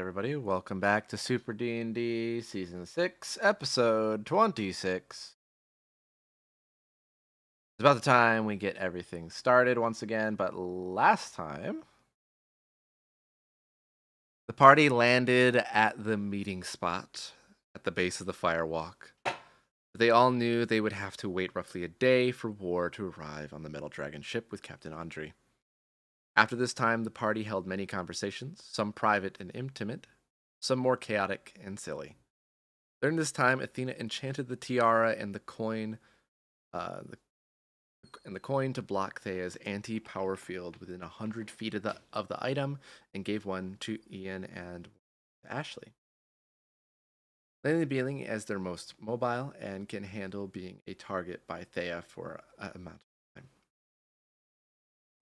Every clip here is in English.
everybody. Welcome back to Super D&D Season 6, Episode 26. It's about the time we get everything started once again, but last time, the party landed at the meeting spot at the base of the firewalk. They all knew they would have to wait roughly a day for War to arrive on the Metal Dragon ship with Captain Andre. After this time, the party held many conversations, some private and intimate, some more chaotic and silly. During this time, Athena enchanted the tiara and the coin, uh, the, the coin to block Thea's anti-power field within 100 feet of the item, and gave one to Ian and Ashley. Letting the being as their most mobile and can handle being a target by Thea for an amount of time.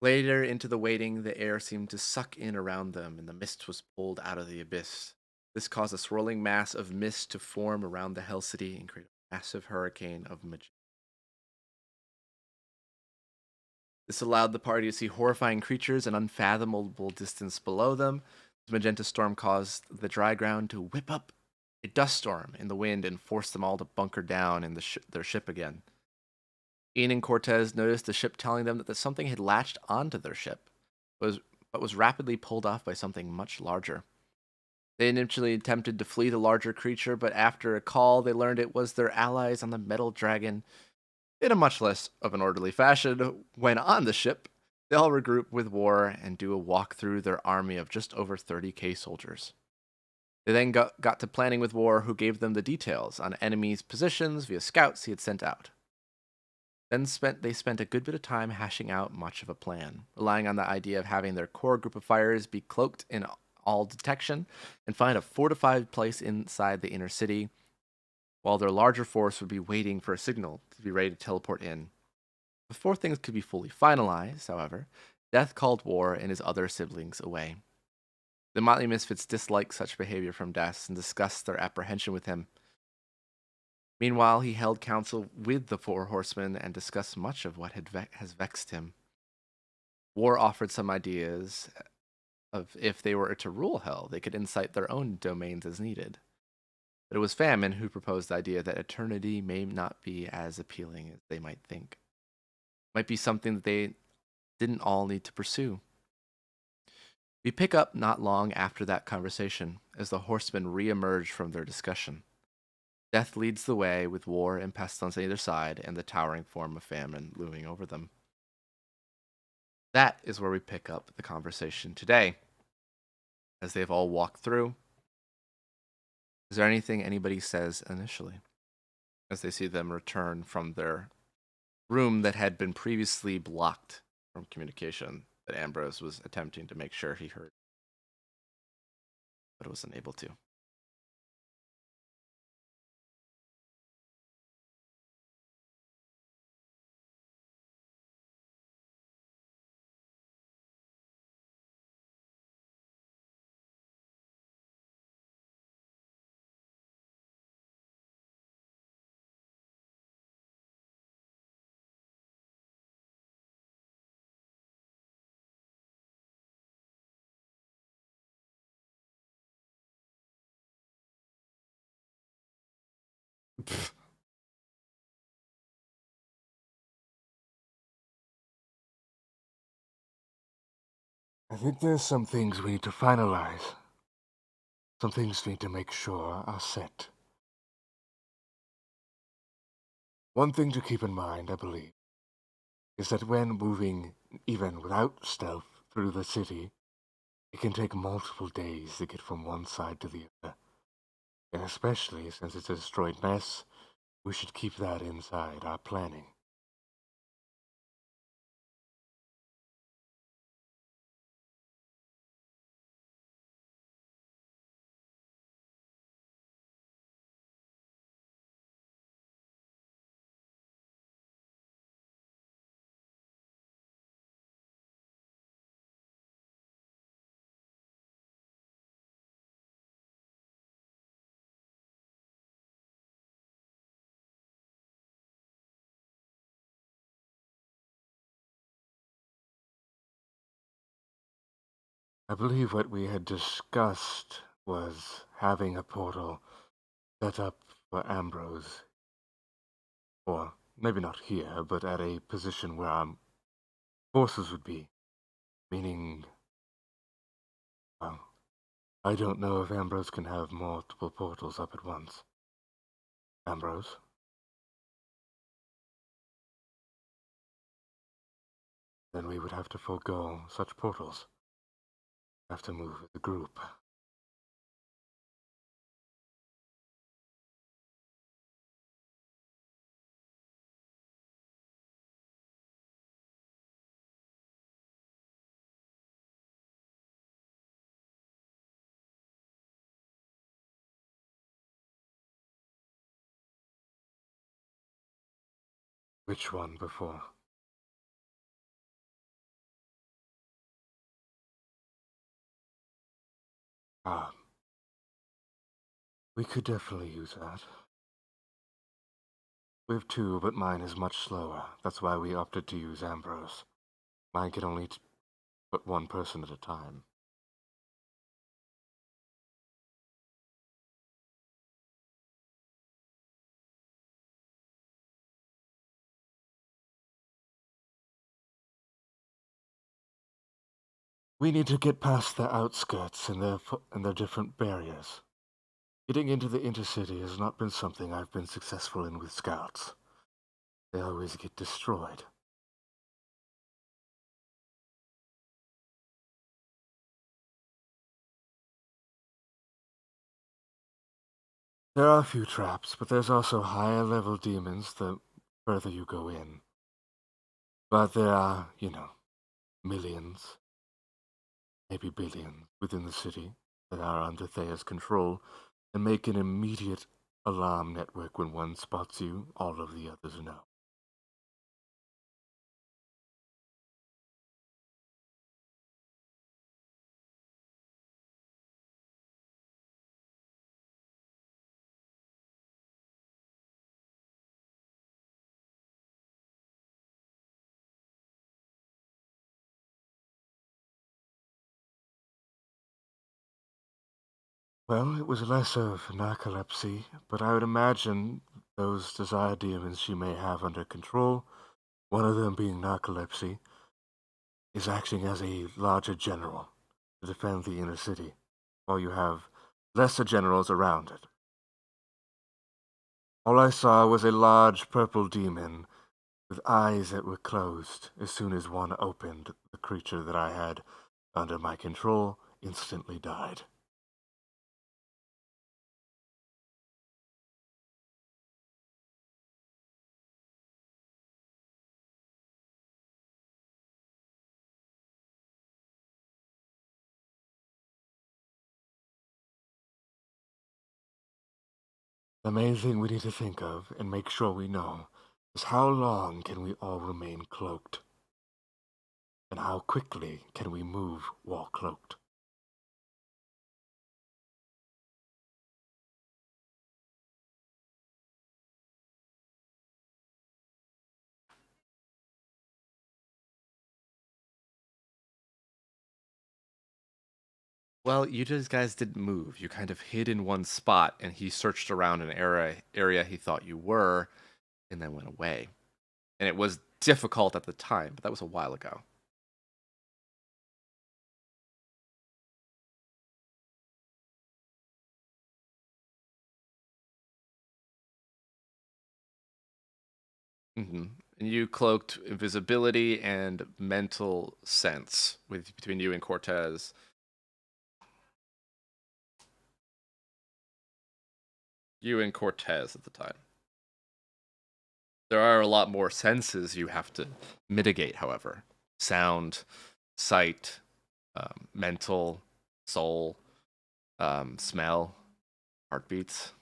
Later into the waiting, the air seemed to suck in around them, and the mist was pulled out of the abyss. This caused a swirling mass of mist to form around the Hell City and create a massive hurricane of magenta. This allowed the party to see horrifying creatures an unfathomable distance below them. The magenta storm caused the dry ground to whip up a dust storm in the wind and forced them all to bunker down in their ship again. Ian and Cortez noticed the ship telling them that something had latched onto their ship, but was rapidly pulled off by something much larger. They initially attempted to flee the larger creature, but after a call, they learned it was their allies on the Metal Dragon. In a much less of an orderly fashion, when on the ship, they all regroup with War and do a walk through their army of just over 30k soldiers. They then got to planning with War, who gave them the details on enemies' positions via scouts he had sent out. They spent a good bit of time hashing out much of a plan, relying on the idea of having their core group of fighters be cloaked in all detection and find a fortified place inside the inner city, while their larger force would be waiting for a signal to be ready to teleport in. Before things could be fully finalized, however, Death called War and his other siblings away. The Motley Misfits disliked such behavior from Death and discussed their apprehension with him. Meanwhile, he held council with the Four Horsemen and discussed much of what has vexed him. War offered some ideas of if they were to rule Hell, they could incite their own domains as needed. But it was Famine who proposed the idea that eternity may not be as appealing as they might think. It might be something that they didn't all need to pursue. We pick up not long after that conversation, as the horsemen re-emerge from their discussion. Death leads the way with War and pestilence on either side and the towering form of Famine looming over them. That is where we pick up the conversation today. As they've all walked through, is there anything anybody says initially as they see them return from their room that had been previously blocked from communication that Ambrose was attempting to make sure he heard, but was unable to? I think there's some things we need to finalize. Some things we need to make sure are set. One thing to keep in mind, I believe, is that when moving, even without stealth, through the city, it can take multiple days to get from one side to the other. And especially since it's a destroyed mess, we should keep that inside our planning. I believe what we had discussed was having a portal set up for Ambrose, or maybe not here, but at a position where our forces would be. Meaning, well, I don't know if Ambrose can have multiple portals up at once. Ambrose? Then we would have to forego such portals. Have to move as a group. Which one before? Ah, we could definitely use that. We have two, but mine is much slower. That's why we opted to use Ambrose. Mine can only put one person at a time. We need to get past the outskirts and their different barriers. Getting into the intercity has not been something I've been successful in with scouts. They always get destroyed. There are a few traps, but there's also higher level demons the further you go in. But there are, millions, maybe billions, within the city that are under Thea's control and make an immediate alarm network when one spots you, all of the others know. Well, it was less of narcolepsy, but I would imagine those desire demons she may have under control, one of them being narcolepsy, is acting as a larger general to defend the inner city, while you have lesser generals around it. All I saw was a large purple demon with eyes that were closed. As soon as one opened, the creature that I had under my control instantly died. The main thing we need to think of and make sure we know is how long can we all remain cloaked? And how quickly can we move while cloaked? Well, you just guys didn't move. You kind of hid in one spot, and he searched around an area he thought you were, and then went away. And it was difficult at the time, but that was a while ago. And you cloaked invisibility and mental sense with between you and Cortez. You and Cortez at the time. There are a lot more senses you have to mitigate, however. Sound, sight, mental, soul, smell, heartbeats.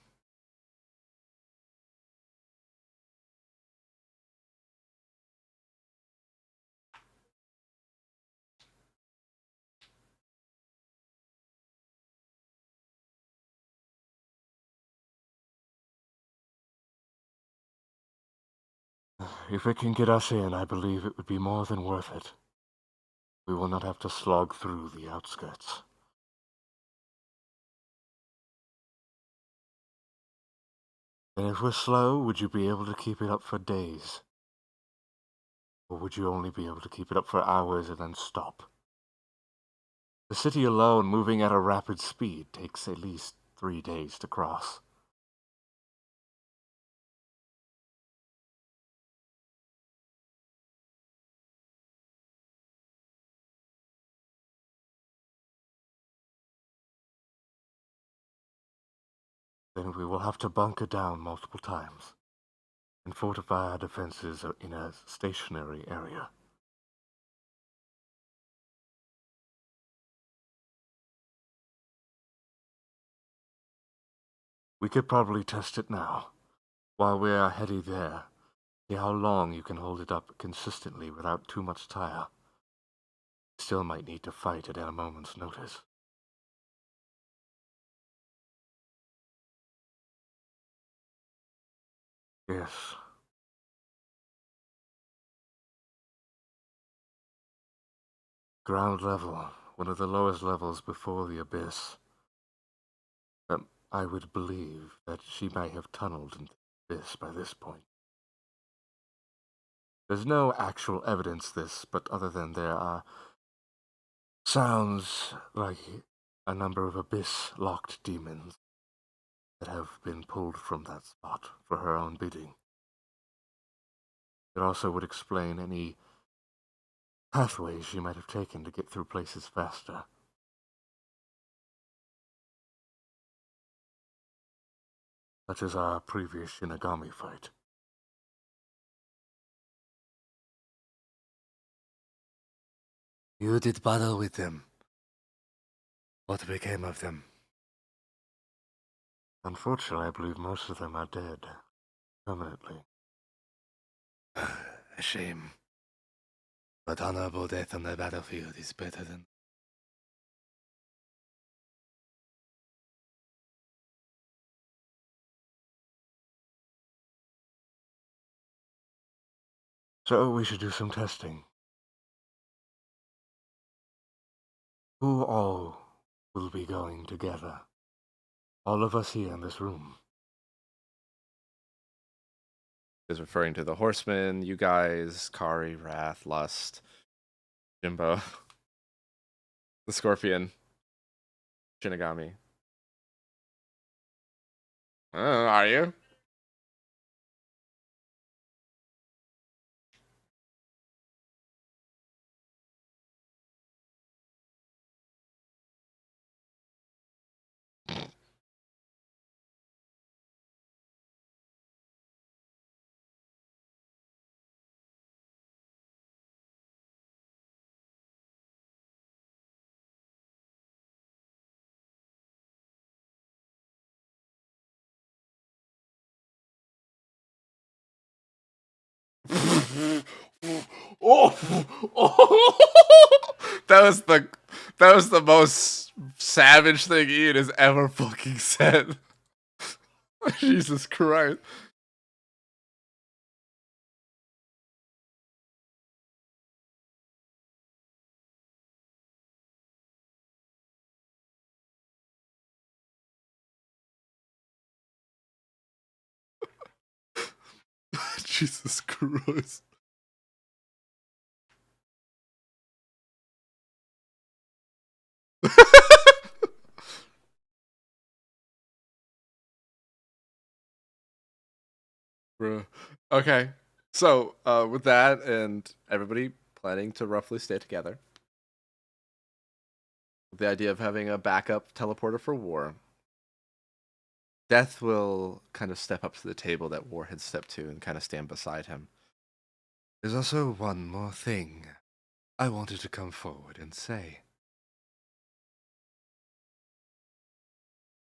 If it can get us in, I believe it would be more than worth it. We will not have to slog through the outskirts. And if we're slow, would you be able to keep it up for days? Or would you only be able to keep it up for hours and then stop? The city alone, moving at a rapid speed, takes at least 3 days to cross. Then we will have to bunker down multiple times and fortify our defenses in a stationary area. We could probably test it now, while we are heading there. See how long you can hold it up consistently without too much tire. Still might need to fight it at a moment's notice. Yes. Ground level, one of the lowest levels before the abyss. I would believe that she might have tunneled into the abyss by this point. There's no actual evidence this, but other than there are sounds like a number of abyss-locked demons that have been pulled from that spot for her own bidding. It also would explain any pathways she might have taken to get through places faster. Such as our previous Shinigami fight. You did battle with them. What became of them? Unfortunately, I believe most of them are dead. Permanently. A shame. But honorable death on the battlefield is better than... So we should do some testing. Who all will be going together? All of us here in this room. Is referring to the Horsemen, you guys, Kari, Wrath, Lust, Jimbo, the Scorpion, Shinigami. Are you? Oh, oh, that was the most savage thing Ian has ever fucking said. Jesus Christ. Jesus Christ. Bro. Okay. So, with that and everybody planning to roughly stay together, the idea of having a backup teleporter for War, Death will kind of step up to the table that War had stepped to and kind of stand beside him. There's also one more thing I wanted to come forward and say.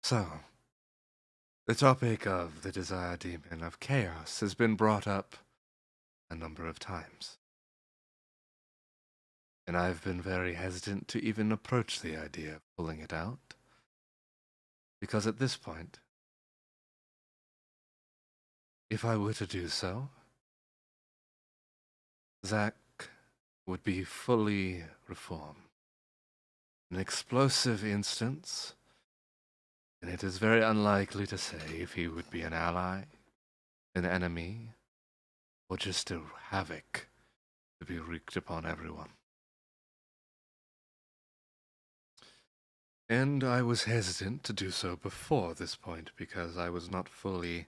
So, the topic of the Desire Demon of Chaos has been brought up a number of times. And I've been very hesitant to even approach the idea of pulling it out. Because at this point, if I were to do so, Zack would be fully reformed. An explosive instance And it is very unlikely to say if he would be an ally, an enemy, or just a havoc to be wreaked upon everyone. And I was hesitant to do so before this point because I was not fully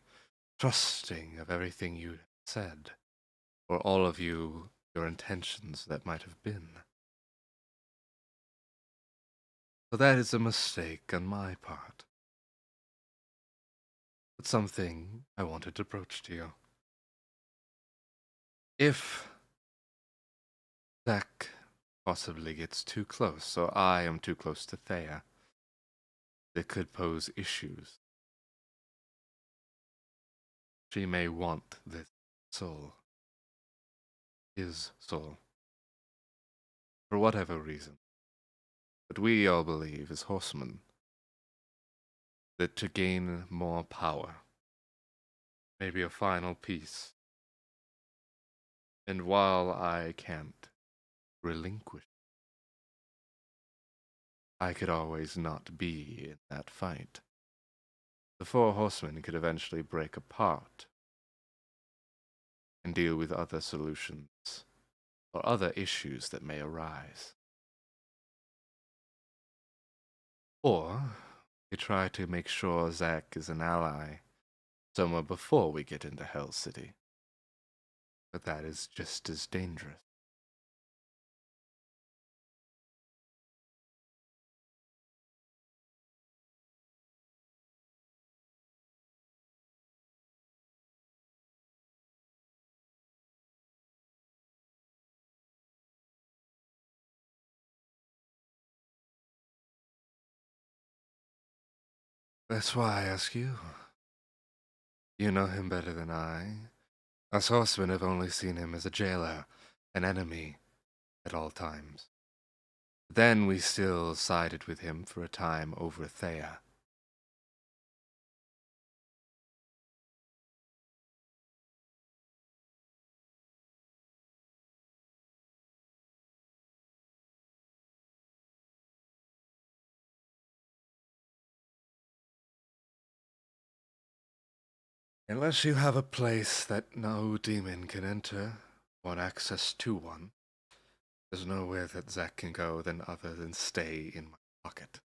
trusting of everything you said, or all of you, your intentions that might have been. So that is a mistake on my part. But something I wanted to broach to you. If Zach possibly gets too close, or I am too close to Thea, it could pose issues. She may want this soul, his soul, for whatever reason. But we all believe, as horsemen, that to gain more power, maybe a final piece, and while I can't relinquish, I could always not be in that fight. The four horsemen could eventually break apart and deal with other solutions or other issues that may arise. Or we try to make sure Zack is an ally somewhere before we get into Hell City. But that is just as dangerous. That's why I ask you. You know him better than I. Us horsemen have only seen him as a jailer, an enemy, at all times. Then we still sided with him for a time over Thea. Unless you have a place that no demon can enter, or access to one, there's nowhere that Zack can go other than stay in my pocket.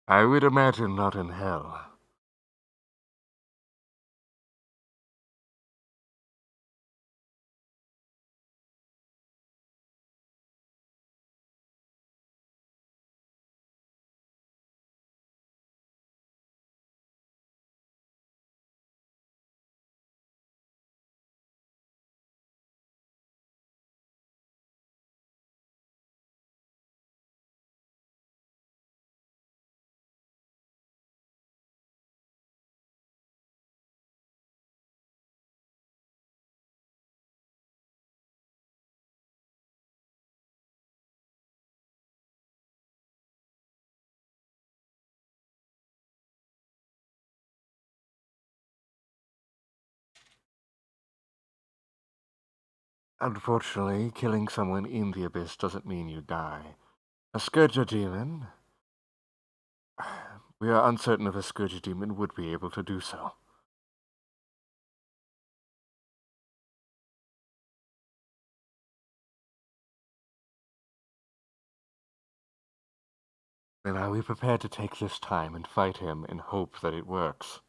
I would imagine not in hell. Unfortunately, killing someone in the abyss doesn't mean you die. A Scourger demon? We are uncertain if a Scourger demon would be able to do so. Then are we prepared to take this time and fight him in hope that it works?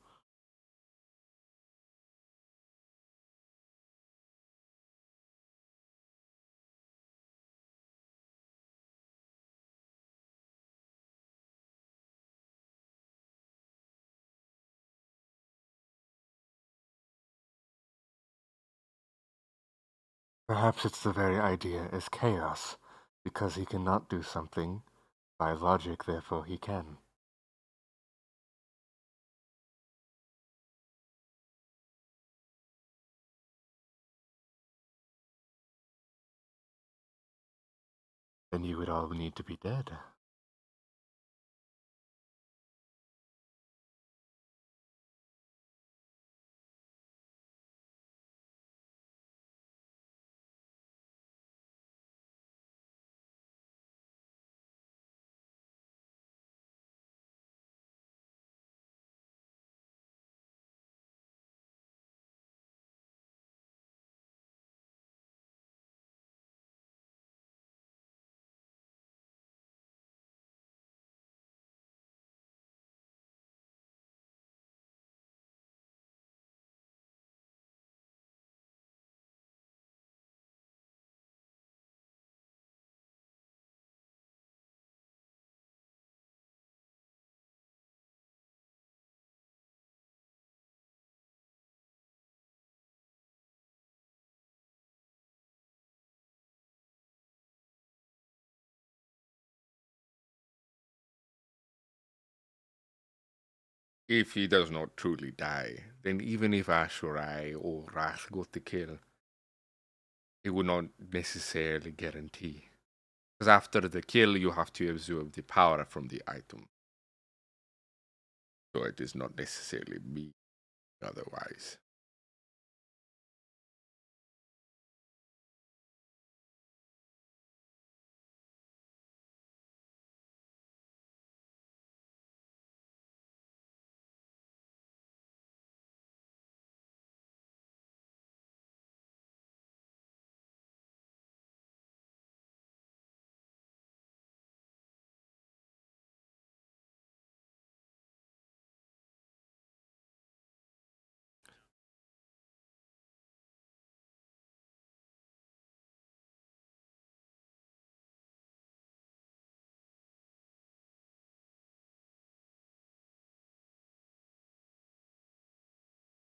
Perhaps it's the very idea as chaos, because he cannot do something. By logic, therefore, he can. Then you would all need to be dead. If he does not truly die, then even if Ashurai or Wrath got the kill, it would not necessarily guarantee. Because after the kill, you have to absorb the power from the item. So it is not necessarily me otherwise.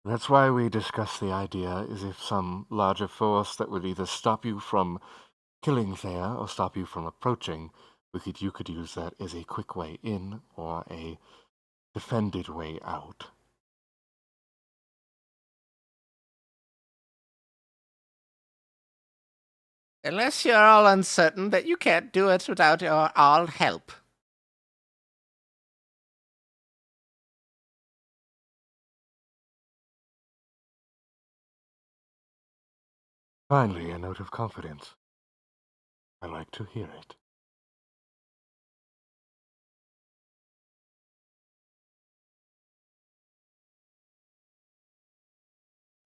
That's why we discussed the idea is if some larger force that would either stop you from killing Thea or stop you from approaching, you could use that as a quick way in or a defended way out. Unless you're all uncertain that you can't do it without your all help. Finally, a note of confidence. I like to hear it.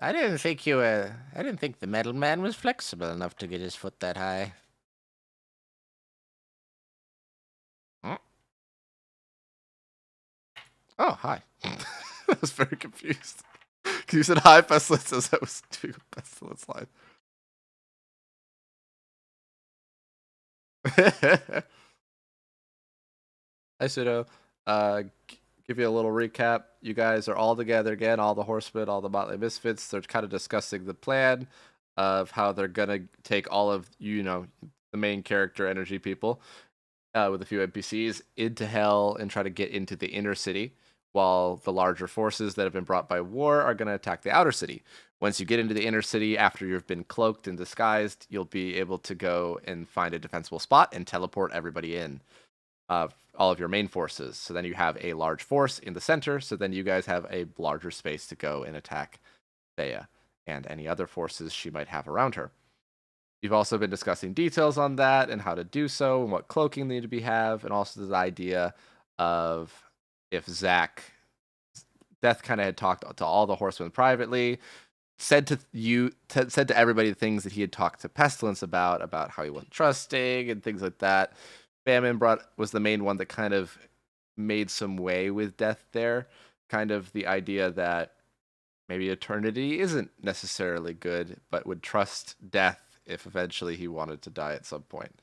I didn't think the metal man was flexible enough to get his foot that high. Hmm? Oh, hi. I was very confused. Because you said hi, Pestilence, as I was doing a Pestilence line. Hi, Pseudo. Give you a little recap. You guys are all together again, all the Horsemen, all the Motley Misfits. They're kind of discussing the plan of how they're going to take all of, the main character energy people with a few NPCs into hell and try to get into the inner city, while the larger forces that have been brought by war are going to attack the outer city. Once you get into the inner city, after you've been cloaked and disguised, you'll be able to go and find a defensible spot and teleport everybody in, all of your main forces. So then you have a large force in the center, so then you guys have a larger space to go and attack Thea and any other forces she might have around her. You've also been discussing details on that and how to do so and what cloaking need to be have, and also the idea of if Death kind of had talked to all the horsemen privately, said to everybody the things that he had talked to Pestilence about how he wasn't trusting and things like that. Famine was the main one that kind of made some way with Death there. Kind of the idea that maybe Eternity isn't necessarily good, but would trust Death if eventually he wanted to die at some point.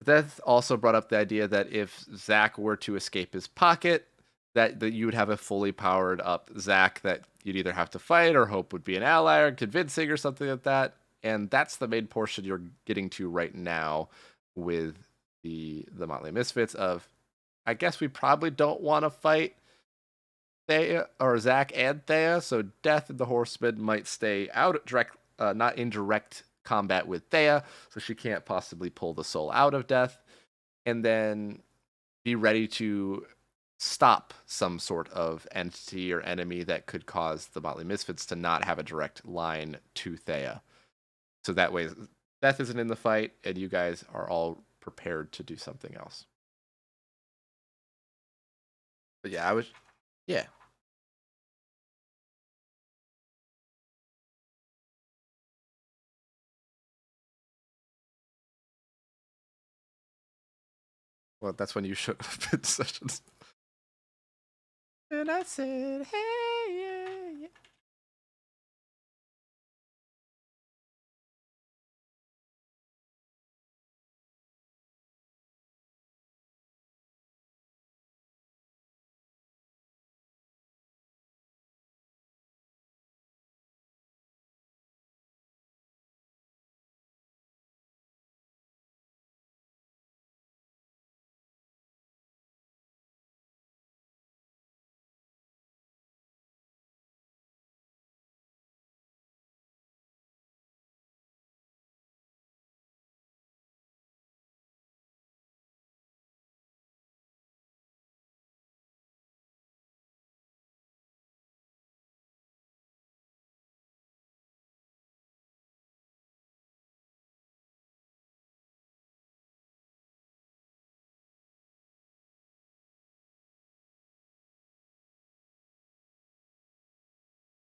Death also brought up the idea that if Zack were to escape his pocket, that you would have a fully powered up Zack that you'd either have to fight or hope would be an ally or convincing or something like that. And that's the main portion you're getting to right now with the Motley Misfits of, I guess we probably don't want to fight Thea or Zack and Thea, so Death and the Horseman might stay out direct, not in direct combat with Thea, so she can't possibly pull the soul out of Death, and then be ready to stop some sort of entity or enemy that could cause the Motley Misfits to not have a direct line to Thea. So that way, Death isn't in the fight, and you guys are all prepared to do something else. But yeah, yeah. Well, that's when you should have been sessions. And I said, hey, yeah, yeah.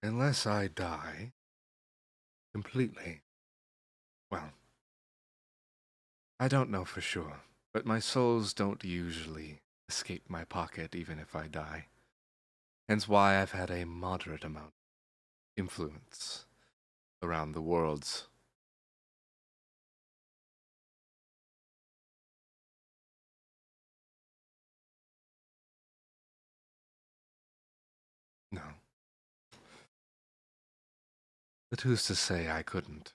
Unless I die completely. Well, I don't know for sure, but my souls don't usually escape my pocket even if I die. Hence why I've had a moderate amount of influence around the worlds. No. But who's to say I couldn't?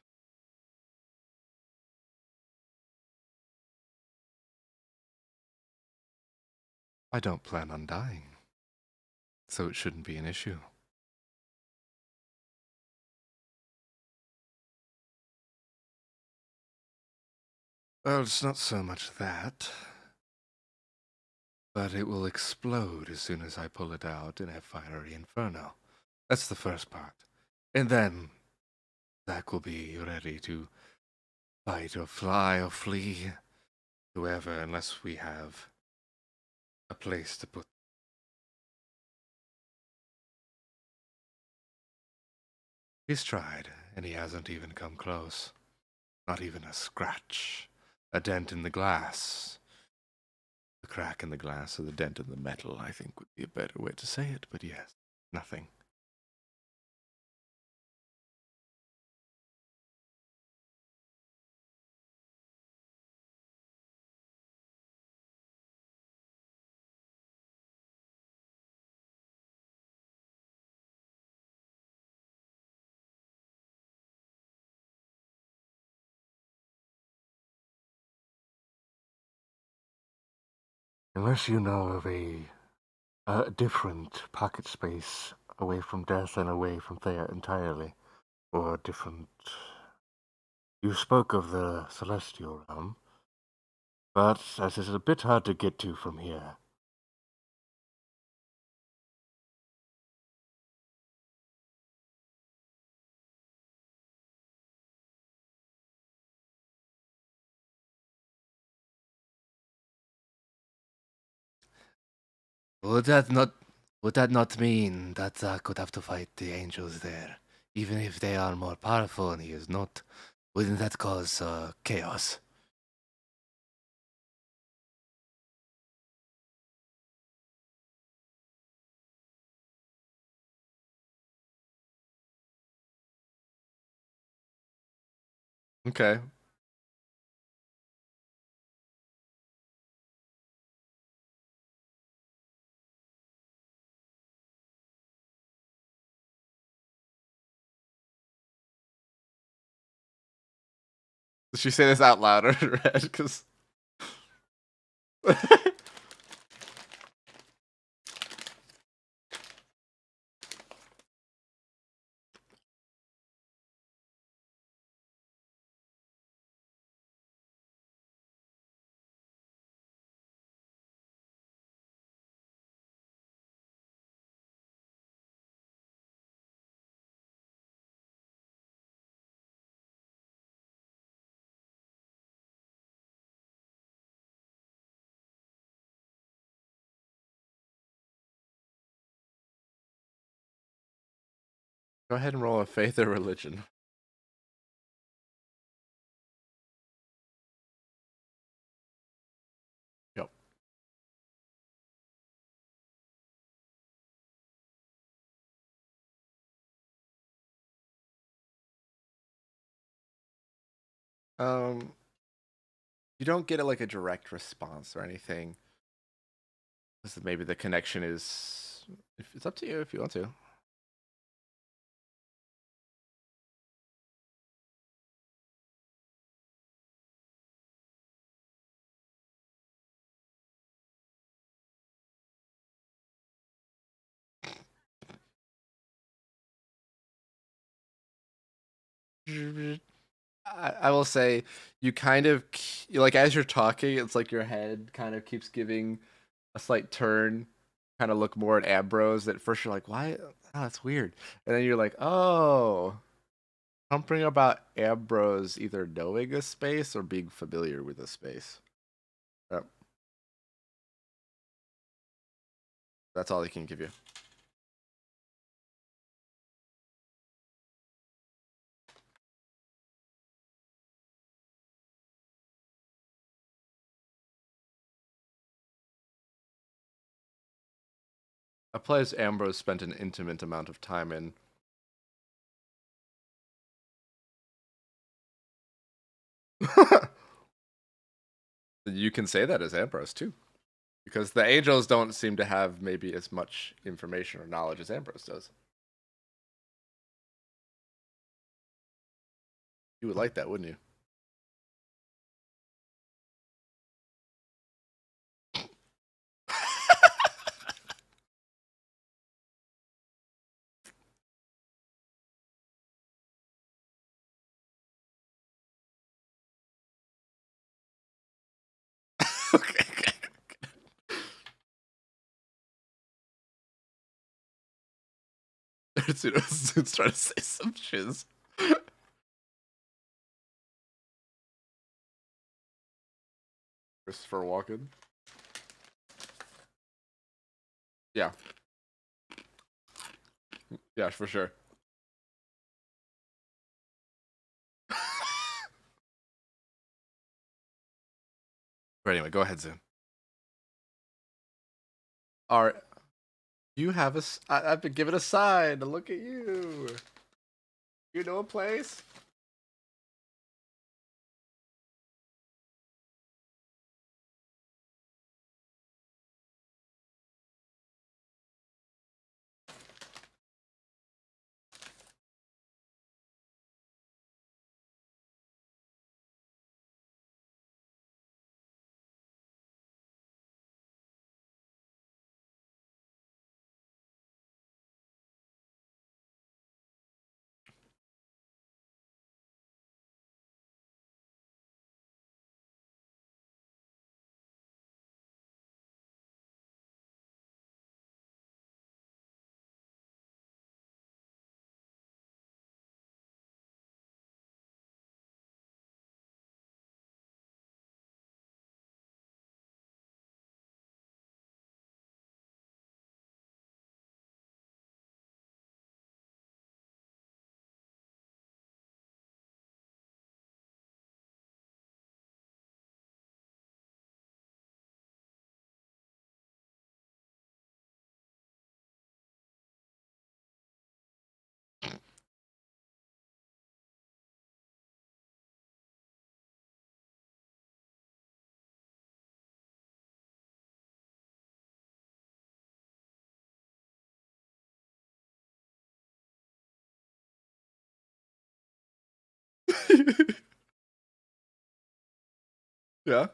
I don't plan on dying, so it shouldn't be an issue. Well, it's not so much that, but it will explode as soon as I pull it out in a fiery inferno. That's the first part. And then Zack will be ready to fight or fly or flee, whoever, unless we have a place to put. He's tried, and he hasn't even come close. Not even a scratch. A dent in the glass. The crack in the glass or the dent in the metal, I think would be a better way to say it, but yes, nothing. Unless you know of a different pocket space away from death and away from there entirely, or a different. You spoke of the celestial realm, but as is a bit hard to get to from here. Would that not would that not mean that Zack would have to fight the angels there, even if they are more powerful and he is not? Wouldn't that cause chaos? Okay. Did she say this out loud or in her head? Because. Go ahead and roll a faith or religion. Yep. Um, you don't get like a direct response or anything. Maybe the connection is. If it's up to you if you want to. I will say you kind of like as you're talking, it's like your head kind of keeps giving a slight turn, kind of look more at Ambrose. At first, you're like, "Why? Oh, that's weird," and then you're like, "Oh, something about Ambrose either knowing a space or being familiar with a space." Yep. That's all they can give you. A place Ambrose spent an intimate amount of time in. You can say that as Ambrose too, because the angels don't seem to have maybe as much information or knowledge as Ambrose does. You would like that, wouldn't you? Okay. Suit's trying to say some shiz. Christopher Walken. Yeah. Yeah, for sure. But anyway, go ahead, Zoom. Are you have a? I've been given a sign. Look at you. You know a place? Yeah.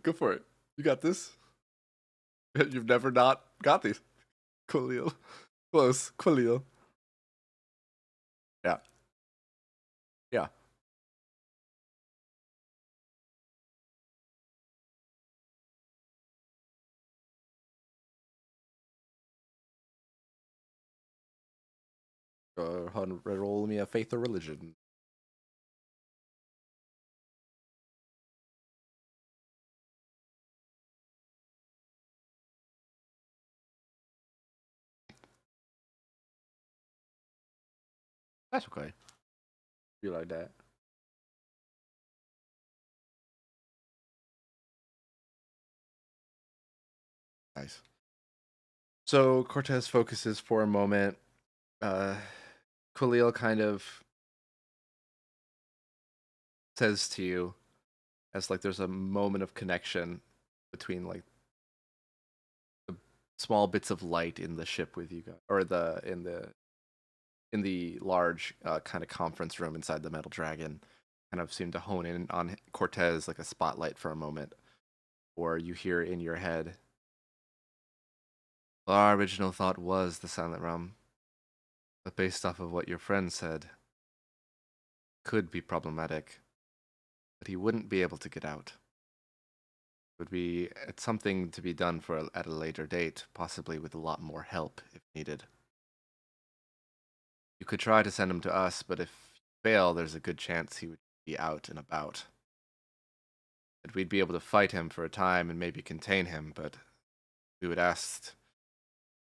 Go for it. You got this. You've never not got these. Khalil. Close. Khalil. Yeah. Yeah. Roll me a faith or religion. That's okay. You like that? Nice. So Cortez focuses for a moment. Khalil kind of says to you, as like there's a moment of connection between like the small bits of light in the ship with you guys, or in the large kind of conference room inside the Metal Dragon, kind of seem to hone in on Cortez like a spotlight for a moment, or you hear in your head, well, our original thought was the Silent Realm, but based off of what your friend said, could be problematic, but he wouldn't be able to get out. Would be it's something to be done at a later date, possibly with a lot more help if needed. You could try to send him to us, but if you fail, there's a good chance he would be out and about. That we'd be able to fight him for a time and maybe contain him, but we would ask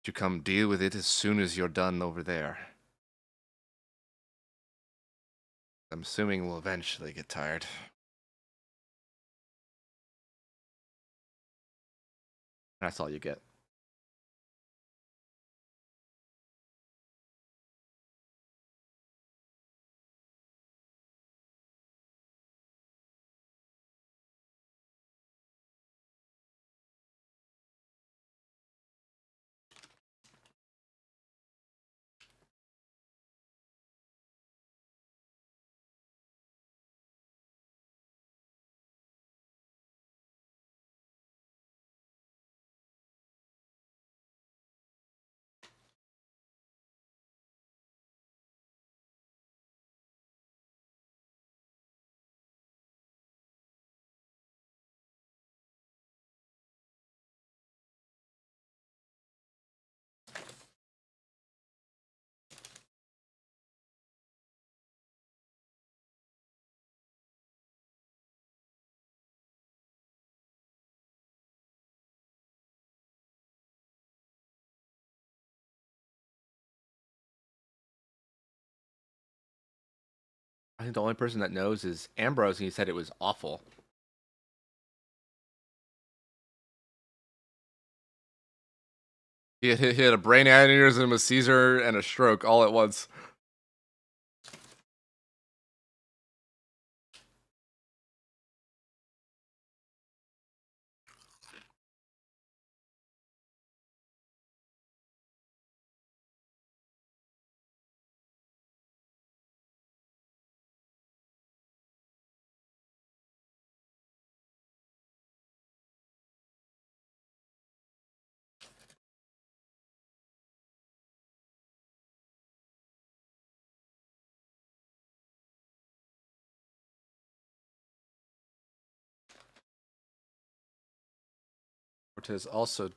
you come deal with it as soon as you're done over there. I'm assuming we'll eventually get tired. That's all you get. think the only person that knows is Ambrose, and he said it was awful. He had a brain aneurysm, a seizure, and a stroke all at once. Cortez also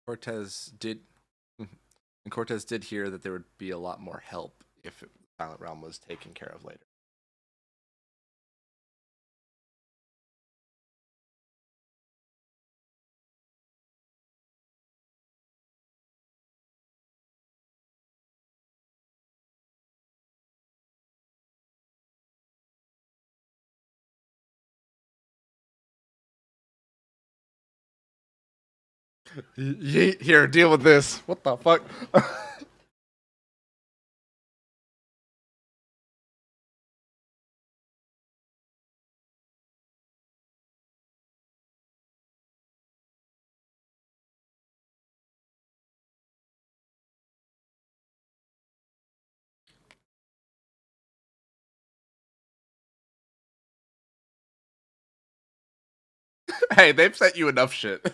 Cortez did and Cortez did hear that there would be a lot more help if the Silent Realm was taken care of later. Yeet, here, deal with this. What the fuck? Hey, they've sent you enough shit.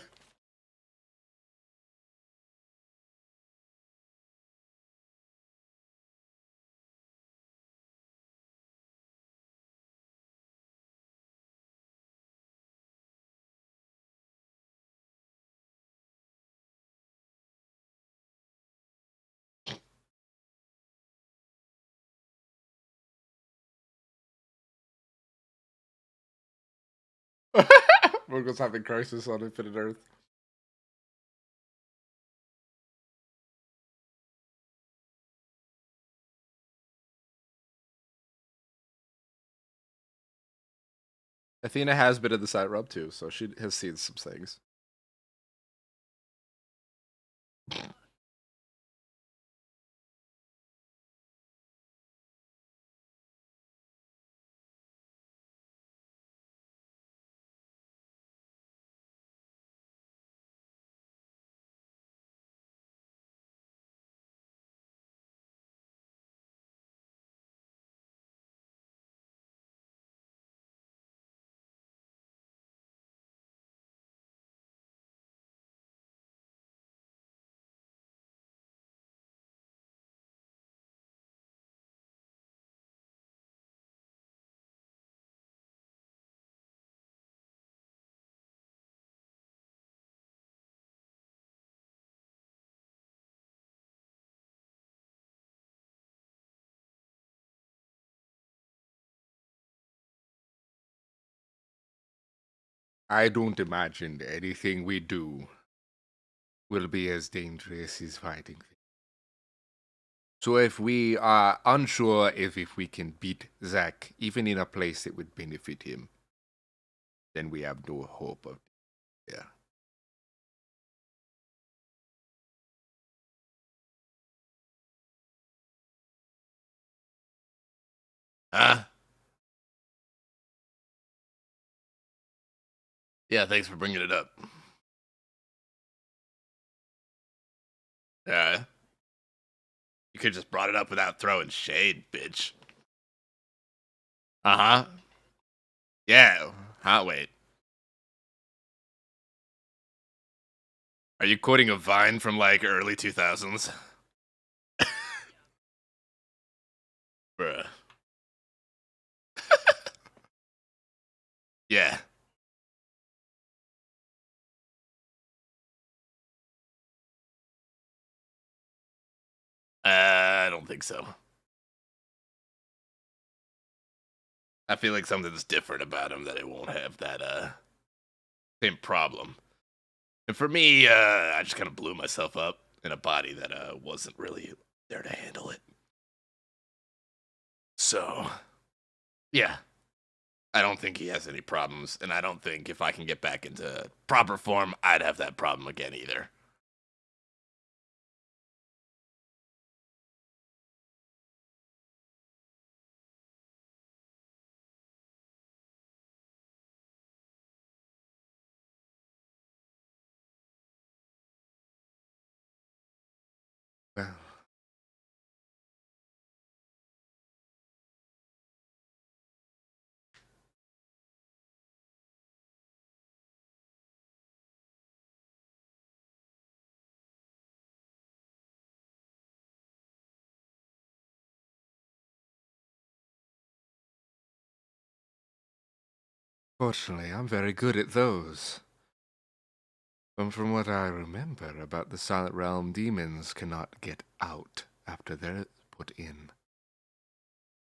Morgul's having crisis on Infinite Earth. Athena has been in the side rub too, so she has seen some things. I don't imagine anything we do will be as dangerous as fighting things. So if we are unsure if we can beat Zack, even in a place that would benefit him, then we have no hope of yeah. Huh? Yeah, thanks for bringing it up. You could just brought it up without throwing shade, bitch. Uh-huh. Yeah. Huh? Wait. Are you quoting a Vine from like early 2000s? Bruh. Yeah. I don't think so. I feel like something's different about him that it won't have that same problem. And for me, I just kind of blew myself up in a body that wasn't really there to handle it. So, yeah, I don't think he has any problems, and I don't think if I can get back into proper form, I'd have that problem again either. Well, fortunately, I'm very good at those. But from what I remember about the Silent Realm, demons cannot get out after they're put in.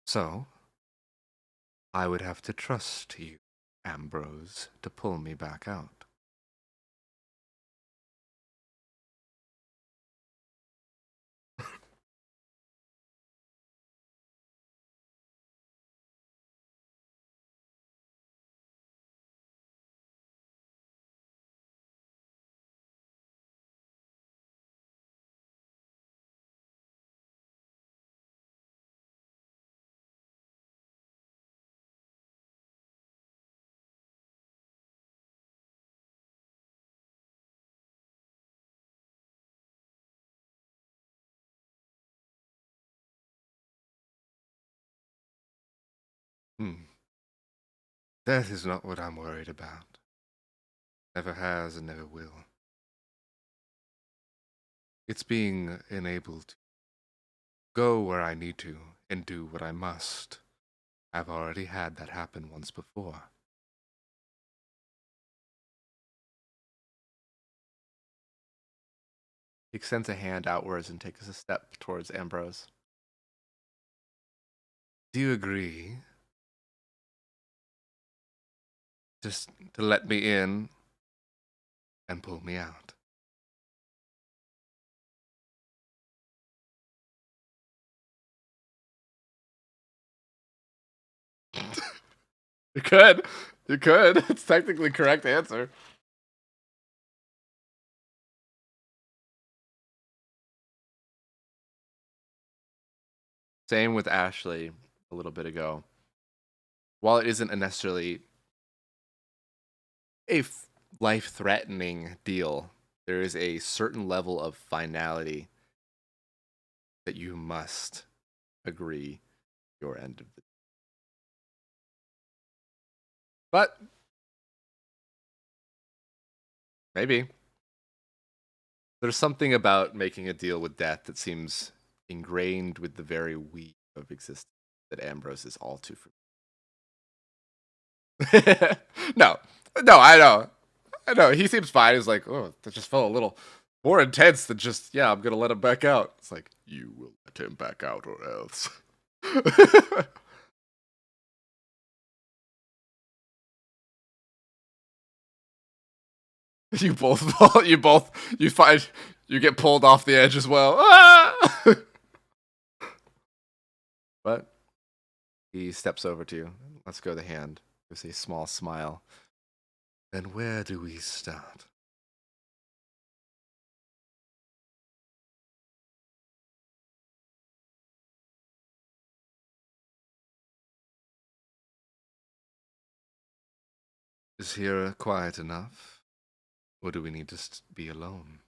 So, I would have to trust you, Ambrose, to pull me back out. That is not what I'm worried about. Never has and never will. It's being enabled to go where I need to and do what I must. I've already had that happen once before. He extends a hand outwards and takes a step towards Ambrose. Do you agree just to let me in and pull me out? You could. You could. It's technically correct answer. Same with Ashley a little bit ago. While it isn't necessarily a life-threatening deal, there is a certain level of finality that you must agree your end of the. But maybe there's something about making a deal with death that seems ingrained with the very weave of existence that Ambrose is all too familiar. No, no, I know. He seems fine. He's like, oh, that just felt a little more intense than just, yeah, I'm gonna let him back out. It's like, you will let him back out or else. You both fall, you find, you get pulled off the edge as well. Ah! But he steps over to you. Let's go the hand. Gives a small smile. Then where do we start? Is here quiet enough? Or do we need to be alone?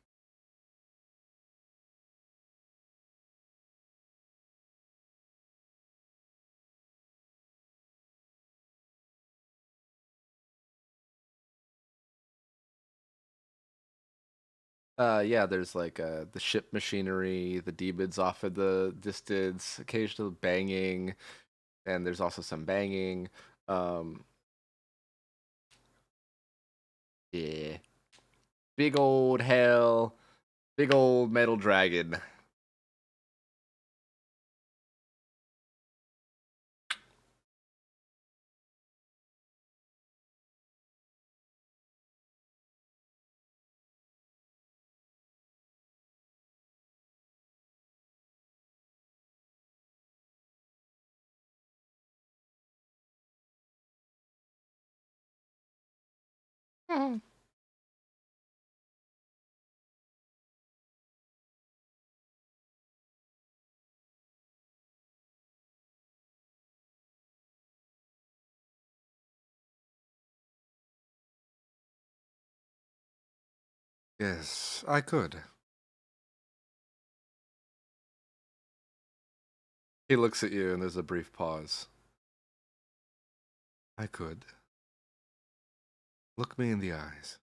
Yeah, there's like the ship machinery, the demons off in the distance, occasional banging, and there's also some banging. Um, yeah, big old hell, big old metal dragon. Yes, I could. He looks at you, and there's a brief pause. I could. Look me in the eyes.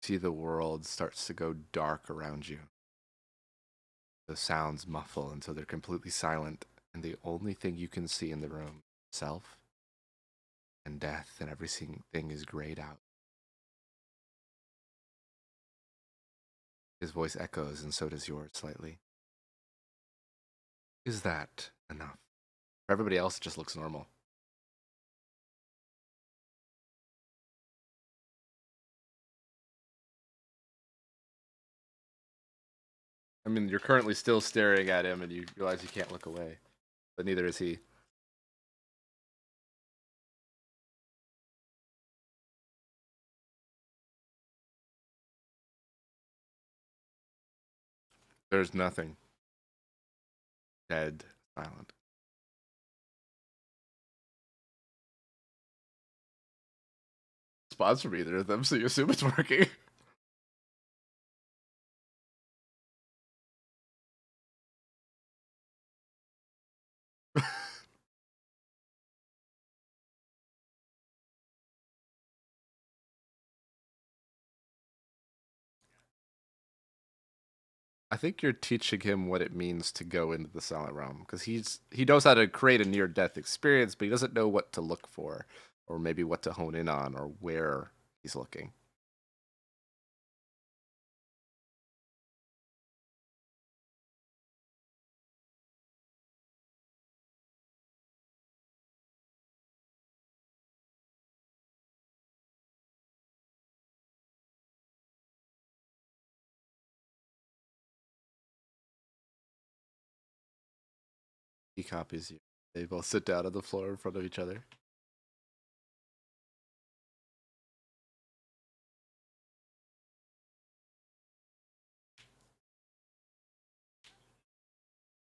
See the world starts to go dark around you. The sounds muffle until they're completely silent, and the only thing you can see in the room, self and death, and everything is grayed out. His voice echoes, and so does yours slightly. Is that enough? For everybody else, it just looks normal. I mean, you're currently still staring at him, and you realize you can't look away, but neither is he. There's nothing. Dead, silent. Sponsor from either of them, so you assume it's working. I think you're teaching him what it means to go into the silent realm because he knows how to create a near death experience, but he doesn't know what to look for, or maybe what to hone in on, or where he's looking. He copies you. They both sit down on the floor in front of each other.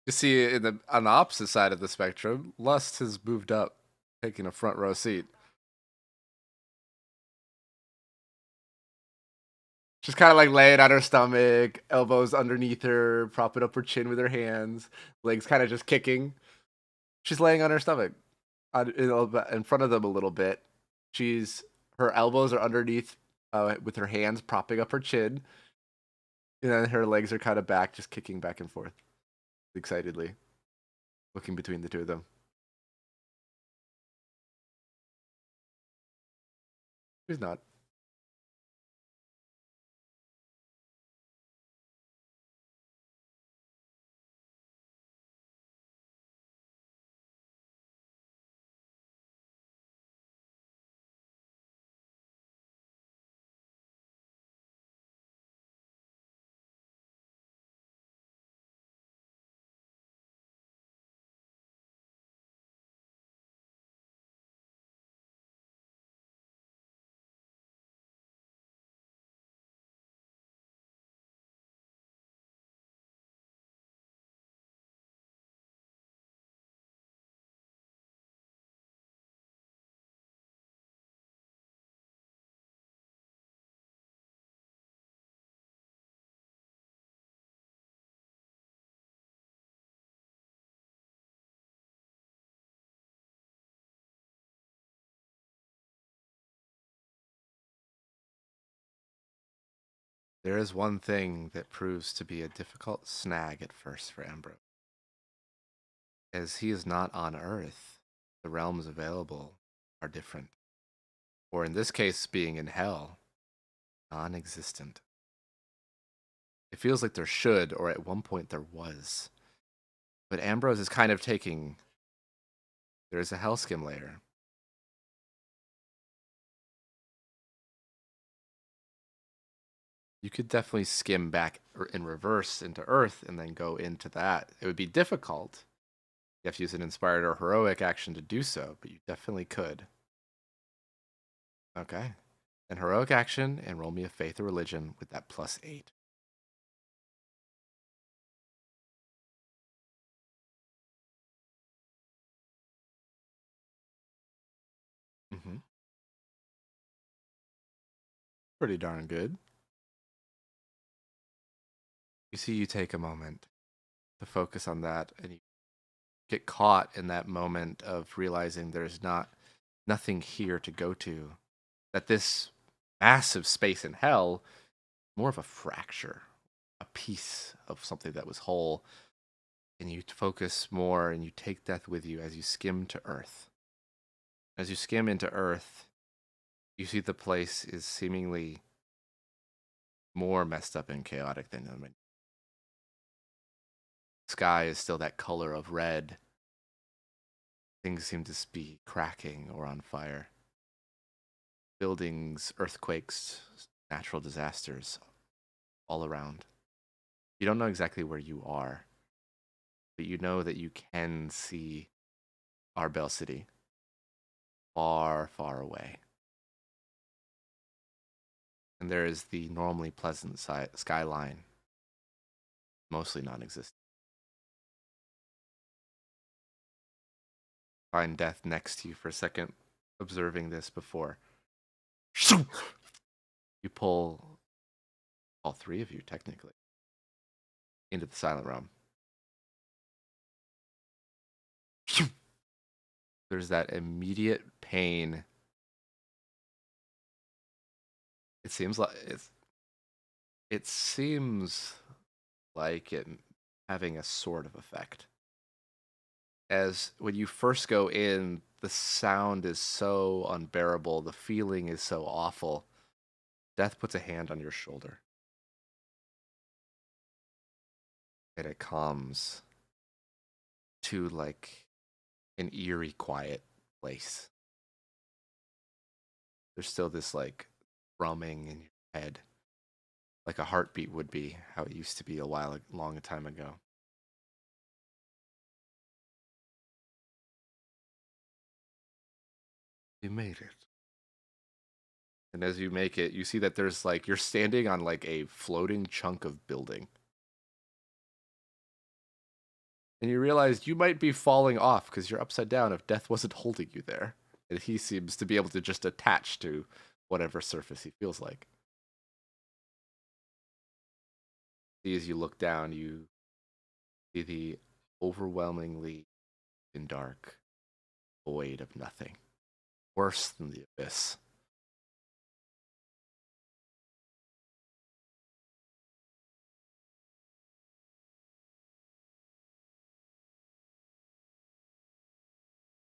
You see, on the opposite side of the spectrum, Lust has moved up, taking a front row seat. She's kind of like laying on her stomach, elbows underneath her, propping up her chin with her hands, legs kind of just kicking. She's laying on her stomach, in front of them a little bit. Her elbows are underneath, with her hands propping up her chin, and then her legs are kind of back, just kicking back and forth, excitedly, looking between the two of them. She's not. There is one thing that proves to be a difficult snag at first for Ambrose. As he is not on Earth, the realms available are different. Or in this case, being in hell, non existent. It feels like there should, or at one point there was. But Ambrose is kind of taking. There is a hellskim layer. You could definitely skim back in reverse into Earth and then go into that. It would be difficult. You have to use an inspired or heroic action to do so, but you definitely could. Okay. Then heroic action and roll me a faith or religion with that +8. Mm-hmm. Pretty darn good. You see, you take a moment to focus on that, and you get caught in that moment of realizing there's nothing here to go to. That this massive space in hell, more of a fracture, a piece of something that was whole. And you focus more and you take death with you as you skim to Earth. As you skim into Earth, you see the place is seemingly more messed up and chaotic than the sky is still that color of red. Things seem to be cracking or on fire. Buildings, earthquakes, natural disasters all around. You don't know exactly where you are, but you know that you can see Arbel City far, far away. And there is the normally pleasant skyline, mostly non-existent. Find death next to you for a second, observing this before. You pull all three of you, technically, into the silent realm. There's that immediate pain. It seems like it having a sort of effect. As when you first go in, the sound is so unbearable, the feeling is so awful. Death puts a hand on your shoulder. And it calms to like an eerie quiet place. There's still this like thrumming in your head, like a heartbeat would be, how it used to be long time ago. You made it. And as you make it, you see that there's like you're standing on like a floating chunk of building. And you realize you might be falling off because you're upside down if death wasn't holding you there. And he seems to be able to just attach to whatever surface he feels like. See, as you look down, you see the overwhelmingly in dark void of nothing. Worse than the abyss.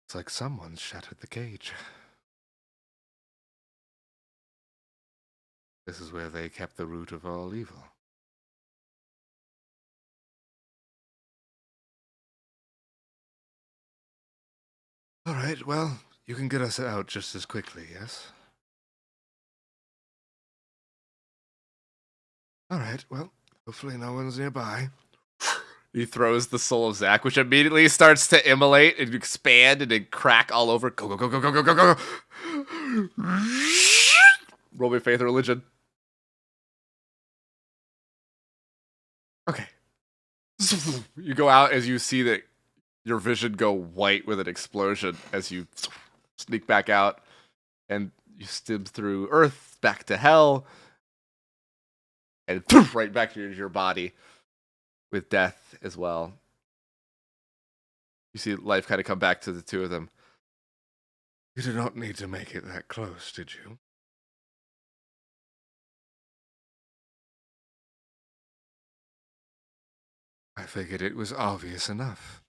It's like someone shattered the cage. This is where they kept the root of all evil. All right, well, you can get us out just as quickly, yes? All right, well, hopefully no one's nearby. He throws the soul of Zack, which immediately starts to immolate and expand and then crack all over. Go, go, go, go, go, go, go, go. Roll me faith or religion. Okay. You go out as you see that your vision go white with an explosion as you sneak back out and you stim through Earth back to hell and right back to your body with death as well. You see life kind of come back to the two of them. You did not need to make it that close, did you? I figured it was obvious enough.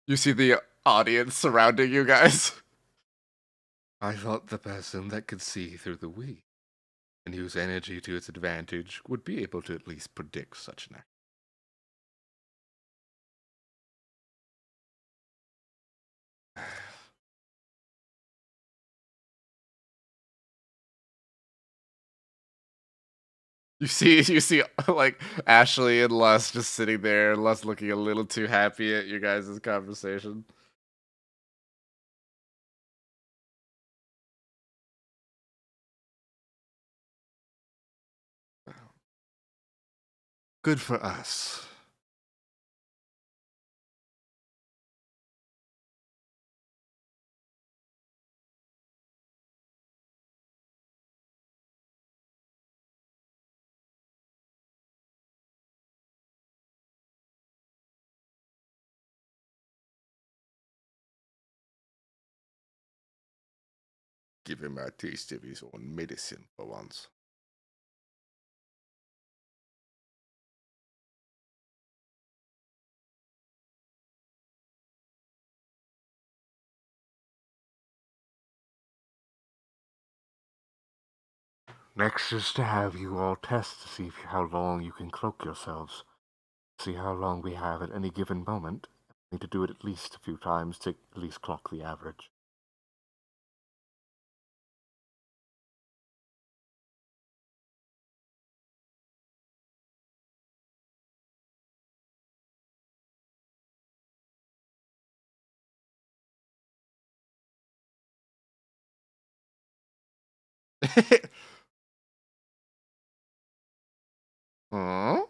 You see the audience surrounding you guys. I thought the person that could see through the weed and use energy to its advantage would be able to at least predict such an act. You see, like Ashley and Les just sitting there, and Les looking a little too happy at you guys' conversation. Good for us. Give him a taste of his own medicine for once. Next is to have you all test to see how long you can cloak yourselves. See how long we have at any given moment. Need to do it at least a few times to at least clock the average. Huh?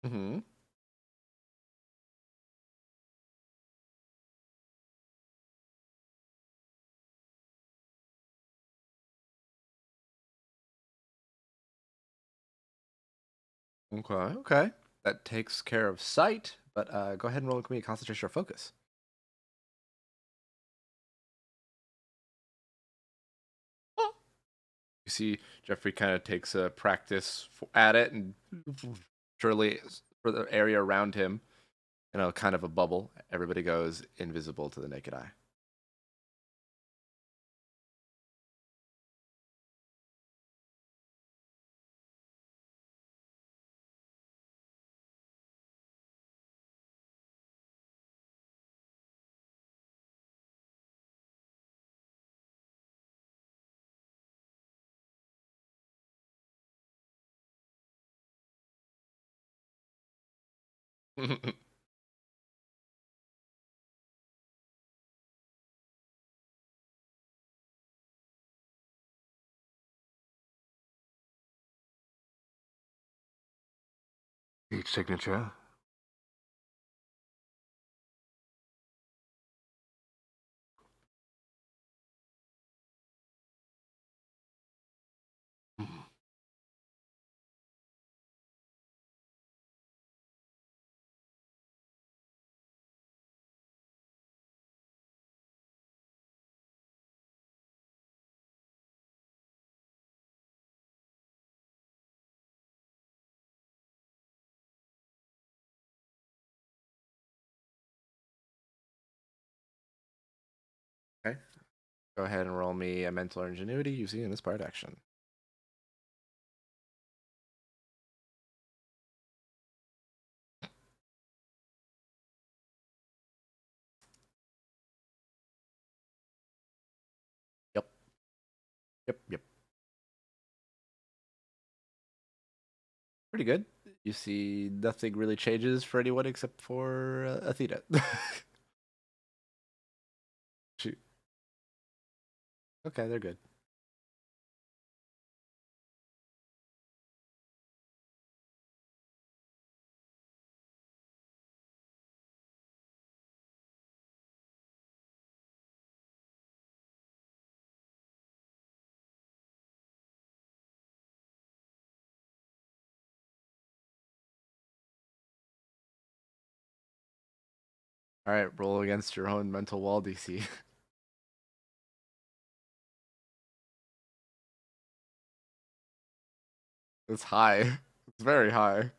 Mm-hmm. Okay, okay. That takes care of sight, but go ahead and roll with me concentration or focus. You see, Jeffrey kind of takes a practice at it, and surely for the area around him, kind of a bubble. Everybody goes invisible to the naked eye. Each signature. Okay. Go ahead and roll me a mental ingenuity using an inspired action. Yep. Yep. Yep. Pretty good. You see, nothing really changes for anyone except for Athena. She Okay, they're good. All right, roll against your own mental wall DC. It's high. It's very high.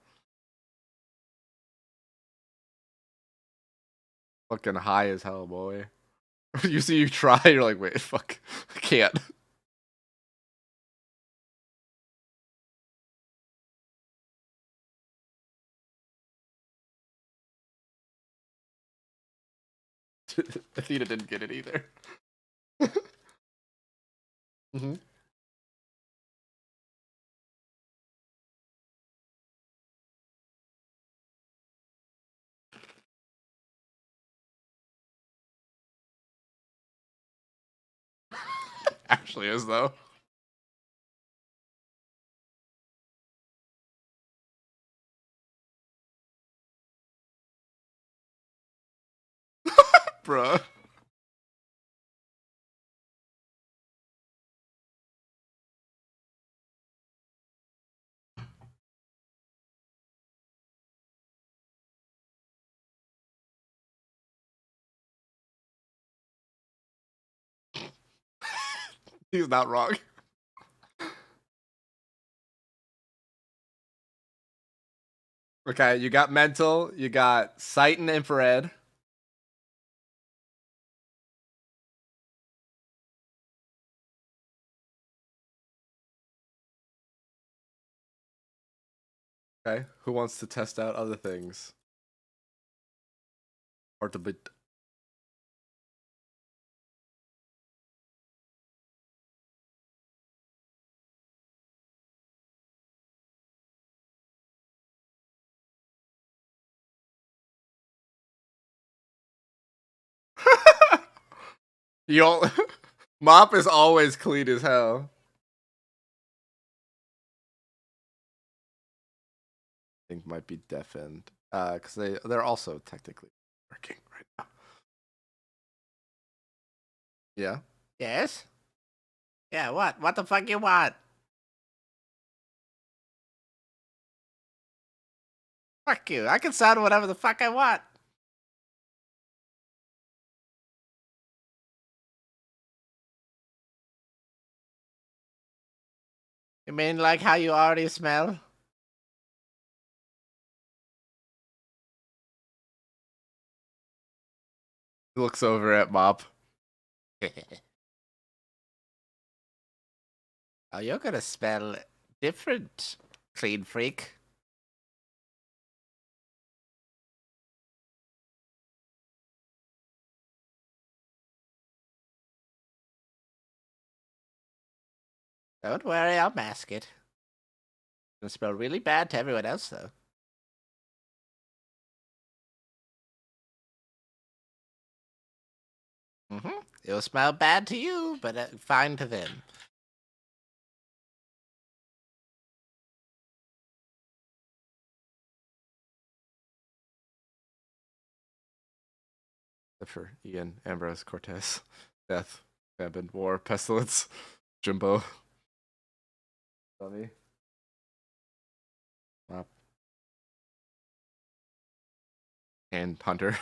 Fucking high as hell, boy. You see you try, you're like, wait, fuck. I can't. Athena didn't get it either. Hmm. Actually is though. Bruh. He's not wrong. Okay, you got mental, you got sight and infrared. Okay, who wants to test out other things? Or to be. You all. Mop is always clean as hell. I think might be deafened. Because they're also technically working right now. Yeah. Yes? Yeah, what? What the fuck you want? Fuck you. I can sound whatever the fuck I want. You mean like how you already smell? He looks over at Mop. Oh, you're gonna smell different, clean freak. Don't worry, I'll mask it. It's gonna smell really bad to everyone else, though. Mm-hmm. It'll smell bad to you, but fine to them. Except for Ian, Ambrose, Cortez, Death, Famine, War, Pestilence, Jimbo, Dummy, Mop, and Hunter.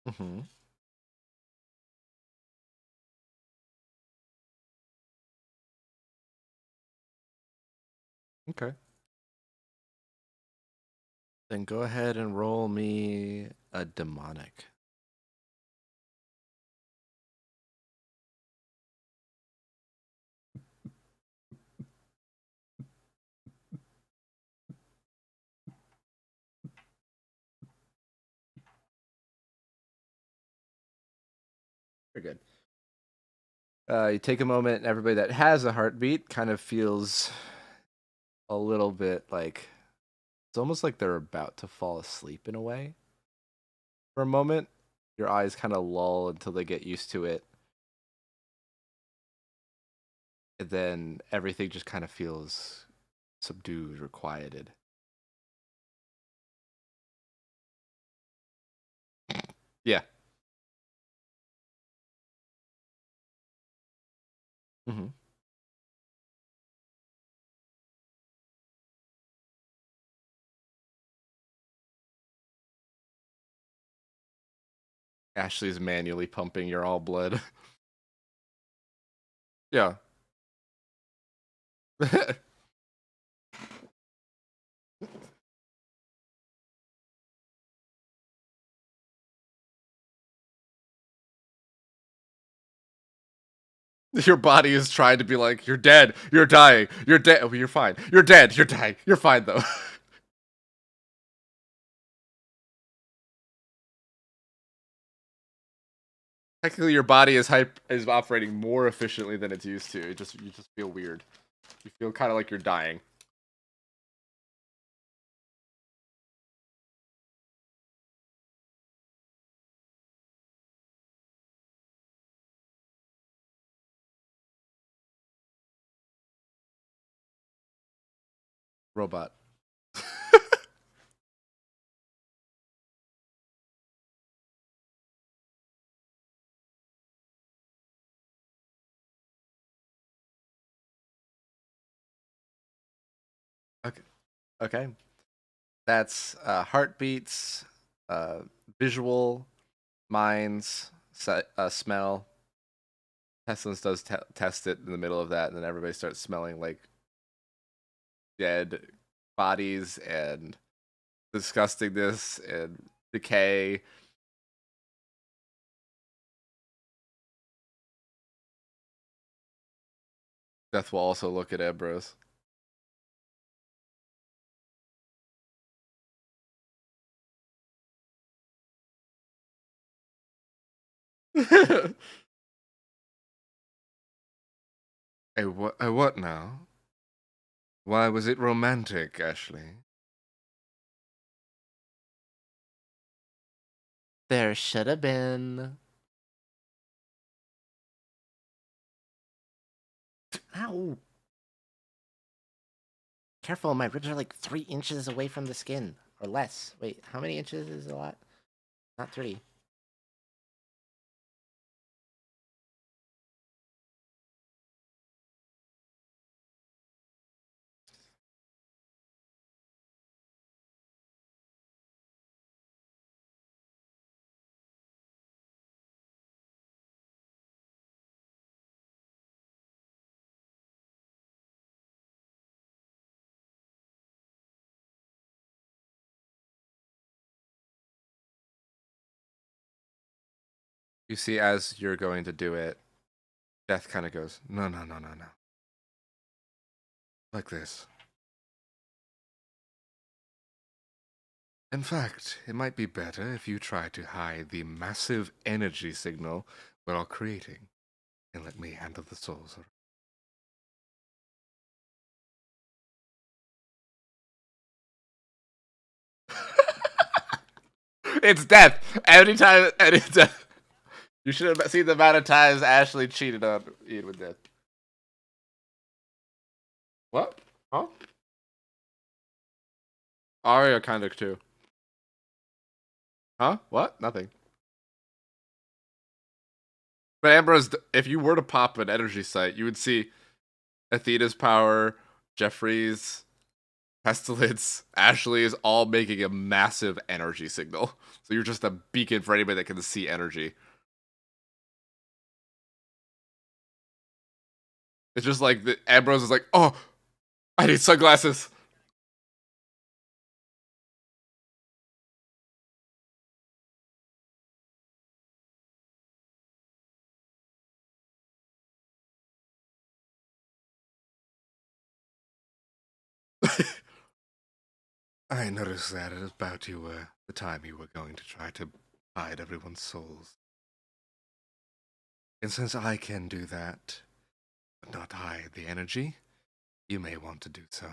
Mm-hmm. Okay. Then go ahead and roll me a demonic. Very good. You take a moment, and everybody that has a heartbeat kind of feels a little bit like it's almost like they're about to fall asleep in a way. For a moment, your eyes kind of lull until they get used to it. And then everything just kind of feels subdued or quieted. Yeah. Mm-hmm. Ashley's manually pumping your all blood. Yeah. Your body is trying to be like, you're dead, you're dying, you're dead. Oh, you're fine, you're dead, you're dying, you're fine though. Technically, your body is operating more efficiently than it's used to. You just feel weird. You feel kind of like you're dying. Robot. Okay. Okay. That's heartbeats, uh, visual, minds, smell. Pestilence does test it in the middle of that, and then everybody starts smelling like dead bodies and disgustingness and decay. Death will also look at Ambrose. What now? Why was it romantic, Ashley? There should have been. Ow! Careful, my ribs are like 3 inches away from the skin. Or less. Wait, how many inches is a lot? Not 3. You see, as you're going to do it, Death kind of goes, no, no, no, no, no. Like this. In fact, it might be better if you try to hide the massive energy signal we're all creating and let me handle the souls. It's Death. Anytime. You should have seen the amount of times Ashley cheated on Ian with Death. What? Huh? Arya kind of too. Huh? What? Nothing. But Ambrose, if you were to pop an energy site, you would see Athena's power, Jeffrey's, Pestilence, Ashley is all making a massive energy signal. So you're just a beacon for anybody that can see energy. It's just like the Ambrose is like, oh, I need sunglasses. I noticed that at about the time you were going to try to hide everyone's souls. And since I can do that, but not hide the energy, you may want to do so.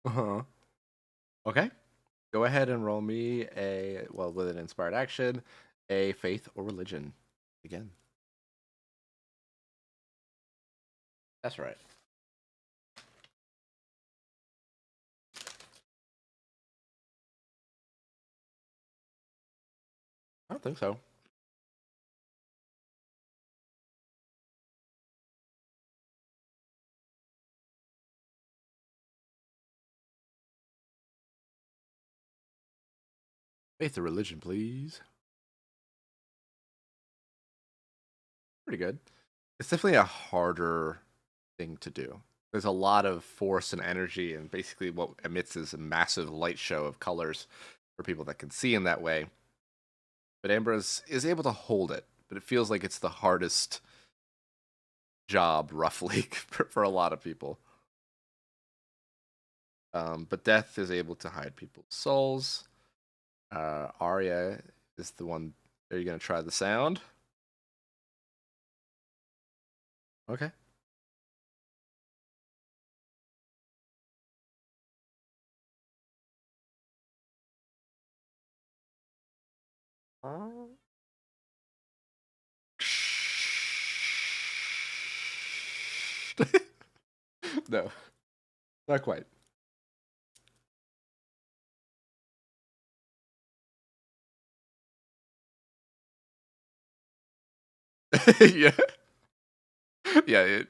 Uh-huh. Okay. Go ahead and roll me with an inspired action, a faith or religion. Again. That's right. I don't think so. Faith or religion, please. Pretty good. It's definitely a harder thing to do. There's a lot of force and energy, and basically what emits is a massive light show of colors for people that can see in that way. But Ambrose is able to hold it, but it feels like it's the hardest job, roughly, for a lot of people. But Death is able to hide people's souls. Arya is the one. Are you going to try the sound? Okay. No, not quite. Yeah. Yeah.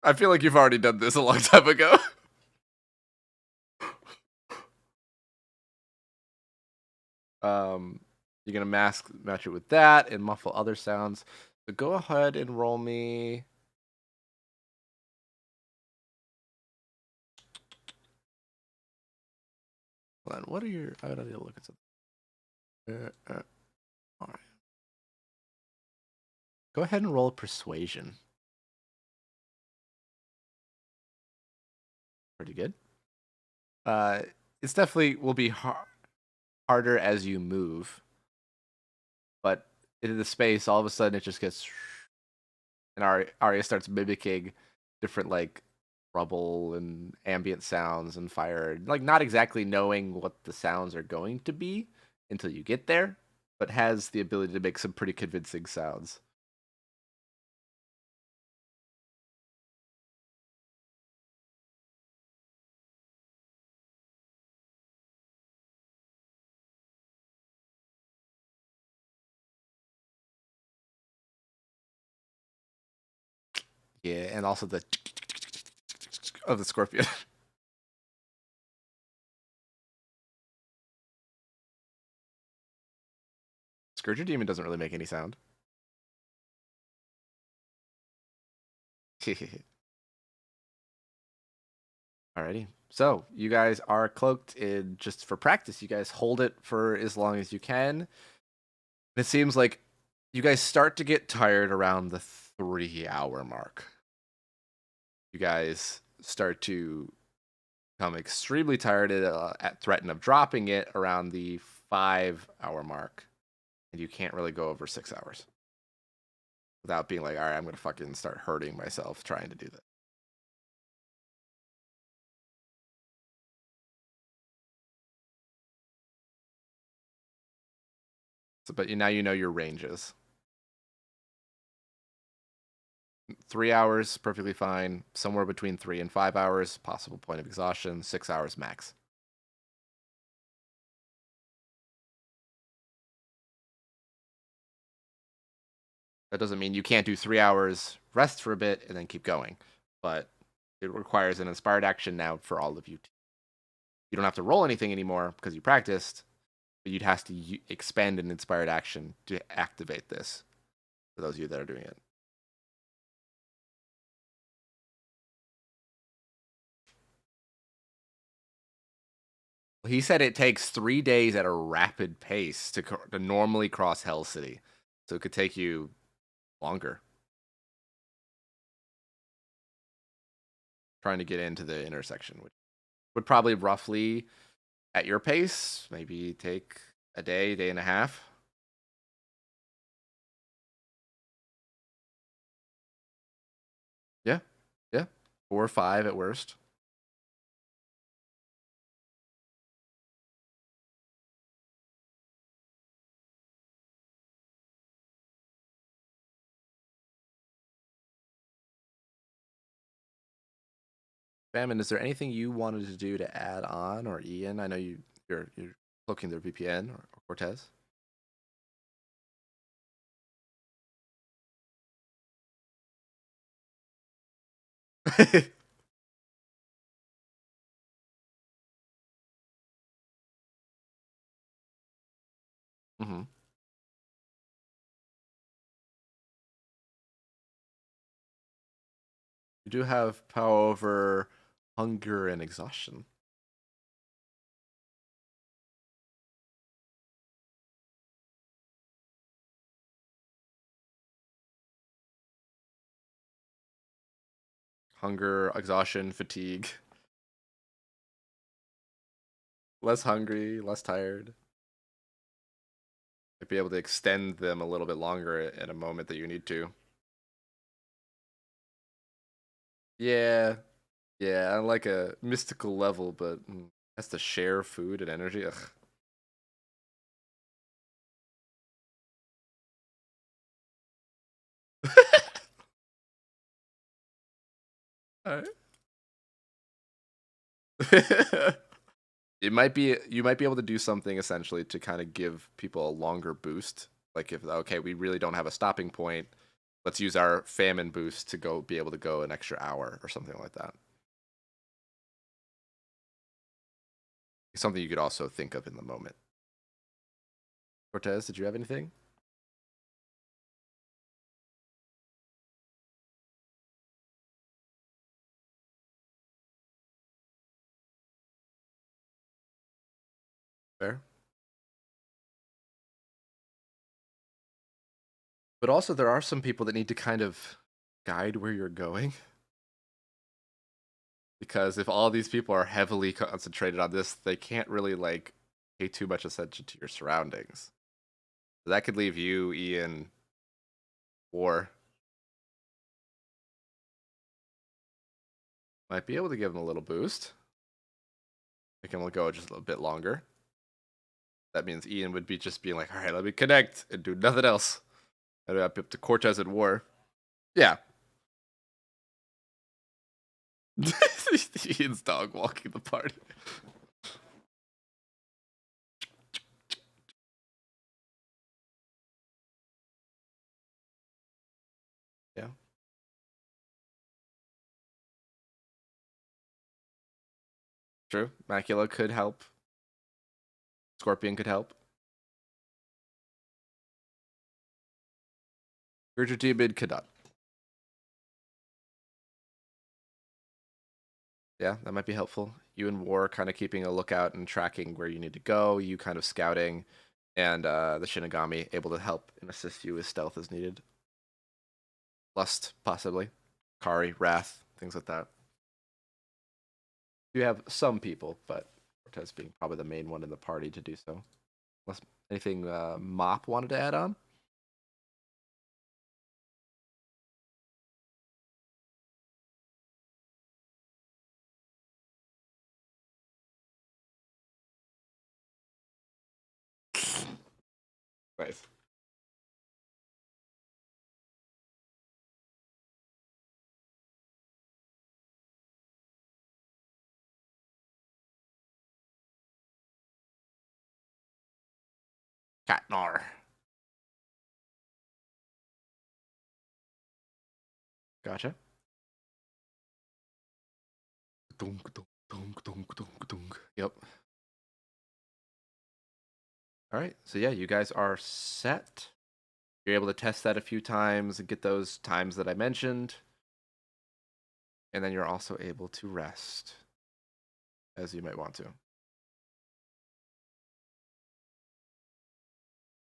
I feel like you've already done this a long time ago. You're gonna match it with that and muffle other sounds. So go ahead and roll me. Hold on, what are your? I gotta look at something. All right. Go ahead and roll persuasion. Pretty good. It's definitely will be harder as you move, but into the space, all of a sudden it just gets, and Arya starts mimicking different like rubble and ambient sounds and fire, like not exactly knowing what the sounds are going to be until you get there, but has the ability to make some pretty convincing sounds. Yeah, and also the of the scorpion. Scourger Demon doesn't really make any sound. Alrighty. So you guys are cloaked in just for practice. You guys hold it for as long as you can. It seems like you guys start to get tired around the 3 hour mark. You guys start to become extremely tired at threaten of dropping it around the 5 hour mark. And you can't really go over 6 hours without being like, all right, I'm going to fucking start hurting myself trying to do that. So, but now you know your ranges. 3 hours, perfectly fine. Somewhere between 3 and 5 hours, possible point of exhaustion. 6 hours max. That doesn't mean you can't do 3 hours, rest for a bit, and then keep going. But it requires an inspired action now for all of you. You don't have to roll anything anymore because you practiced, but you'd have to expend an inspired action to activate this for those of you that are doing it. He said it takes 3 days at a rapid pace to normally cross Hell City, so it could take you longer trying to get into the intersection, which would probably roughly, at your pace, maybe take a day, day and a half. Yeah, yeah, 4 or 5 at worst. Famine, is there anything you wanted to do to add on, or Ian? I know you're cloaking their VPN or Cortez. Hmm. You do have power over hunger and exhaustion. Hunger, exhaustion, fatigue. Less hungry, less tired. Might be able to extend them a little bit longer at a moment that you need to. Yeah, yeah, on like a mystical level, but has to share food and energy. Ugh. Alright. It might be you might be able to do something essentially to kind of give people a longer boost. Like if okay, we really don't have a stopping point, let's use our famine boost to go be able to go an extra hour or something like that. It's something you could also think of in the moment. Cortez, did you have anything? Fair. But also there are some people that need to kind of guide where you're going. Because if all these people are heavily concentrated on this, they can't really like pay too much attention to your surroundings. So that could leave you, Ian, or might be able to give him a little boost. Make him go just a bit longer. That means Ian would be just being like, all right, let me connect and do nothing else. And up to Cortez at war. Yeah. Ian's dog walking the party. Yeah. True. Macula could help. Scorpion could help. Urger Demon could not. Yeah, that might be helpful. You and War kind of keeping a lookout and tracking where you need to go. You kind of scouting, and the Shinigami able to help and assist you with stealth as needed. Lust, possibly. Kari, Wrath, things like that. You have some people, but Cortez being probably the main one in the party to do so. Unless anything Mop wanted to add on? Nice. Katnar. Gotcha. Dunk, dunk, dunk, dunk, dunk, dunk. Yep. All right. So yeah, you guys are set. You're able to test that a few times and get those times that I mentioned. And then you're also able to rest as you might want to.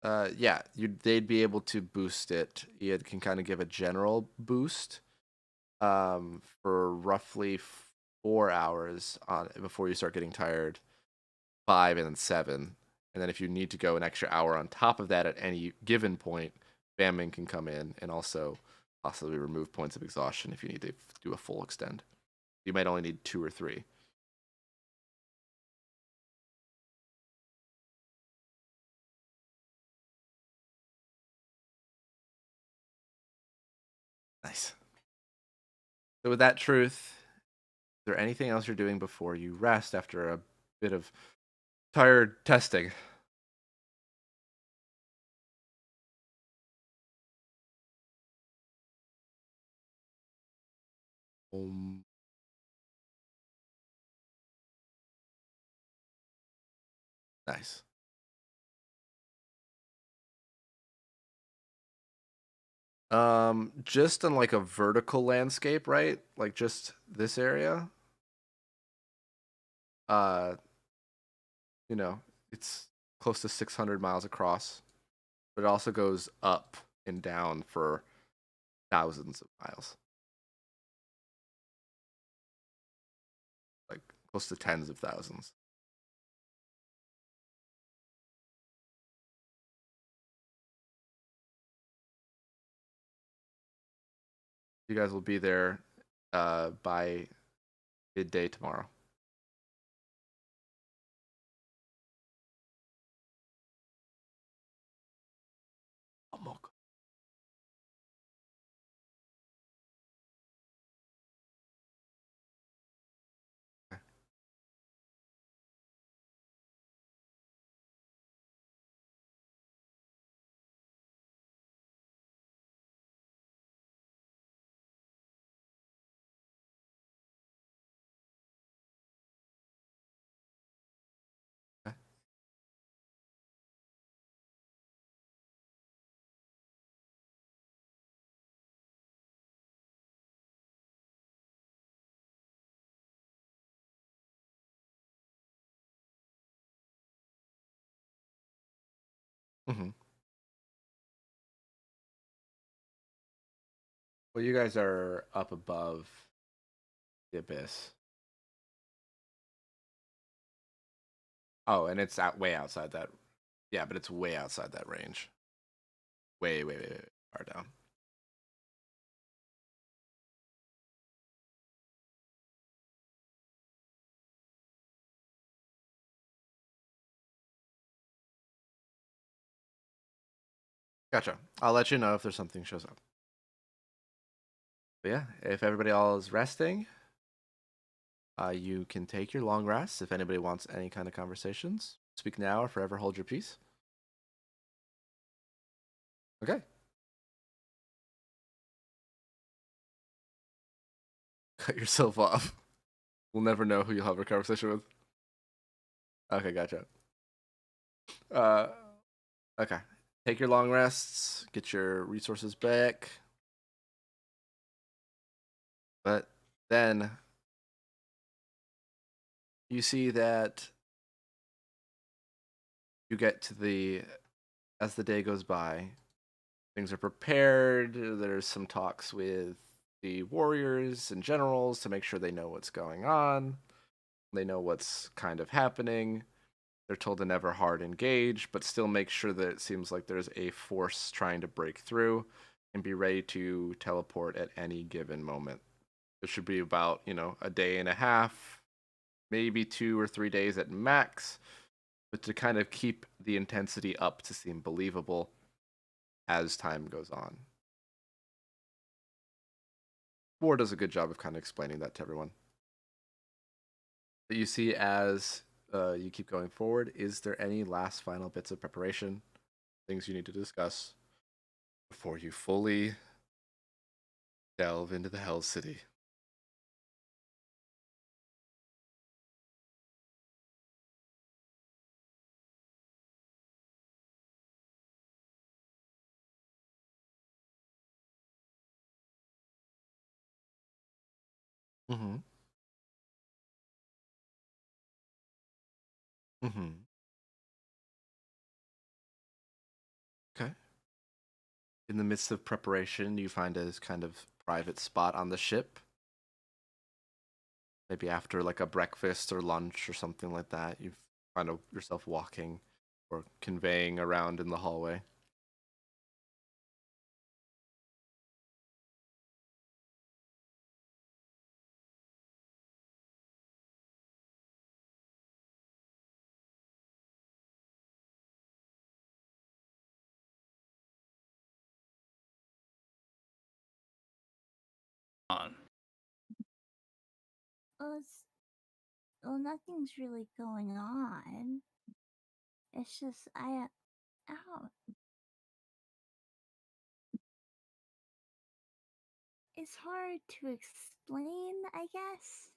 Yeah, they'd be able to boost it. It can kind of give a general boost for roughly 4 hours before you start getting tired, 5 and then 7. And then if you need to go an extra hour on top of that at any given point, Famine can come in and also possibly remove points of exhaustion if you need to do a full extend. You might only need 2 or 3. Nice. So with that truth, is there anything else you're doing before you rest after a bit of tired testing? Um, nice. Just on like a vertical landscape, right? Like just this area. Uh, you know, it's close to 600 miles across, but it also goes up and down for thousands of miles, like close to tens of thousands. You guys will be there by midday tomorrow. Okay. Mm-hmm. Well, you guys are up above the abyss. Oh, and it's way outside that. Yeah, but it's way outside that range. Way, way, way, way far down. Gotcha. I'll let you know if there's something shows up. But yeah, if everybody all is resting, you can take your long rest. If anybody wants any kind of conversations, speak now or forever hold your peace. Okay. Cut yourself off. We'll never know who you'll have a conversation with. Okay, gotcha. Uh, okay. Take your long rests, get your resources back. But then you see that you get to as the day goes by, things are prepared. There's some talks with the warriors and generals to make sure they know what's going on. They know what's kind of happening. They're told to never hard engage, but still make sure that it seems like there's a force trying to break through and be ready to teleport at any given moment. It should be about, a day and a half, maybe 2 or 3 days at max, but to kind of keep the intensity up to seem believable as time goes on. War does a good job of kind of explaining that to everyone. But you see, as you keep going forward, is there any last final bits of preparation, things you need to discuss before you fully delve into the Hell City? Mm-hmm. Mm-hmm. In the midst of preparation, you find a kind of private spot on the ship. Maybe after like a breakfast or lunch or something like that, you find yourself walking or conveying around in the hallway. On. Well, nothing's really going on. It's just ow. It's hard to explain, I guess.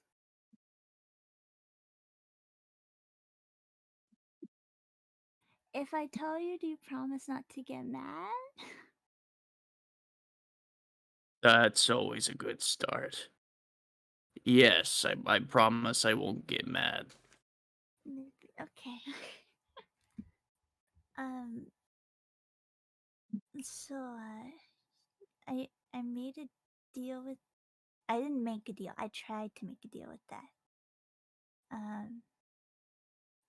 If I tell you, do you promise not to get mad? That's always a good start. Yes, I promise I won't get mad. Okay. um. So I made a deal with. I didn't make a deal. I tried to make a deal with that.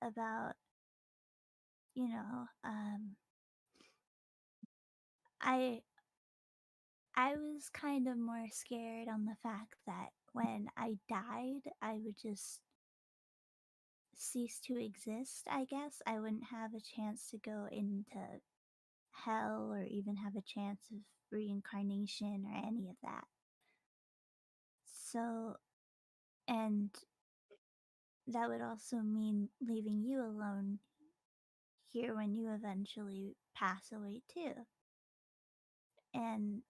About I was kind of more scared on the fact that when I died, I would just cease to exist, I guess. I wouldn't have a chance to go into hell or even have a chance of reincarnation or any of that. So, and that would also mean leaving you alone here when you eventually pass away too. And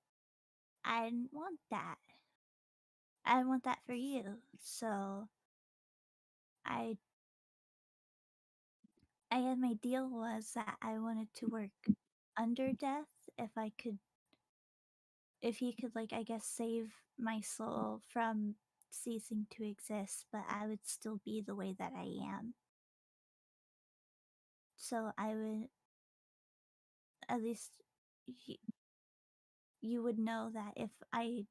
I didn't want that. I didn't want that for you. So I my deal was that I wanted to work under death if he could, like, I guess, save my soul from ceasing to exist, but I would still be the way that I am. So I would, at least, you would know that if I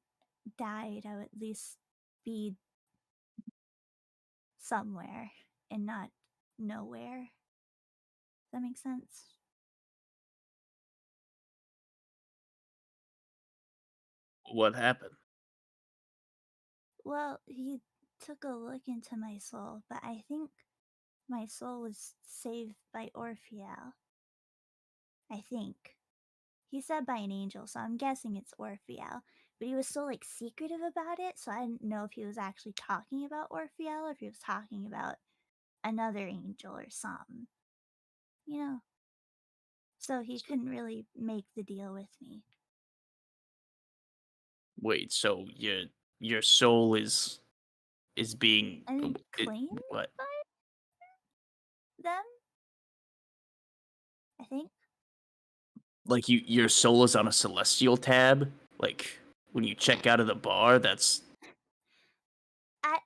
died, I would at least be somewhere and not nowhere. Does that make sense? What happened? Well, he took a look into my soul, but I think my soul was saved by Orpheal. I think. He said by an angel, so I'm guessing it's Orpheal. But he was so, like, secretive about it, so I didn't know if he was actually talking about Orpheal or if he was talking about another angel or something. You know? So he couldn't really make the deal with me. Wait, so your soul is being I didn't it, claim what? by them, I think. Like your soul is on a celestial tab? Like when you check out of the bar, that's I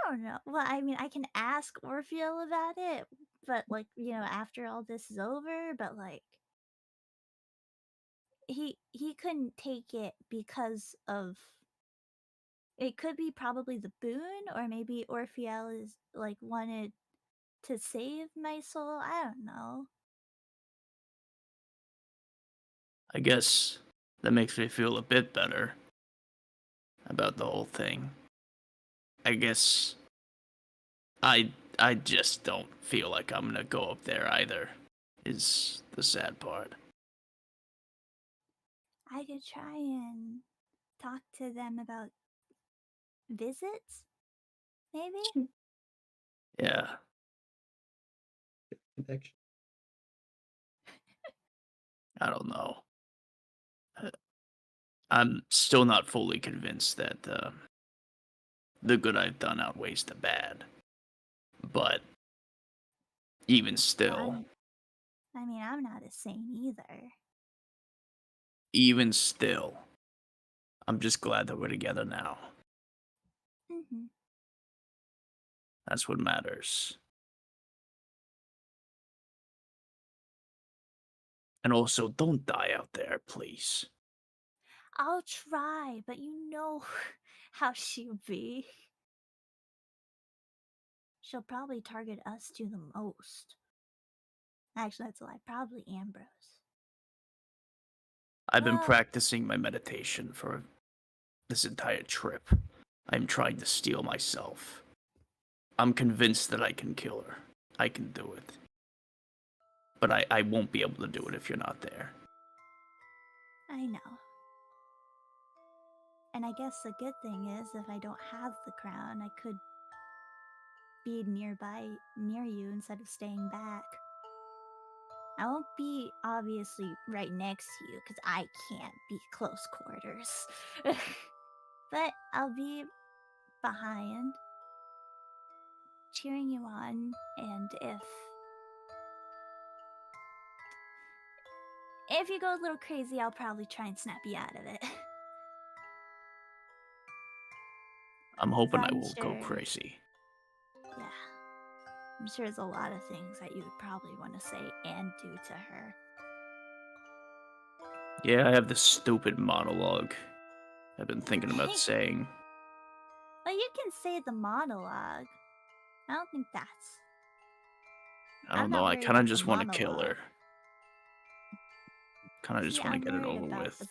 don't know. Well, I mean, I can ask Orpheal about it, but, like, after all this is over, but, like, he couldn't take it because of it could be probably the boon, or maybe Orpheal is, like, wanted to save my soul. I don't know. I guess that makes me feel a bit better about the whole thing. I guess I just don't feel like I'm gonna go up there either, is the sad part. I could try and talk to them about visits, maybe? Yeah. Connection. I don't know. I'm still not fully convinced that the good I've done outweighs the bad. But even Well, still, I'm not a saint either. even still, I'm just glad that we're together now. Mm-hmm. That's what matters. And also, don't die out there, please. I'll try, but you know how she'll be. She'll probably target us two the most. Actually, that's a lie. Probably Ambrose. I've been Well, practicing my meditation for this entire trip. I'm trying to steal myself. I'm convinced that I can kill her. I can do it. But I won't be able to do it if you're not there. I know. And I guess the good thing is, if I don't have the crown, I could be nearby, near you, instead of staying back. I won't be obviously right next to you, because I can't be close quarters. But I'll be behind, cheering you on, and if you go a little crazy, I'll probably try and snap you out of it. I'm hoping I I'm won't go sure- crazy. Yeah. I'm sure there's a lot of things that you would probably want to say and do to her. Yeah, I have this stupid monologue I've been thinking about saying. Well, you can say the monologue. I don't think that's... I don't I'm know, not I worried kind of about the just want to kill monologue. her. Kind of just See, want I'm to get it worried over about with.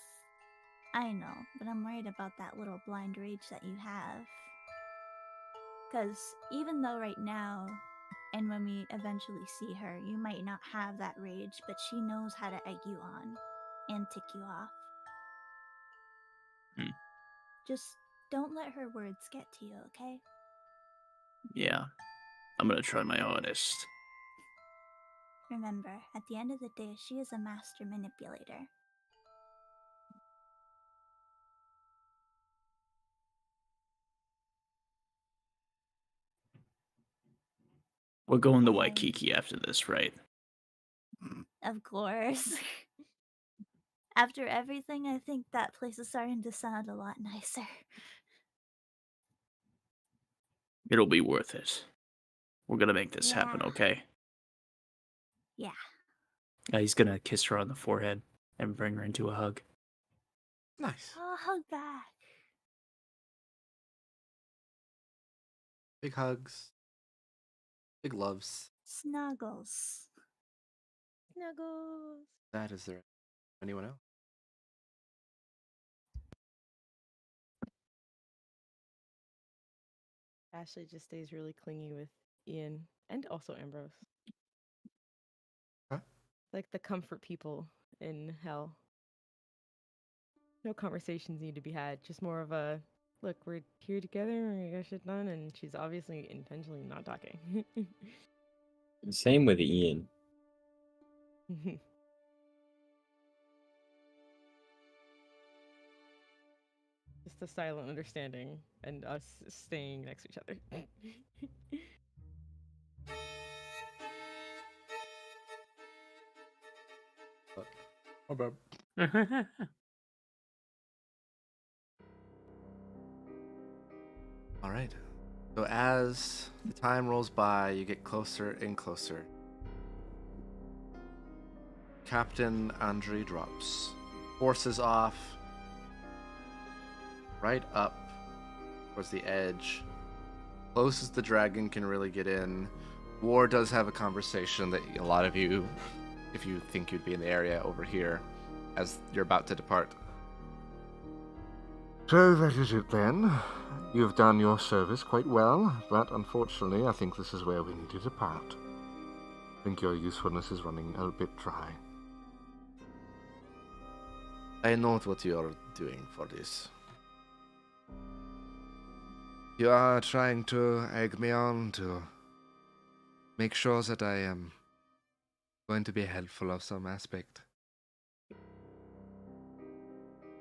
I know, but I'm worried about that little blind rage that you have. Because even though right now, and when we eventually see her, you might not have that rage, but she knows how to egg you on and tick you off. Hmm. Just don't let her words get to you, okay? Yeah, I'm gonna try my hardest. Remember, at the end of the day, she is a master manipulator. We're going to And- Waikiki after this, right? Of course. After everything, I think that place is starting to sound a lot nicer. It'll be worth it. We're gonna make this happen, Yeah. okay? Yeah. He's gonna kiss her on the forehead and bring her into a hug. Nice. Oh, hug back. Big hugs. Big loves. Snuggles. Snuggles. That is there anyone else? Ashley just stays really clingy with Ian and also Ambrose. Huh? Like the comfort people in hell. No conversations need to be had. Just more of a look, we're here together and we got shit done, and she's obviously intentionally not talking. Same with Ian. Just a silent understanding and us staying next to each other. Oh, bad. All right. So as the time rolls by, you get closer and closer. Captain Andre drops. Forces off. Right up towards the edge. Close as the dragon can really get in. War does have a conversation that a lot of you, if you think you'd be in the area, over here as you're about to depart. So that is it then. You've done your service quite well, but unfortunately I think this is where we need to depart. I think your usefulness is running a bit dry. I know what you're doing for this. You are trying to egg me on to make sure that I am going to be helpful of some aspect.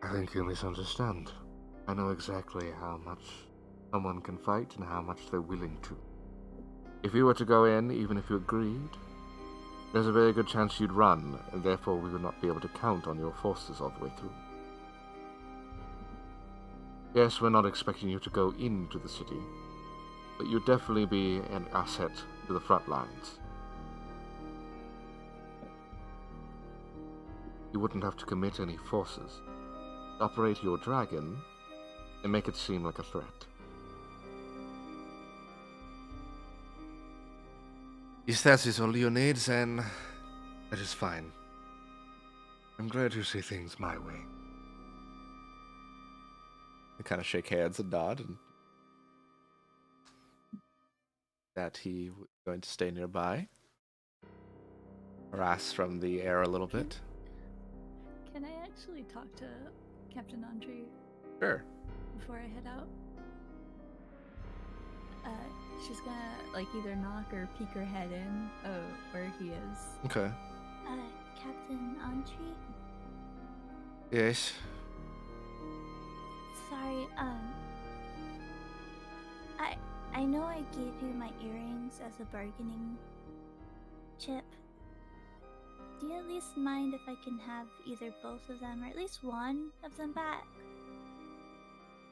I think you misunderstand. I know exactly how much someone can fight and how much they're willing to. If you were to go in, even if you agreed, there's a very good chance you'd run, and therefore we would not be able to count on your forces all the way through. Yes, we're not expecting you to go into the city, but you'd definitely be an asset to the front lines. you wouldn't have to commit any forces. Operate your dragon and make it seem like a threat. If that is all you need, then that is fine. I'm glad you see things my way. They kind of shake hands and nod, and that he was going to stay nearby. Harass from the air a little bit. Can I actually talk to Captain Andre Sure. before I head out? She's gonna like either knock or peek her head in where he is. Okay. Captain Antri? Yes. Sorry, I know I gave you my earrings as a bargaining chip. Do you at least mind if I can have either both of them, or at least one of them back?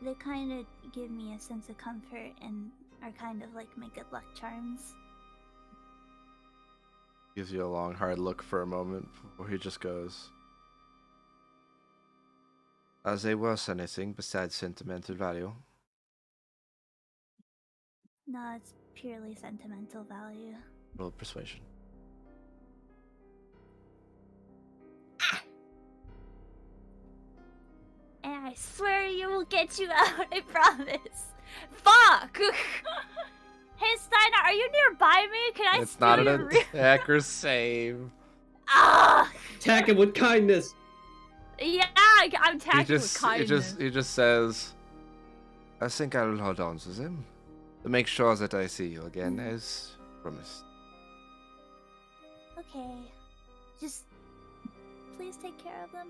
They kind of give me a sense of comfort and are kind of like my good luck charms. Gives you a long, hard look for a moment before he just goes. Are they worth anything besides sentimental value? No, it's purely sentimental value. Roll persuasion. And I swear you will get you out, I promise. Fuck! Hey Steiner, are you nearby me? Can I It's steal not an your attack or save. Ah! Attack him with kindness. Yeah, I'm attacking with kindness. He just says, I think I will hold on to them to make sure that I see you again as promised. Okay. Just please take care of them.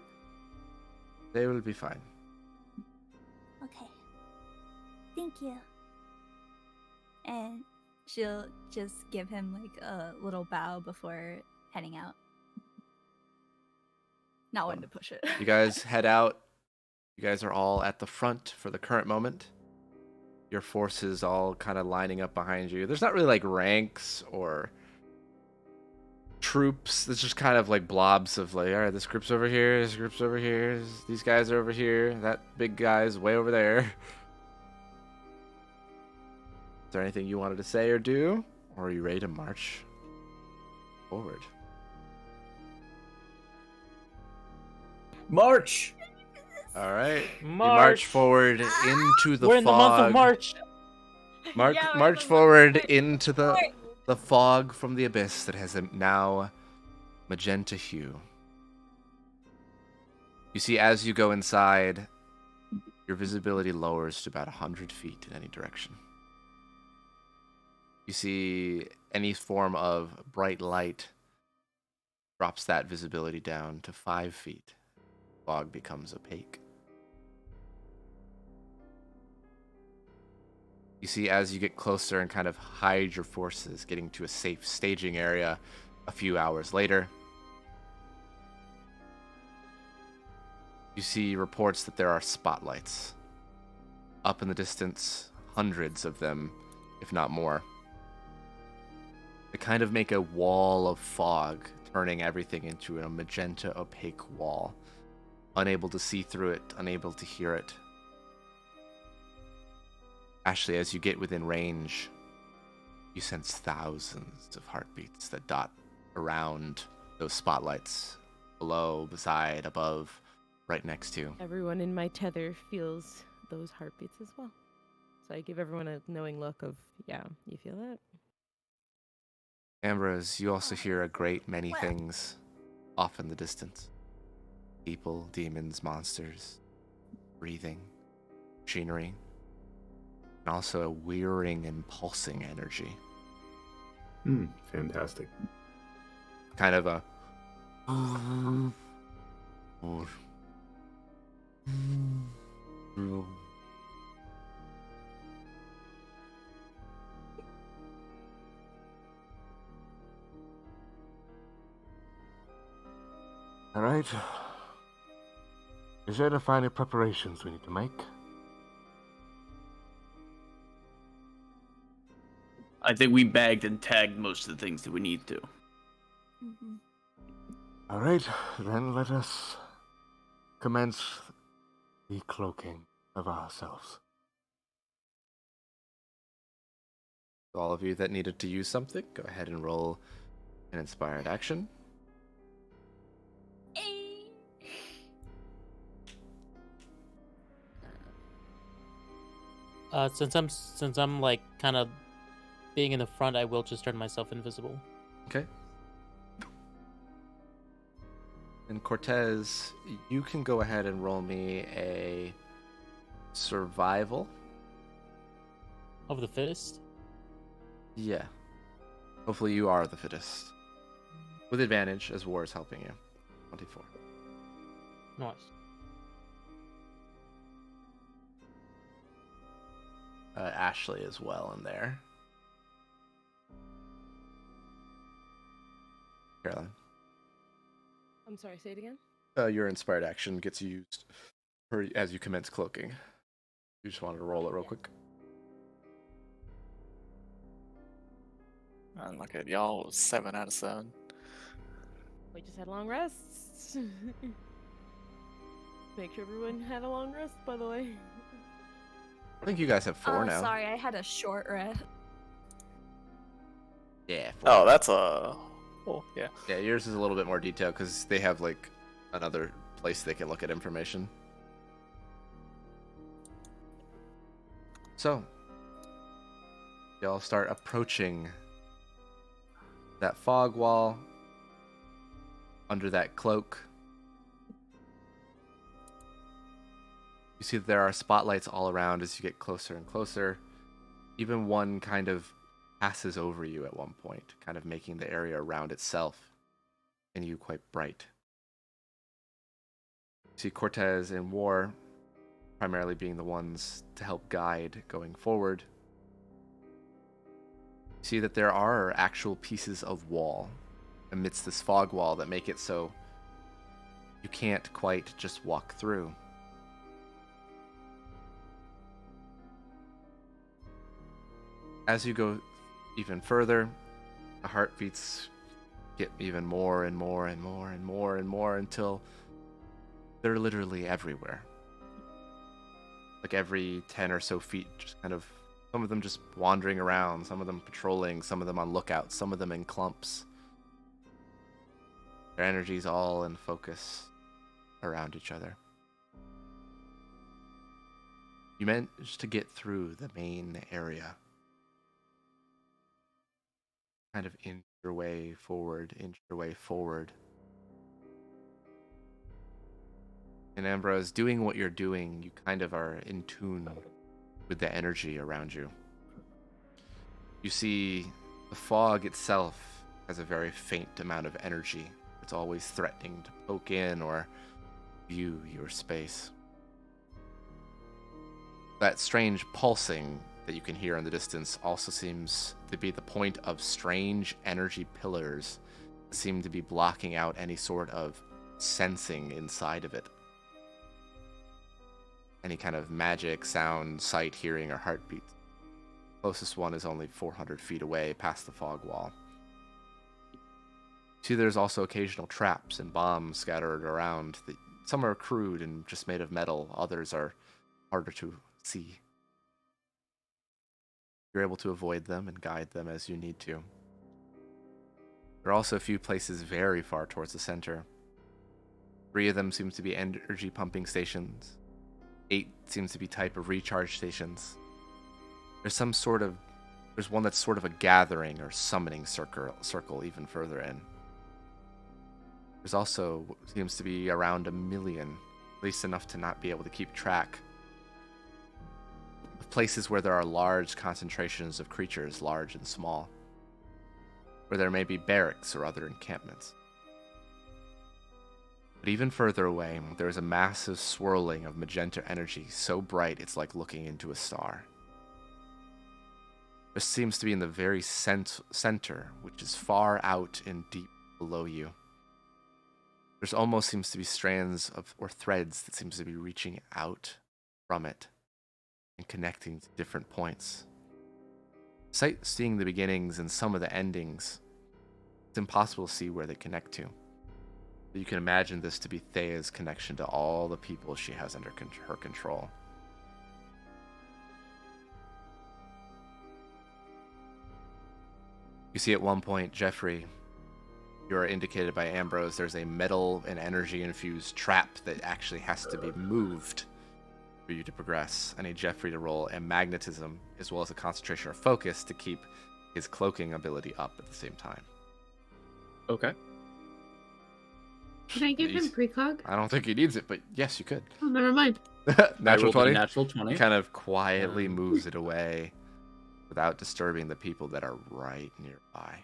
They will be fine. Okay. Thank you. And she'll just give him like a little bow before heading out. Not one to push it. You guys head out. You guys are all at the front for the current moment. Your forces all kind of lining up behind you. There's not really like ranks or troops. It's just kind of like blobs of like, all right, this group's over here, this group's over here, these guys are over here, that big guy's way over there. Is there anything you wanted to say or do? Or are you ready to march forward? March! All right. You March. march forward into the We're in the fog. month of March. Yeah, we're in the March month of forward March. into the fog from the abyss that has a now magenta hue. You see, as you go inside, your visibility lowers to about 100 feet in any direction. You see any form of bright light drops that visibility down to 5 feet. Fog becomes opaque. You see, as you get closer and kind of hide your forces, getting to a safe staging area a few hours later, you see reports that there are spotlights. Up in the distance, hundreds of them, if not more. They kind of make a wall of fog, turning everything into a magenta, opaque wall. Unable to see through it, unable to hear it. Ashley, as you get within range, you sense thousands of heartbeats that dot around those spotlights. Below, beside, above, right next to. Everyone in my tether feels those heartbeats as well. So I give everyone a knowing look of, yeah, you feel that? Ambrose, you also hear a great many things off in the distance. People, demons, monsters, breathing, machinery, and also a whirring and pulsing energy. Fantastic. Kind of a All right. Is there any final preparations we need to make? I think we bagged and tagged most of the things that we need to. All right, then let us commence the cloaking of ourselves. All of you that needed to use something, go ahead and roll an inspired action. Since I'm like kind of being in the front, I will just turn myself invisible. Okay. And Cortez, you can go ahead and roll me a survival. Of the fittest? Yeah. Hopefully you are the fittest. With advantage, as War is helping you. 24. Nice. Ashley as well in there. Caroline. I'm sorry, say it again? Your inspired action gets used as you commence cloaking. You just wanted to roll it real quick. And look at y'all, 7 out of 7. We just had long rests. Make sure everyone had a long rest, by the way. I think you guys have 4 now. Sorry, I had a short rest. Yeah. 4. Oh, that's a... Oh, yeah. Yeah, yours is a little bit more detailed because they have like another place they can look at information. So, y'all start approaching that fog wall under that cloak. You see that there are spotlights all around as you get closer and closer. Even one kind of passes over you at one point, kind of making the area around itself and you quite bright. You see Cortez and War primarily being the ones to help guide going forward. You see that there are actual pieces of wall amidst this fog wall that make it so you can't quite just walk through. As you go even further, the heartbeats get even more and more and more and more and more until they're literally everywhere. Like every 10 or so feet, just kind of, some of them just wandering around, some of them patrolling, some of them on lookout, some of them in clumps. Their energy's all in focus around each other. You managed to get through the main area. Kind of inch your way forward, inch your way forward. And Ambrose, doing what you're doing, you kind of are in tune with the energy around you. You see, the fog itself has a very faint amount of energy. It's always threatening to poke in or view your space. That strange pulsing that you can hear in the distance also seems to be the point of strange energy pillars that seem to be blocking out any sort of sensing inside of it. Any kind of magic, sound, sight, hearing, or heartbeat. Closest one is only 400 feet away past the fog wall. See, there's also occasional traps and bombs scattered around. Some are crude and just made of metal, others are harder to see. You're able to avoid them and guide them as you need to. There are also a few places very far towards the center. 3 of them seem to be energy pumping stations. 8 seems to be type of recharge stations. There's one that's sort of a gathering or summoning circle even further in. There's also what seems to be around 1 million, at least enough to not be able to keep track, of places where there are large concentrations of creatures, large and small, where there may be barracks or other encampments. But even further away, there is a massive swirling of magenta energy so bright it's like looking into a star. This seems to be in the very center, which is far out and deep below you. There's almost seems to be strands or threads that seems to be reaching out from it and connecting to different points. Seeing the beginnings and some of the endings, it's impossible to see where they connect to. You can imagine this to be Thea's connection to all the people she has under her control. You see at one point, Jeffrey, you are indicated by Ambrose, there's a metal and energy infused trap that actually has to be moved for you to progress. I need Jeffrey to roll a magnetism as well as a concentration or focus to keep his cloaking ability up at the same time. Okay. Can I give him precog? I don't think he needs it, but yes, you could. Oh, never mind. Natural 20? Natural 20. He kind of quietly moves it away without disturbing the people that are right nearby.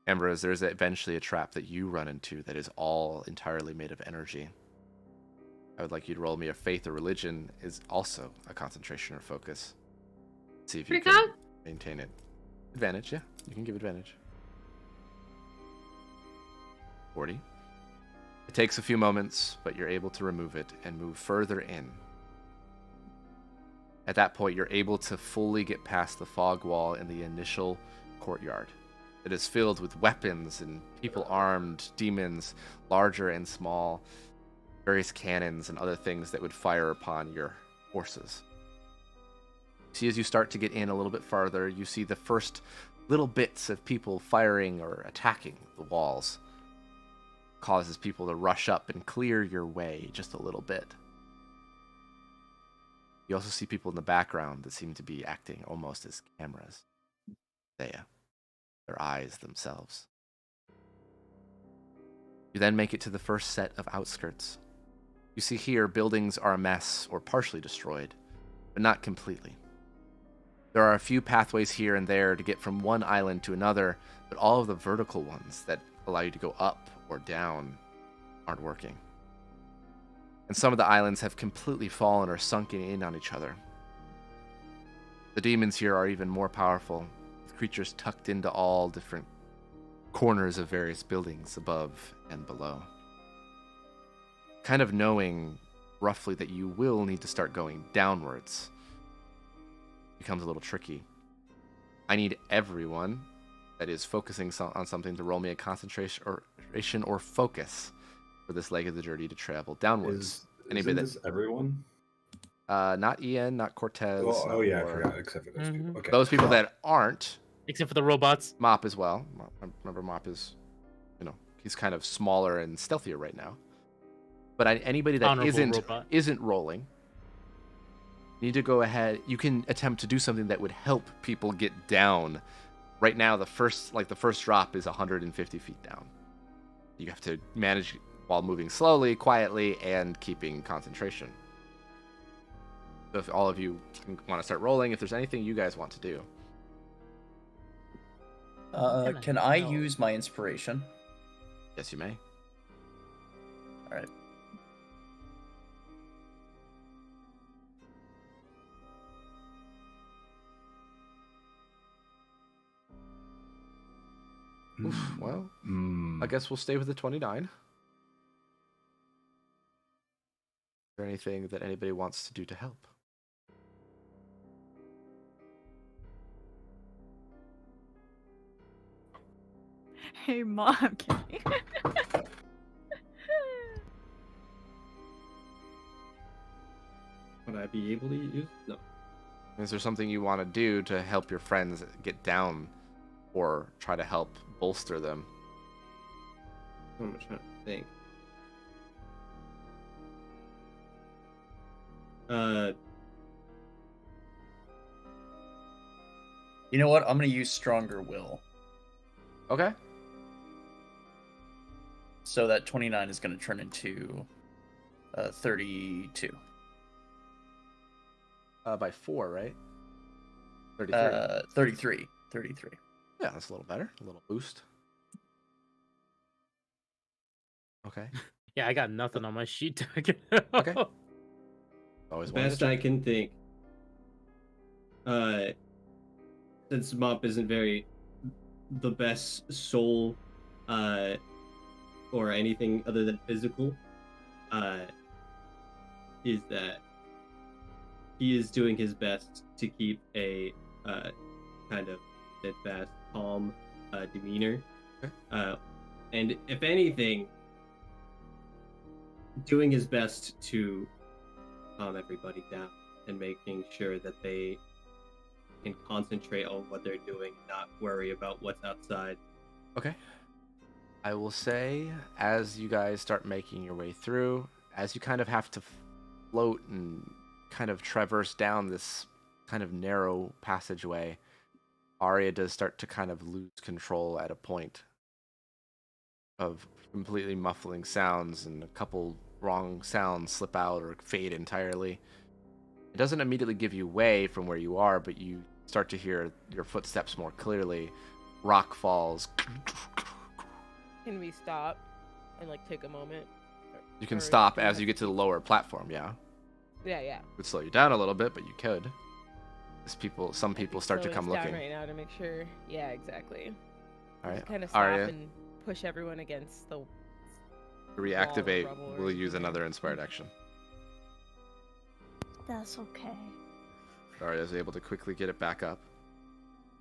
Ambrose, there's eventually a trap that you run into that is all entirely made of energy. I would like you to roll me a faith or religion is also a concentration or focus. See if you can maintain it. Advantage, yeah. You can give advantage. 40. It takes a few moments, but you're able to remove it and move further in. At that point, you're able to fully get past the fog wall in the initial courtyard. It is filled with weapons and people armed, demons, larger and small, various cannons and other things that would fire upon your forces. See, as you start to get in a little bit farther, you see the first little bits of people firing or attacking the walls. Causes people to rush up and clear your way just a little bit. You also see people in the background that seem to be acting almost as cameras. Their eyes themselves. You then make it to the first set of outskirts. You see here buildings are a mess or partially destroyed, but not completely. There are a few pathways here and there to get from one island to another, but all of the vertical ones that allow you to go up or down aren't working. And some of the islands have completely fallen or sunken in on each other. The demons here are even more powerful, with creatures tucked into all different corners of various buildings above and below. Kind of knowing roughly that you will need to start going downwards becomes a little tricky. I need everyone that is focusing on something to roll me a concentration or focus for this leg of the journey to travel downwards. Isn't this everyone? Not Ian, not Cortez. Oh yeah, I forgot. Except for those people. Okay. Those people that aren't. Except for the robots. Mop as well. Remember, Mop is, he's kind of smaller and stealthier right now. But anybody that isn't rolling, you need to go ahead. You can attempt to do something that would help people get down. Right now, the first drop is 150 feet down. You have to manage while moving slowly, quietly, and keeping concentration. So if all of you want to start rolling, if there's anything you guys want to do. Can I use my inspiration? Yes, you may. All right. Oof, well, I guess we'll stay with the 29. Is there anything that anybody wants to do to help? Hey, Mom. Would I be able to use? No. Is there something you want to do to help your friends get down or try to help bolster them? I'm trying to think. You know what? I'm gonna use Stronger Will. Okay. So that 29 is gonna turn into 32. By 4, right? 33. 33. Yeah, that's a little better. A little boost. Okay. Yeah, I got nothing on my sheet. Okay. Always best I can think. Since Mop isn't the best soul, or anything other than physical, is that he is doing his best to keep a kind of steadfast, calm demeanor. And if anything, doing his best to calm everybody down and making sure that they can concentrate on what they're doing, not worry about what's outside. Okay. I will say, as you guys start making your way through, as you kind of have to float and kind of traverse down this kind of narrow passageway, Arya does start to kind of lose control at a point of completely muffling sounds, and a couple wrong sounds slip out or fade entirely. It doesn't immediately give you way from where you are, but you start to hear your footsteps more clearly. Rock falls. Can we stop and like take a moment? You can Or stop do we as have you get to to the lower platform, yeah. Yeah. It would slow you down a little bit, but you could. Some people start to Slow come us down looking. right now to make sure. Yeah, exactly. All right, Just kind of stop Arya, and push everyone against the. to reactivate, rubble or we'll use anything. another inspired action. That's okay. Arya is able to quickly get it back up,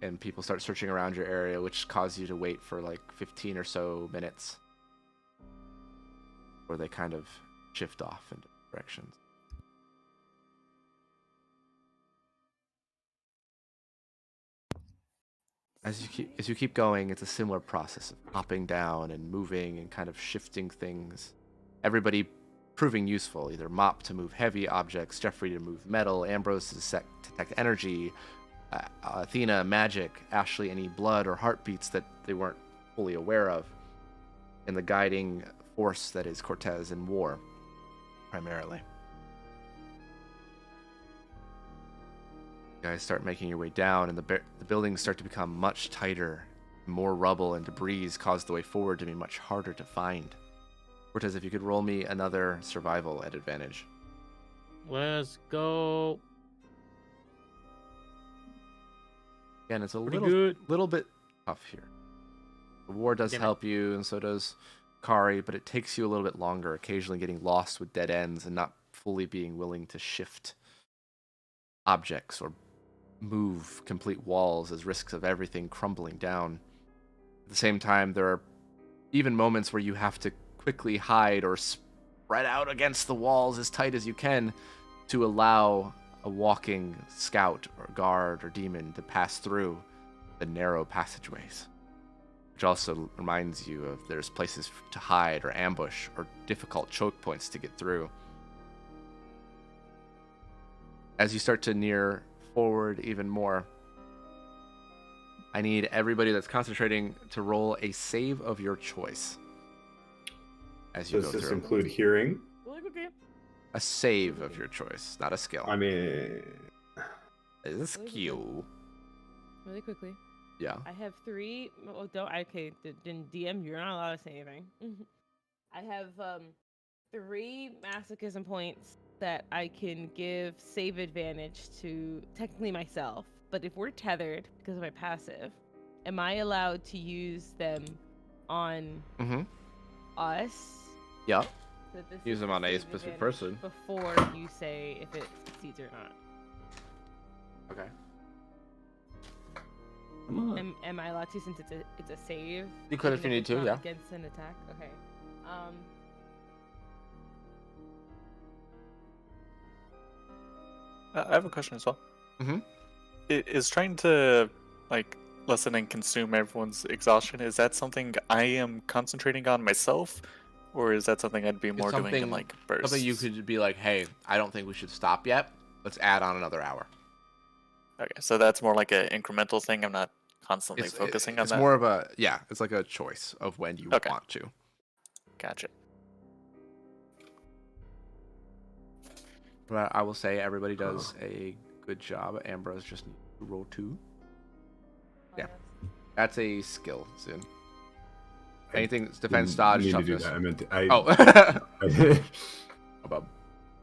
and people start searching around your area, which causes you to wait for like 15 or so minutes, where they kind of shift off in different directions. As you keep going, it's a similar process of hopping down and moving and kind of shifting things. Everybody proving useful, either Mop to move heavy objects, Jeffrey to move metal, Ambrose to detect energy, Athena magic, Ashley any blood or heartbeats that they weren't fully aware of, and the guiding force that is Cortez in war, primarily. You guys start making your way down, and the buildings start to become much tighter. More rubble and debris cause the way forward to be much harder to find. Cortez, if you could roll me another survival at advantage. Let's go. Again, it's a Pretty little bit tough here. The war does Damn it. help you, and so does Kari, but it takes you a little bit longer, occasionally getting lost with dead ends and not fully being willing to shift objects or move complete walls as risks of everything crumbling down. At the same time, there are even moments where you have to quickly hide or spread out against the walls as tight as you can to allow a walking scout or guard or demon to pass through the narrow passageways, which also reminds you of there's places to hide or ambush or difficult choke points to get through. As you start to near forward even more, I need everybody that's concentrating to roll a save of your choice as you Does go this through. include hearing? A save of your choice, not a skill. I mean, it's a skill. Really quickly. Yeah. I have 3. Oh, don't. Okay, then DM, you're not allowed to say anything. I have 3 masochism points that I can give save advantage to technically myself. But if we're tethered because of my passive, am I allowed to use them on us? Yeah. So this Use is them a on a save specific advantage person. before you say if it succeeds or not. Okay. Come on. Am I allowed to, since it's a save? You could if even you need it's to, not yeah. Against an attack. Okay. I have a question as well. Mm-hmm. Is trying to like lessen and consume everyone's exhaustion, is that something I am concentrating on myself, or is that something I'd be more doing in like bursts? Something you could be like, hey, I don't think we should stop yet. Let's add on another hour. Okay, so that's more like an incremental thing. I'm not constantly focusing on it's that. more of a, yeah, it's like a choice of when you want to. Gotcha. But I will say everybody does a good job. Ambrose just needs to roll 2. Yeah. That's a skill, Zin. Anything defense, dodge, need to do toughness. that. I meant Oh. About.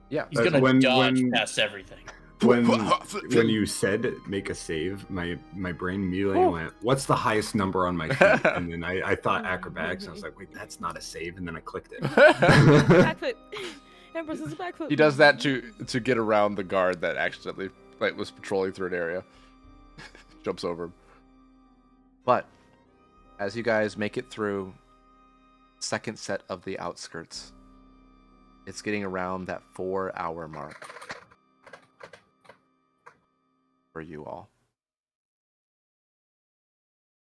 Yeah. He's gonna dodge past everything. When you said make a save, my brain immediately went, "What's the highest number on my sheet?" And then I thought acrobatics. And I was like, "Wait, that's not a save." And then I clicked it. Backfoot. Ambrose is a backfoot. He does that to get around the guard that accidentally was patrolling through an area. Jumps over him. But as you guys make it through, second set of the Outskirts. It's getting around that 4-hour mark for you all.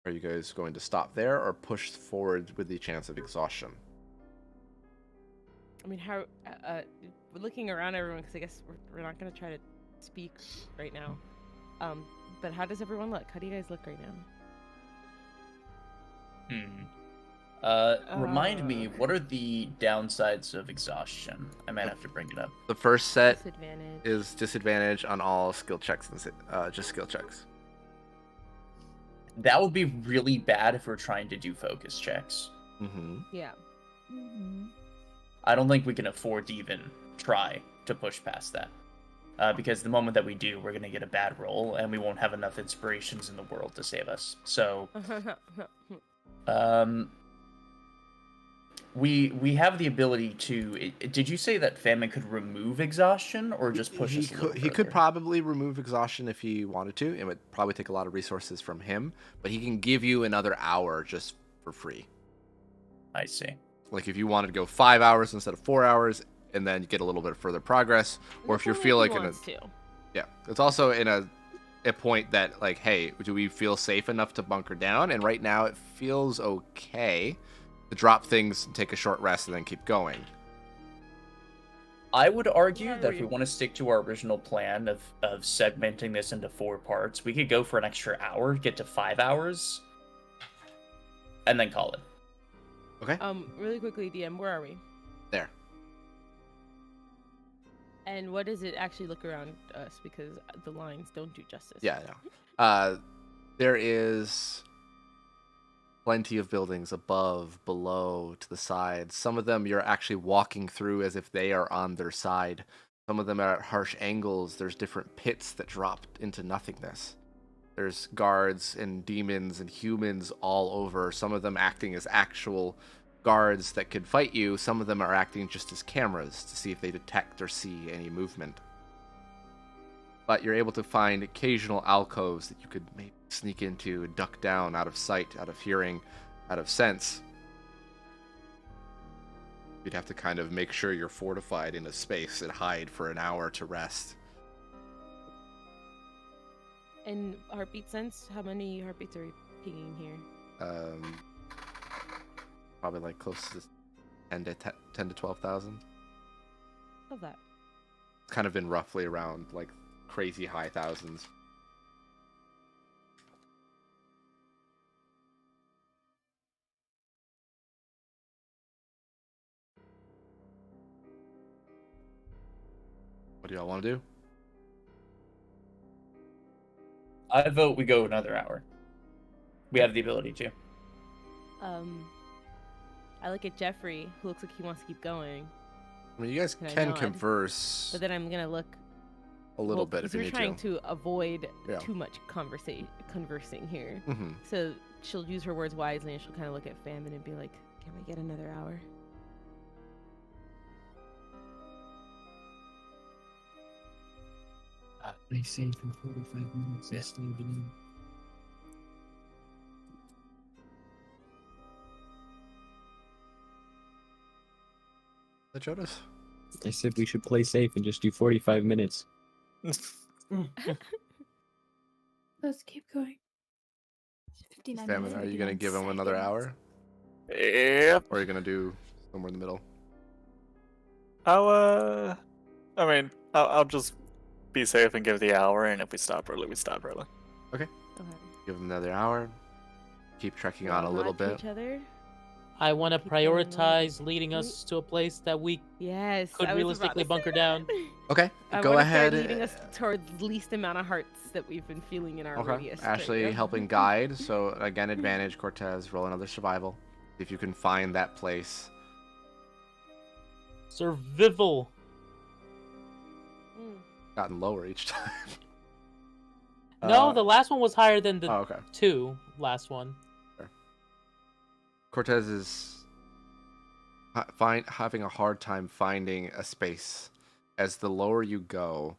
Are you guys going to stop there or push forward with the chance of exhaustion? I mean, how we're looking around everyone because I guess we're not gonna try to speak right now. But how does everyone look? How do you guys look right now? Remind me, what are the downsides of exhaustion? I might have to bring it up. The first set Disadvantage. is disadvantage on all skill checks, and just skill checks. That would be really bad if we're trying to do focus checks. Mm-hmm. Yeah. I don't think we can afford to even try to push past that. Because the moment that we do, we're going to get a bad roll, and we won't have enough inspirations in the world to save us. So, we have the ability to... Did you say that Famine could remove exhaustion, or just push us a little He could probably remove exhaustion if he wanted to. It would probably take a lot of resources from him, but he can give you another hour just for free. I see. Like if you wanted to go 5 hours instead of 4 hours, and then get a little bit further progress, or if you feel like yeah, it's also in a point that like, hey, do we feel safe enough to bunker down? And right now it feels okay to drop things and take a short rest and then keep going. I would argue that if we want to stick to our original plan of segmenting this into 4 parts, we could go for an extra hour, get to 5 hours, and then call it. Okay. Really quickly, DM, where are we? There. And what does it actually look around us? Because the lines don't do justice. Yeah, no. There is plenty of buildings above, below, to the side. Some of them you're actually walking through as if they are on their side. Some of them are at harsh angles. There's different pits that drop into nothingness. There's guards and demons and humans all over. Some of them acting as actual guards that could fight you. Some of them are acting just as cameras to see if they detect or see any movement. But you're able to find occasional alcoves that you could maybe sneak into, duck down, out of sight, out of hearing, out of sense. You'd have to kind of make sure you're fortified in a space and hide for an hour to rest. And heartbeat sense? How many heartbeats are we pinging here? Probably like close to 10 to 12,000. Love that. It's kind of been roughly around like crazy high thousands. What do y'all want to do? I vote we go another hour. We have the ability to. I look at Jeffrey, who looks like he wants to keep going. I mean, you guys can converse. But then I'm gonna look a little bit if you we're need trying to avoid Yeah. too much conversing here. Mhm. So she'll use her words wisely, and she'll kind of look at Famine and be like, "Can we get another hour?" Play safe in 45 minutes. Yes, evening. The Jonas? I said we should play safe and just do 45 minutes. Let's keep going. 59 Famine, minutes. are you going to give him another hour? Yep. Or are you going to do somewhere in the middle? I'll just be safe and give the hour, and if we stop early, we stop early. Okay. Give him another hour. Keep trekking on a little bit. Each other. I want to Keep going along. prioritize leading us to a place that we Yes, could I was about realistically to bunker say down. Okay, I go wanna ahead. start leading us towards least amount of hearts that we've been feeling in our radius. right Ashley now. helping guide. So again, advantage. Cortez, roll another survival. See if you can find that place. Survival. Gotten lower each time. No, the last one was higher than the okay. last one. Cortez is having a hard time finding a space. As the lower you go,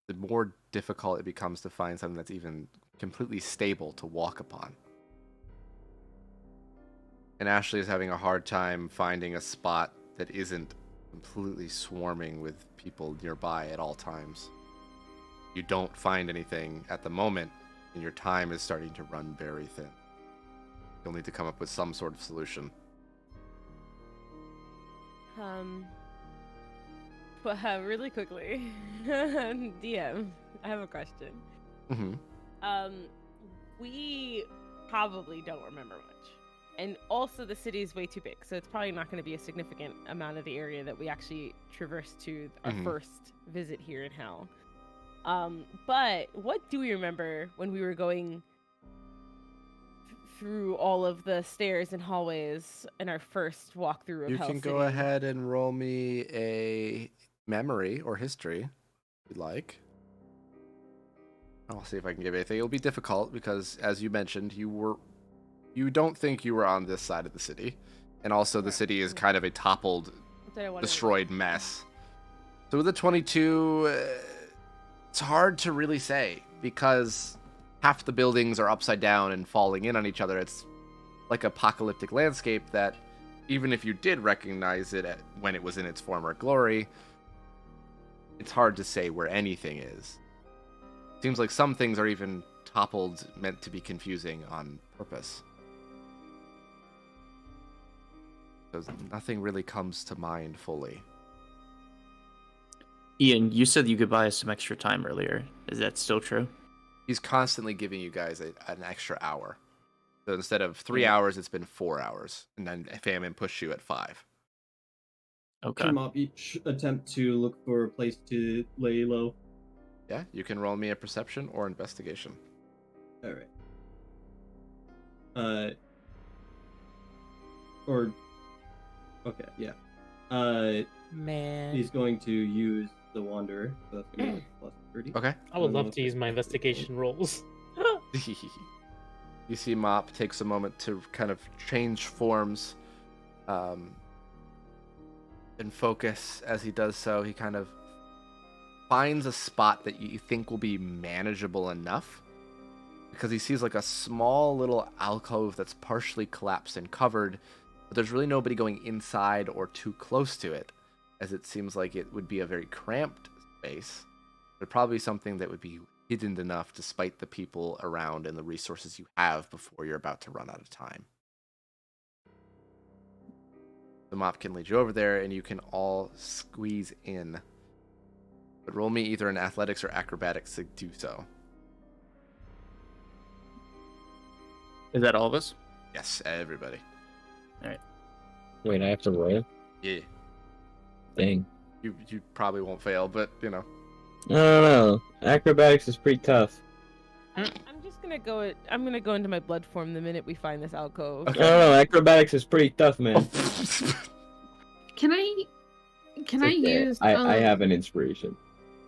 the more difficult it becomes to find something that's even completely stable to walk upon. And Ashley is having a hard time finding a spot that isn't completely swarming with people nearby at all times. You don't find anything at the moment, and your time is starting to run very thin. You'll need to come up with some sort of solution. Really quickly, DM, I have a question. Mm-hmm. We probably don't remember much, and also the city is way too big, so it's probably not going to be a significant amount of the area that we actually traverse to our first visit here in Hell. But what do we remember when we were going through all of the stairs and hallways in our first walkthrough of You Hell can City? go ahead and roll me a memory or history, if you'd like. I'll see if I can give anything. It'll be difficult because, as you mentioned, you don't think you were on this side of the city, and also the city is kind of a toppled, destroyed mess. So with a 22, it's hard to really say because half the buildings are upside down and falling in on each other. It's like apocalyptic landscape that, even if you did recognize it when it was in its former glory, it's hard to say where anything is. Seems like some things are even toppled, meant to be confusing on purpose. Because nothing really comes to mind fully. Ian, you said you could buy us some extra time earlier. Is that still true? He's constantly giving you guys an extra hour. So instead of 3 hours, it's been 4 hours. And then famine pushed you at 5. Okay. Can Mop each attempt to look for a place to lay low? Yeah, you can roll me a perception or investigation. All right. Okay, yeah. Man. He's going to use the Wanderer, so that's going to be plus 30. Okay. I would love to use my investigation rolls. You see Mop takes a moment to kind of change forms and focus. As he does so, he kind of finds a spot that you think will be manageable enough, because he sees like a small little alcove that's partially collapsed and covered, but there's really nobody going inside or too close to it, as it seems like it would be a very cramped space, but probably something that would be hidden enough despite the people around and the resources you have before you're about to run out of time. The Mop can lead you over there, and you can all squeeze in. But roll me either an athletics or acrobatics to do so. Is that all of us? Yes, everybody. All right. Wait, I have to roll? Yeah. Dang. You probably won't fail, but, you know. I don't know. Acrobatics is pretty tough. I'm just gonna go. I'm gonna go into my blood form the minute we find this alcove. I don't know. Acrobatics is pretty tough, man. Can I use? I have an inspiration.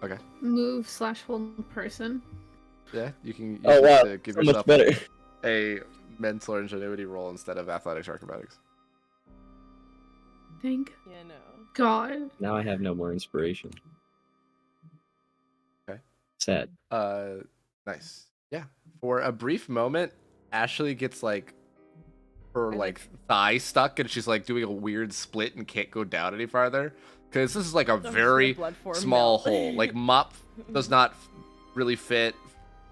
Okay. Move/hold person. Yeah, you can use Oh, wow. to give So much yourself better. a mental or ingenuity roll instead of athletics or acrobatics. Think. Yeah, no. God. Now I have no more inspiration. Okay. Sad. Nice. Yeah. For a brief moment, Ashley gets like her thigh stuck, and she's like doing a weird split and can't go down any farther because this is like a very small hole. Like Mop does not really fit.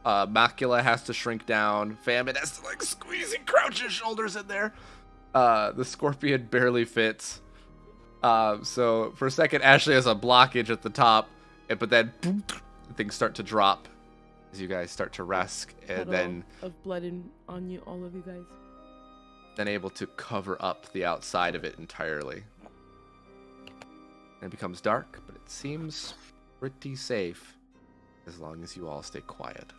Macula has to shrink down. Famine has to like squeeze and crouch his shoulders in there. The Scorpion barely fits. So for a second, Ashley has a blockage at the top, but then boom, things start to drop as you guys start to rest, and Puddle then of blood on you, all of you guys. then able to cover up the outside of it entirely. And it becomes dark, but it seems pretty safe as long as you all stay quiet.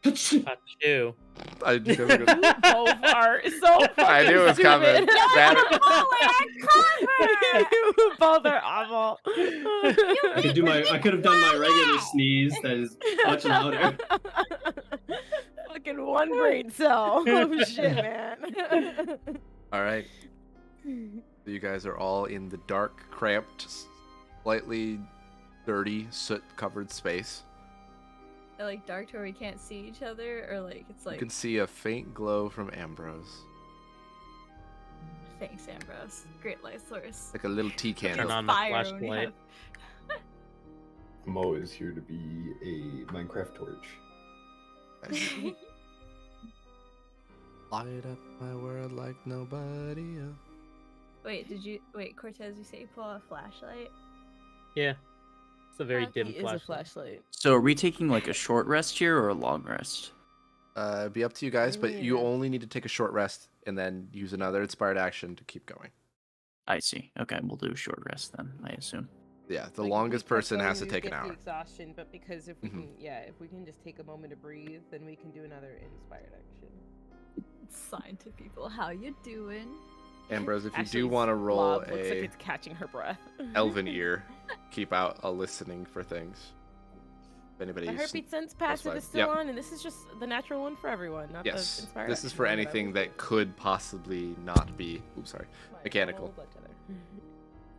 Fuck you. I Both are so I knew it was coming. You both are awful. I could have done my regular sneeze that is much louder. Fucking one brain cell. Oh shit, man. All right. So you guys are all in the dark, cramped, slightly dirty, soot-covered space. Like dark to where we can't see each other, or like it's like You can see a faint glow from Ambrose. Thanks, Ambrose. Great light source. Like a little tea Turn candle. on the Fire when you flashlight. I'm always here to be a Minecraft torch. Light up my world like nobody else. Wait, Cortez, you say you pull a flashlight? Yeah. It's a very dim He is a flashlight. flashlight. So are we taking like a short rest here or a long rest? Be up to you guys, but you Yeah. only need to take a short rest and then use another inspired action to keep going. I see. Okay, we'll do a short rest then, I assume. Yeah, the Like, if we longest kept person going, has to we take an get the hour. exhaustion, but because if we Mhm. if we can just take a moment to breathe, then we can do another inspired action. Sign to people, how you doing? Ambrose, if you do Ashley's want to roll blob looks like a it's catching her breath. elven ear, keep out a listening for things. If anybody's The heartbeat sense plus passive five. is still Yep. on, and this is just the natural one for everyone, not the Yes, inspired this is action for one that I anything was that could possibly not be. Oops, sorry, mechanical.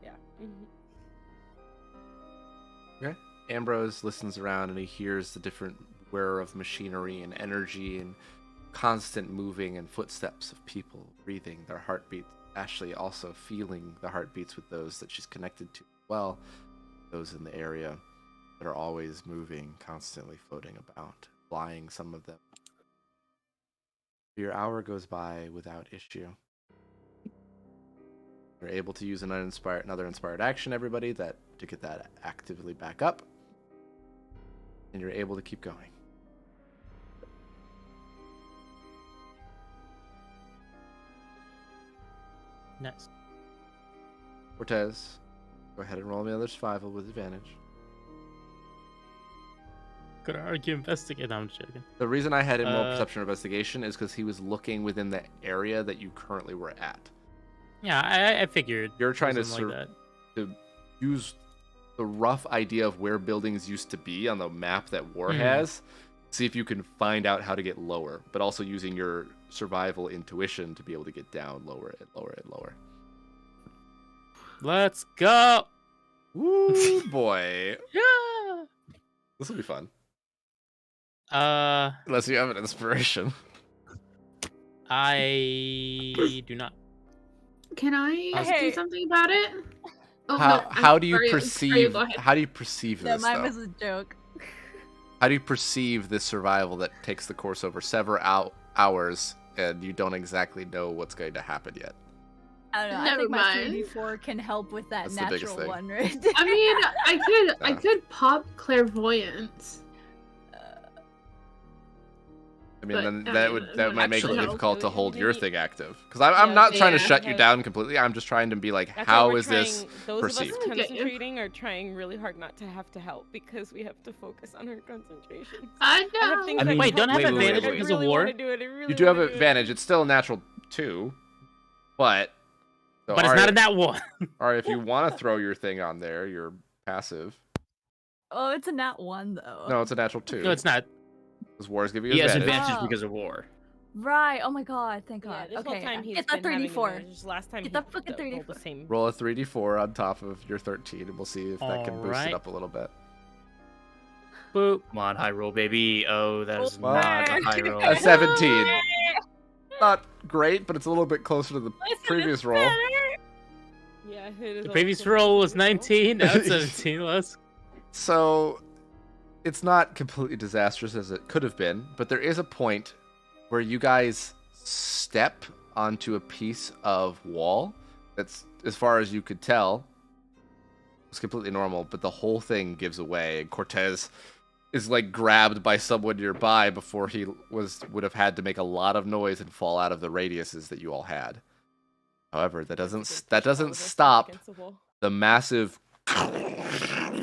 Yeah. Okay. Ambrose listens around and he hears the different whir of machinery and energy and constant moving and footsteps of people breathing their heartbeats. Ashley also feeling the heartbeats with those that she's connected to as well, those in the area that are always moving, constantly floating about, flying, some of them. Your hour goes by without issue. You're able to use another inspired action, everybody, to get that actively back up. And you're able to keep going. Nice. Cortez, go ahead and roll me another survival with advantage. Could argue investigate. No, I'm joking. The reason I had him roll perception or investigation is because he was looking within the area that you currently were at. Yeah, I figured. You're trying to something like that. to use the rough idea of where buildings used to be on the map that War Mhm. has. See if you can find out how to get lower, but also using your survival intuition to be able to get down lower and lower and lower. Let's go. Woo, boy. Yeah. This will be fun. Uh, Unless you have an inspiration. I do not. Can I Hey. do something about it? Oh, How no, I'm how do you sorry, perceive go ahead. how do you perceive No, this mine though? was a joke. How do you perceive this survival that takes the course over several hours and you don't exactly know what's going to happen yet? I don't know. I Never think my mind. 3d4 can help with that That's the biggest natural thing. one right I mean, I Yeah. could pop clairvoyance. I mean, But, then I that mean, would that that would might make it actually help. difficult to Maybe- hold your maybe- thing active. Because I'm not trying to yeah. shut you down completely. I'm just trying to be like, That's why how we're is this trying- those perceived? of us Okay. concentrating are trying really hard not to have to help because we have to focus on our concentration. I I have know. things I mean, I wait, don't have can help advantage with. I because of really war? wanna do it, I really You do have wanna do it. advantage. It's still a natural 2, but so, But it's not in that one. Or if you want to throw your thing on there, your passive. Oh, it's a nat 1 though. No, it's a natural 2. No, it's not. Because wars give you He has advantage. advantage Oh. because of war. Right. Oh my god. Thank Yeah, god. this okay. whole time he's Get that been having 3d4. advantage. Last time Get he that fucking rolled 3d4. the same. Roll a 3d4 on top of your 13, and we'll see if that can boost Alright. it up a little bit. Boop. Come on, high roll, baby. Oh, that is Well, not a high roll. A 17. Not great, but it's a little bit closer to the Listen, previous it's roll. better. Yeah, it is The also previous the roll was previous roll. 19. Now it's 17. Let's. So, it's not completely disastrous as it could have been, but there is a point where you guys step onto a piece of wall that's, as far as you could tell, was completely normal, but the whole thing gives away, and Cortez is like grabbed by someone nearby before he would have had to make a lot of noise and fall out of the radiuses that you all had. However, that doesn't stop Against the wall. the massive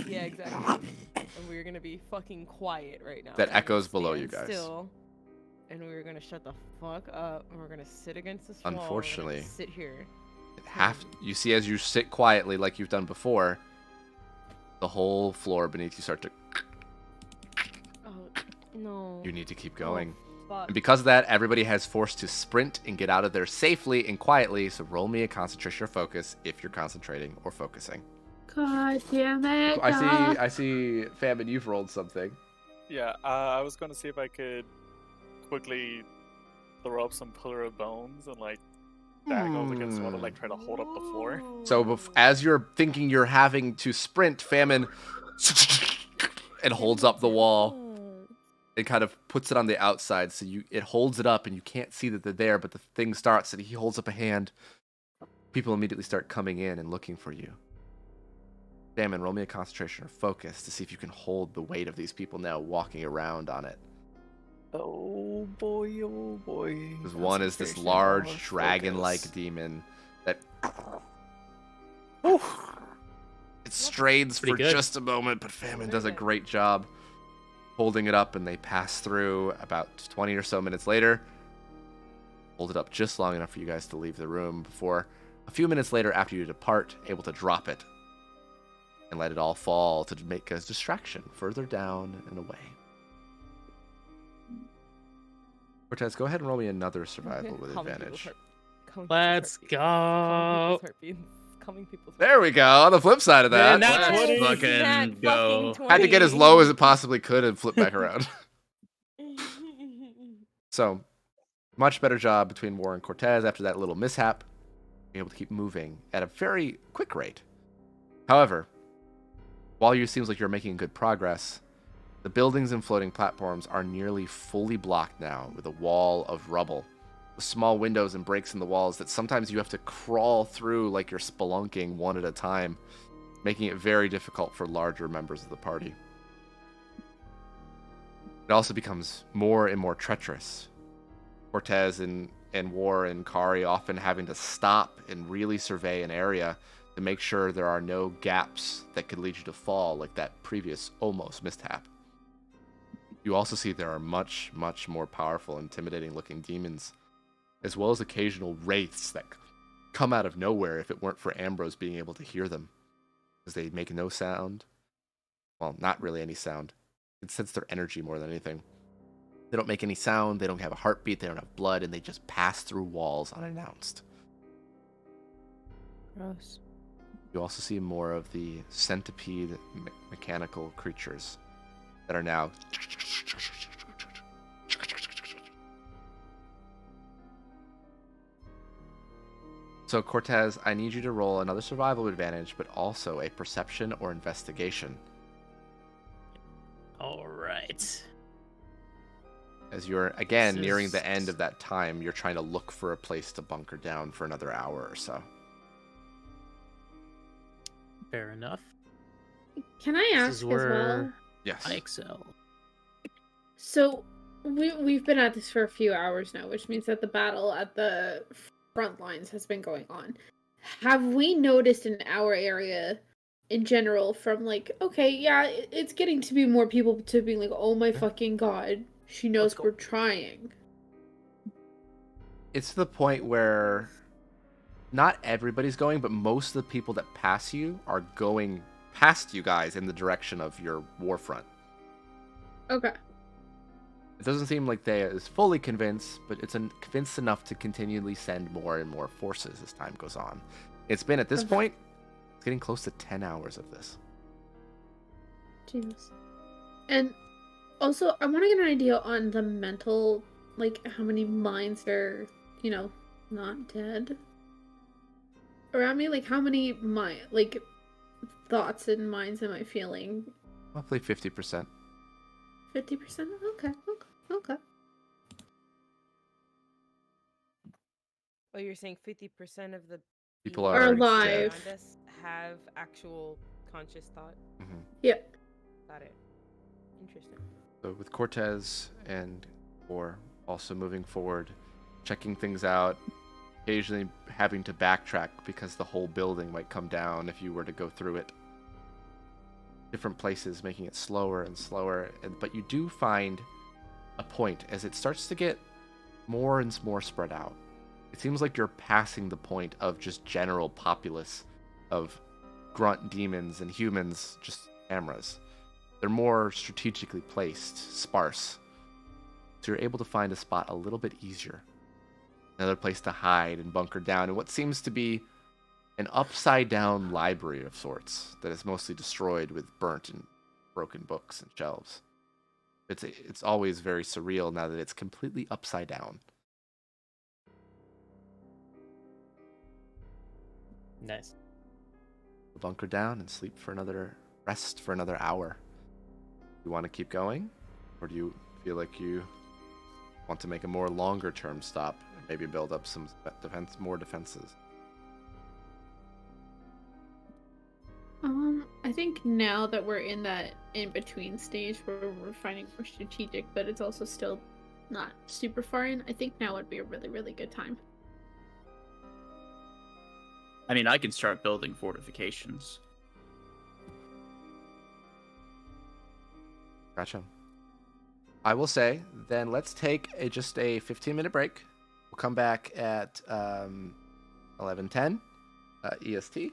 Yeah, exactly. And we're gonna be fucking quiet right now. That We're gonna echoes below you stand guys. Still, and we're gonna shut the fuck up, and we're gonna sit against this wall. and we're gonna Unfortunately, sit here. you see as you sit quietly like you've done before, the whole floor beneath you start to. Oh no. You need to keep going. Fuck. And because of that, everybody has forced to sprint and get out of there safely and quietly. So roll me a concentration or focus if you're concentrating or focusing. God damn it. I see, Famine, you've rolled something. Yeah, I was going to see if I could quickly throw up some pillar of bones and like diagonals against the wall to like try to hold up the floor. So as you're thinking you're having to sprint, Famine and holds up the wall. It kind of puts it on the outside, so it holds it up and you can't see that they're there, but the thing starts and he holds up a hand. People immediately start coming in and looking for you. Famine, roll me a concentration or focus to see if you can hold the weight of these people now walking around on it. Oh boy, oh boy. Because one is this large dragon-like demon that it strains for just a moment, but Famine does a great job holding it up, and they pass through. About 20 or so minutes later, hold it up just long enough for you guys to leave the room before a few minutes later, after you depart, able to drop it and let it all fall to make a distraction further down and away. Cortez, go ahead and roll me another survival with advantage. Let's go. There we go. On the flip side of that, Let's fucking go. had to get as low as it possibly could and flip back around. So, much better job between War and Cortez after that little mishap. Being able to keep moving at a very quick rate. However, while it seems like you're making good progress, the buildings and floating platforms are nearly fully blocked now with a wall of rubble, with small windows and breaks in the walls that sometimes you have to crawl through like you're spelunking one at a time, making it very difficult for larger members of the party. It also becomes more and more treacherous. Cortez and War and Kari often having to stop and really survey an area to make sure there are no gaps that could lead you to fall like that previous almost mishap. You also see there are much, much more powerful, intimidating-looking demons, as well as occasional wraiths that come out of nowhere if it weren't for Ambrose being able to hear them, because they make no sound. Well, not really any sound. You can sense their energy more than anything. They don't make any sound, they don't have a heartbeat, they don't have blood, and they just pass through walls unannounced. Gross. You also see more of the centipede mechanical creatures that are now So Cortez, I need you to roll another survival advantage, but also a perception or investigation. All right. As you're, again, nearing the end of that time, you're trying to look for a place to bunker down for another hour or so. Fair enough. Can I ask This is as where well? Yes. I excel. So we've been at this for a few hours now, which means that the battle at the front lines has been going on. Have we noticed in our area in general from like, okay, yeah, it's getting to be more people to being like, oh my fucking god, she knows we're trying. It's to the point where not everybody's going, but most of the people that pass you are going past you guys in the direction of your war front. Okay. It doesn't seem like they is fully convinced, but it's convinced enough to continually send more and more forces as time goes on. It's been, at this point, it's getting close to 10 hours of this. Jesus. And also, I want to get an idea on the mental, like, how many minds are, not dead around me. Like, how many thoughts and minds am I feeling? Roughly 50%. 50%? Okay. Oh, you're saying 50% of the People are alive. around us have actual conscious thought? Mm-hmm. Yep. Got it. Interesting. So with Cortez and War also moving forward, checking things out, occasionally having to backtrack because the whole building might come down if you were to go through it. Different places, making it slower and slower, but you do find a point as it starts to get more and more spread out. It seems like you're passing the point of just general populace of grunt demons and humans, just cameras. They're more strategically placed, sparse. So you're able to find a spot a little bit easier. Another place to hide and bunker down in what seems to be an upside-down library of sorts that is mostly destroyed with burnt and broken books and shelves. It's always very surreal now that it's completely upside down. Nice. Bunker down and sleep for another rest for another hour. You want to keep going, or do you feel like you want to make a more longer term stop and maybe build up some more defenses? I think now that we're in that in between stage where we're finding more strategic, but it's also still not super far in, I think now would be a really, really good time. I mean, I can start building fortifications. Gotcha. I will say, then let's take just a 15-minute break. We'll come back at 11:10 EST.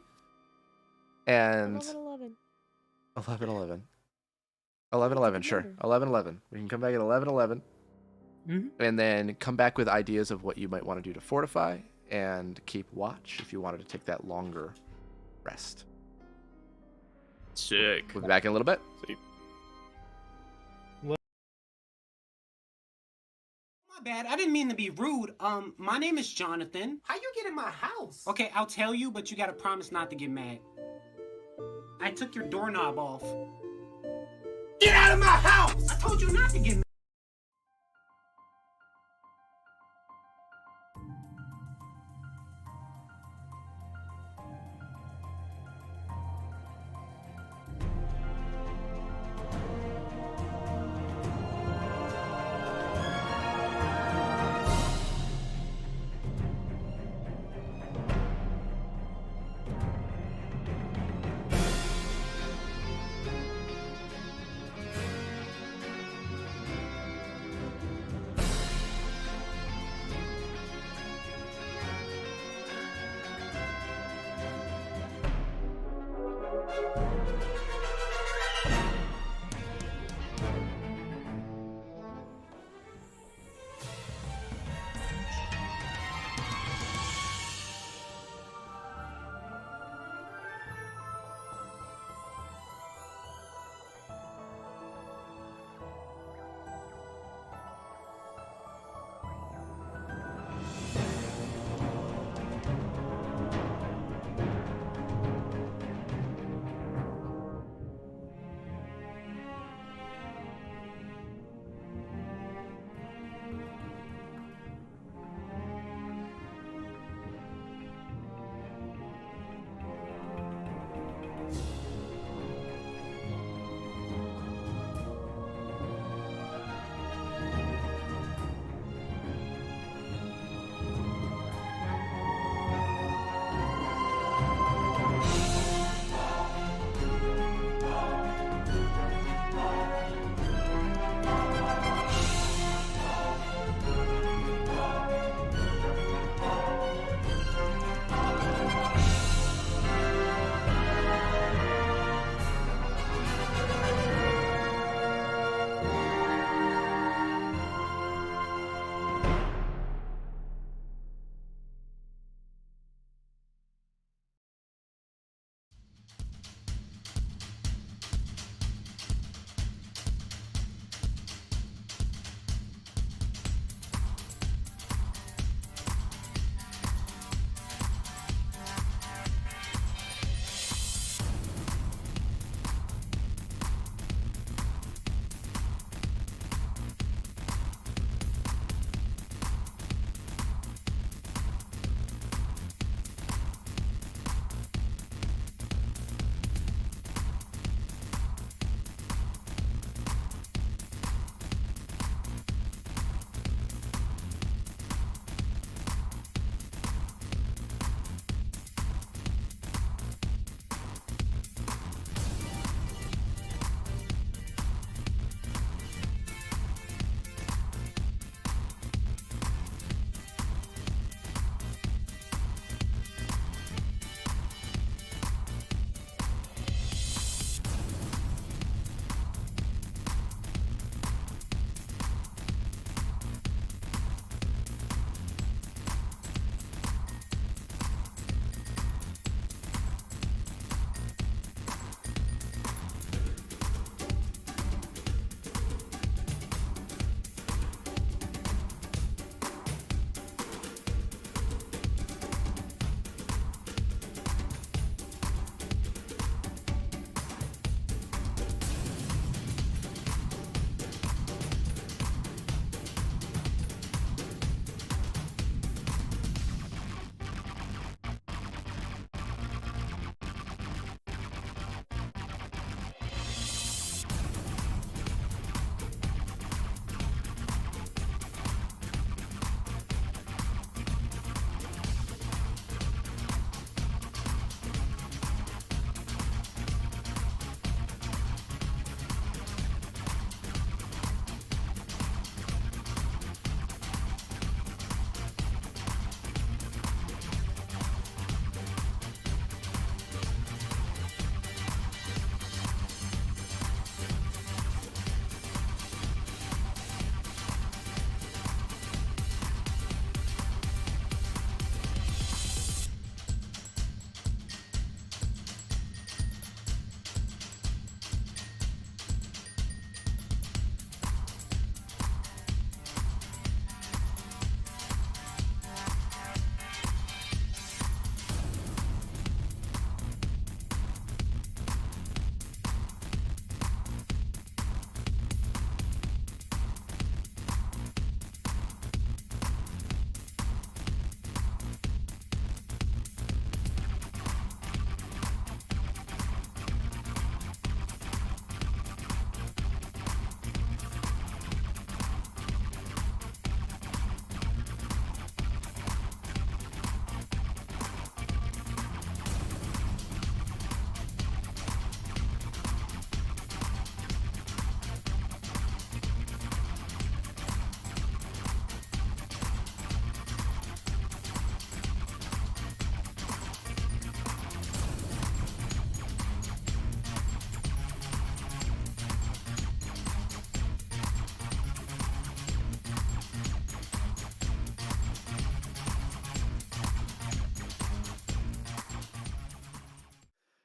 And 11:11. 11:11, sure. 11:11. We can come back at 11:11. And then come back with ideas of what you might want to do to fortify and keep watch if you wanted to take that longer rest. Sick. We'll be back in a little bit. My bad. I didn't mean to be rude. My name is Jonathan. How you get in my house? Okay, I'll tell you, but you gotta promise not to get mad. I took your doorknob off. Get out of my house! I told you not to get mad.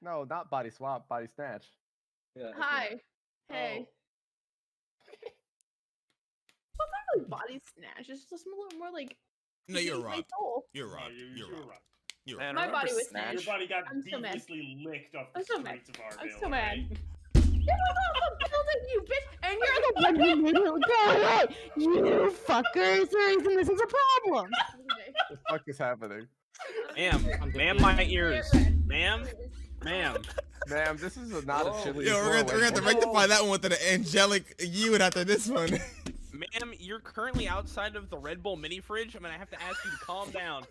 No, not body swap, body snatch. Yeah. Hi. Hey. Well, not really body snatch. It's just a little more like. No, you're my robbed. soul. You're robbed. You're robbed. You're Man, My remember body was Snatch? snatched. Your body got I'm so mad. deviously licked off the I'm so mad. streets of Arvale. I'm so mad. alright? Get off the building, you bitch! And you're the one who made it go away! You fucker is the reason this is a problem! What the fuck is happening? Ma'am, my ears. Ma'am, Ma'am, this is not a chili. Yo, we're gonna have to rectify that one with an angelic you after this one. ma'am, you're currently outside of the Red Bull mini fridge. I'm gonna have to ask you to calm down.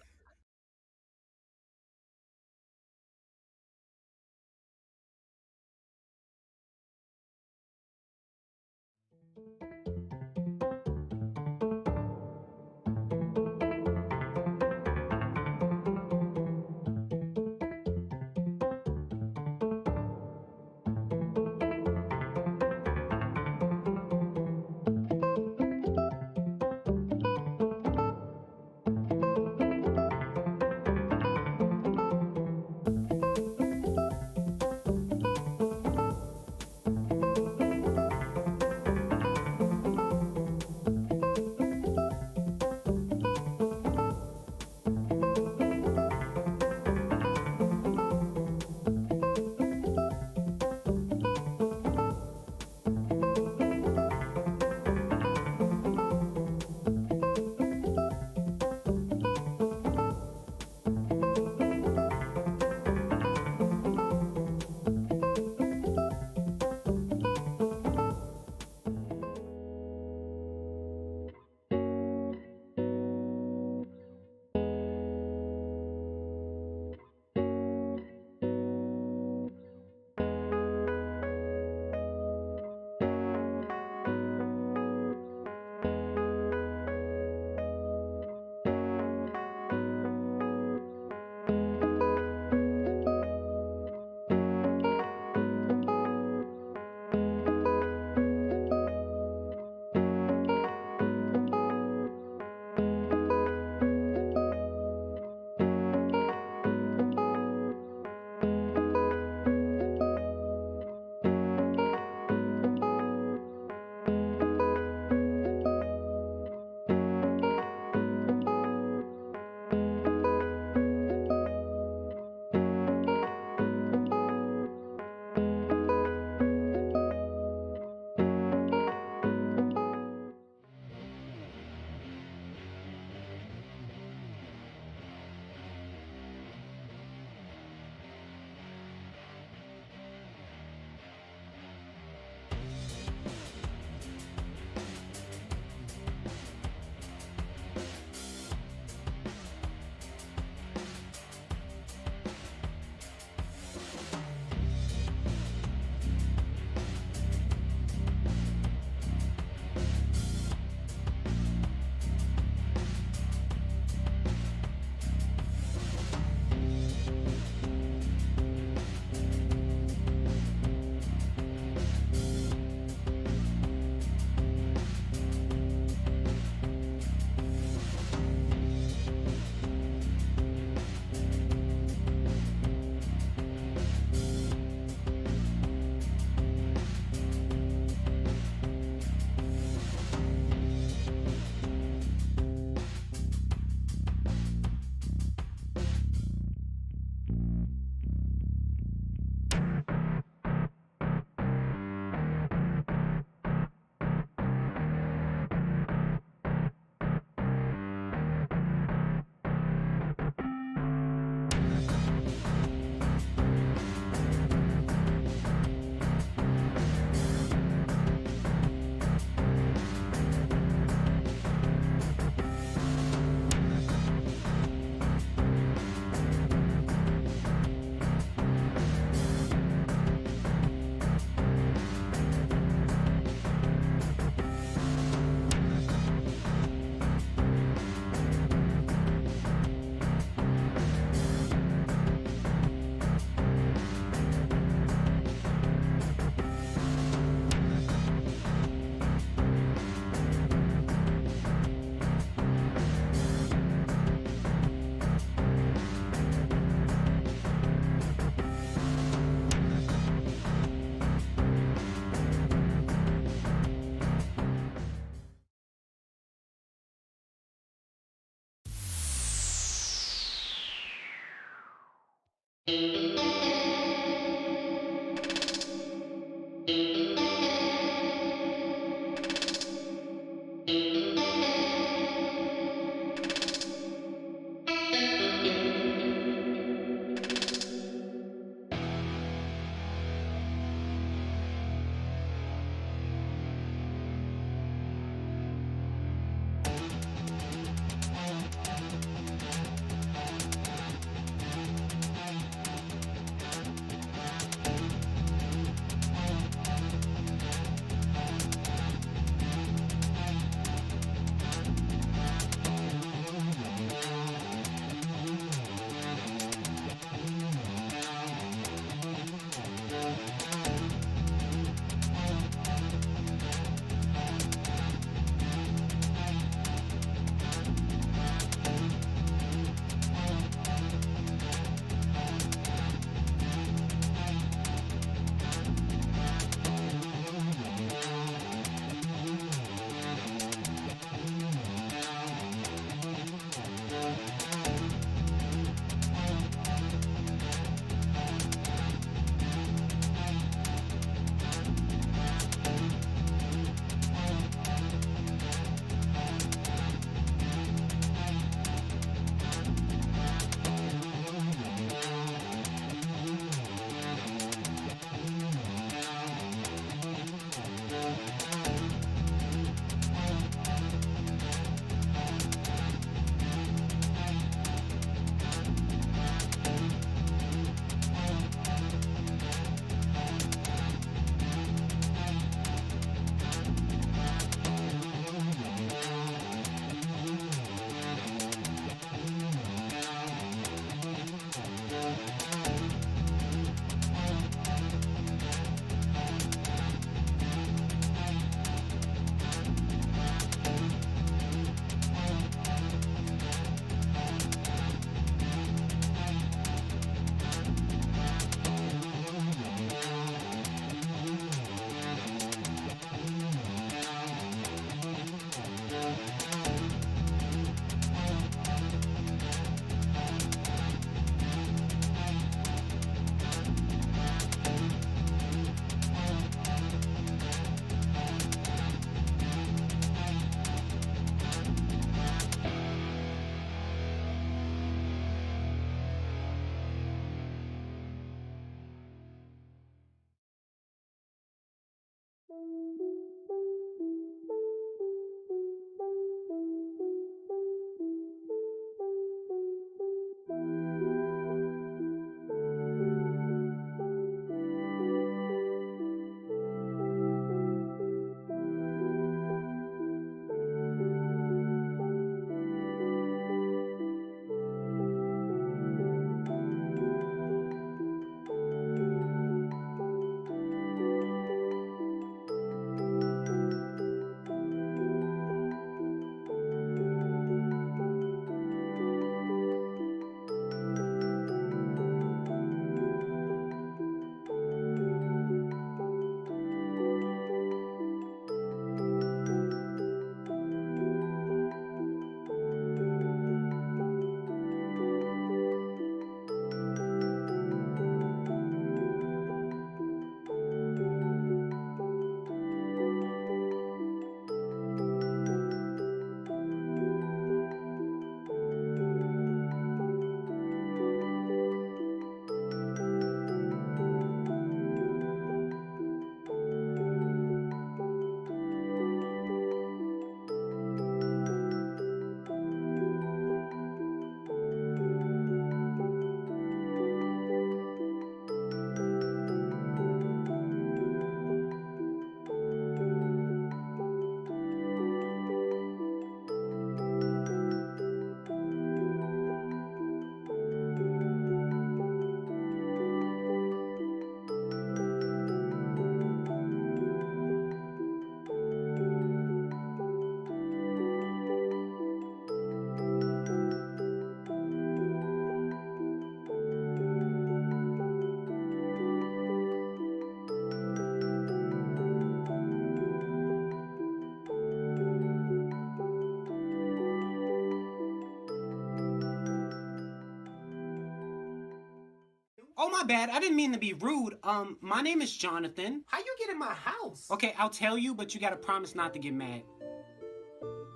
my bad. I didn't mean to be rude. My name is Jonathan. How you get in my house? Okay, I'll tell you, but you gotta promise not to get mad.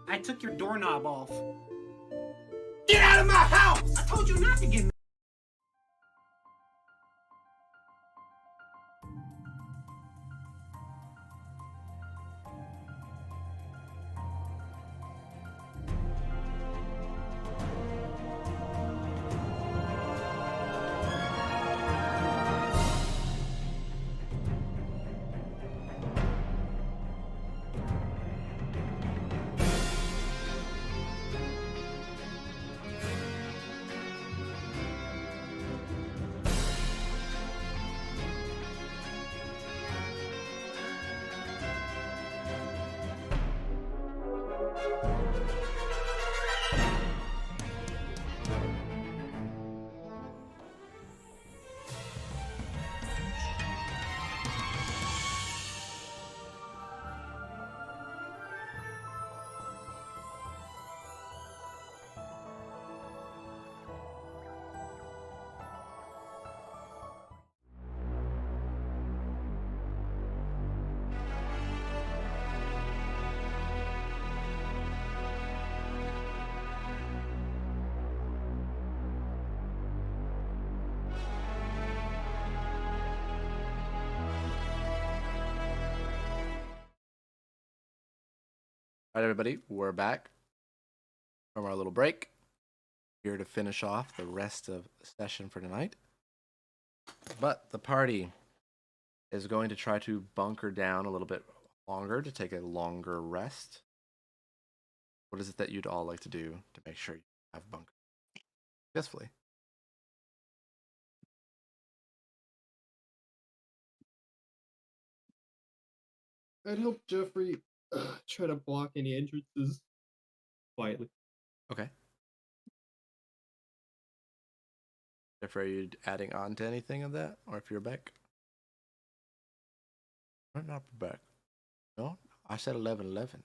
I took your doorknob off. Get out of my house! I told you not to get mad. All right, everybody, we're back from our little break. Here to finish off the rest of the session for tonight. But the party is going to try to bunker down a little bit longer to take a longer rest. What is it that you'd all like to do to make sure you have bunker successfully? I'd help Jeffrey try to block any entrances quietly. Okay. Jeffrey, are you adding on to anything of that? Or if you're back? I'm not back. No? I said 11-11.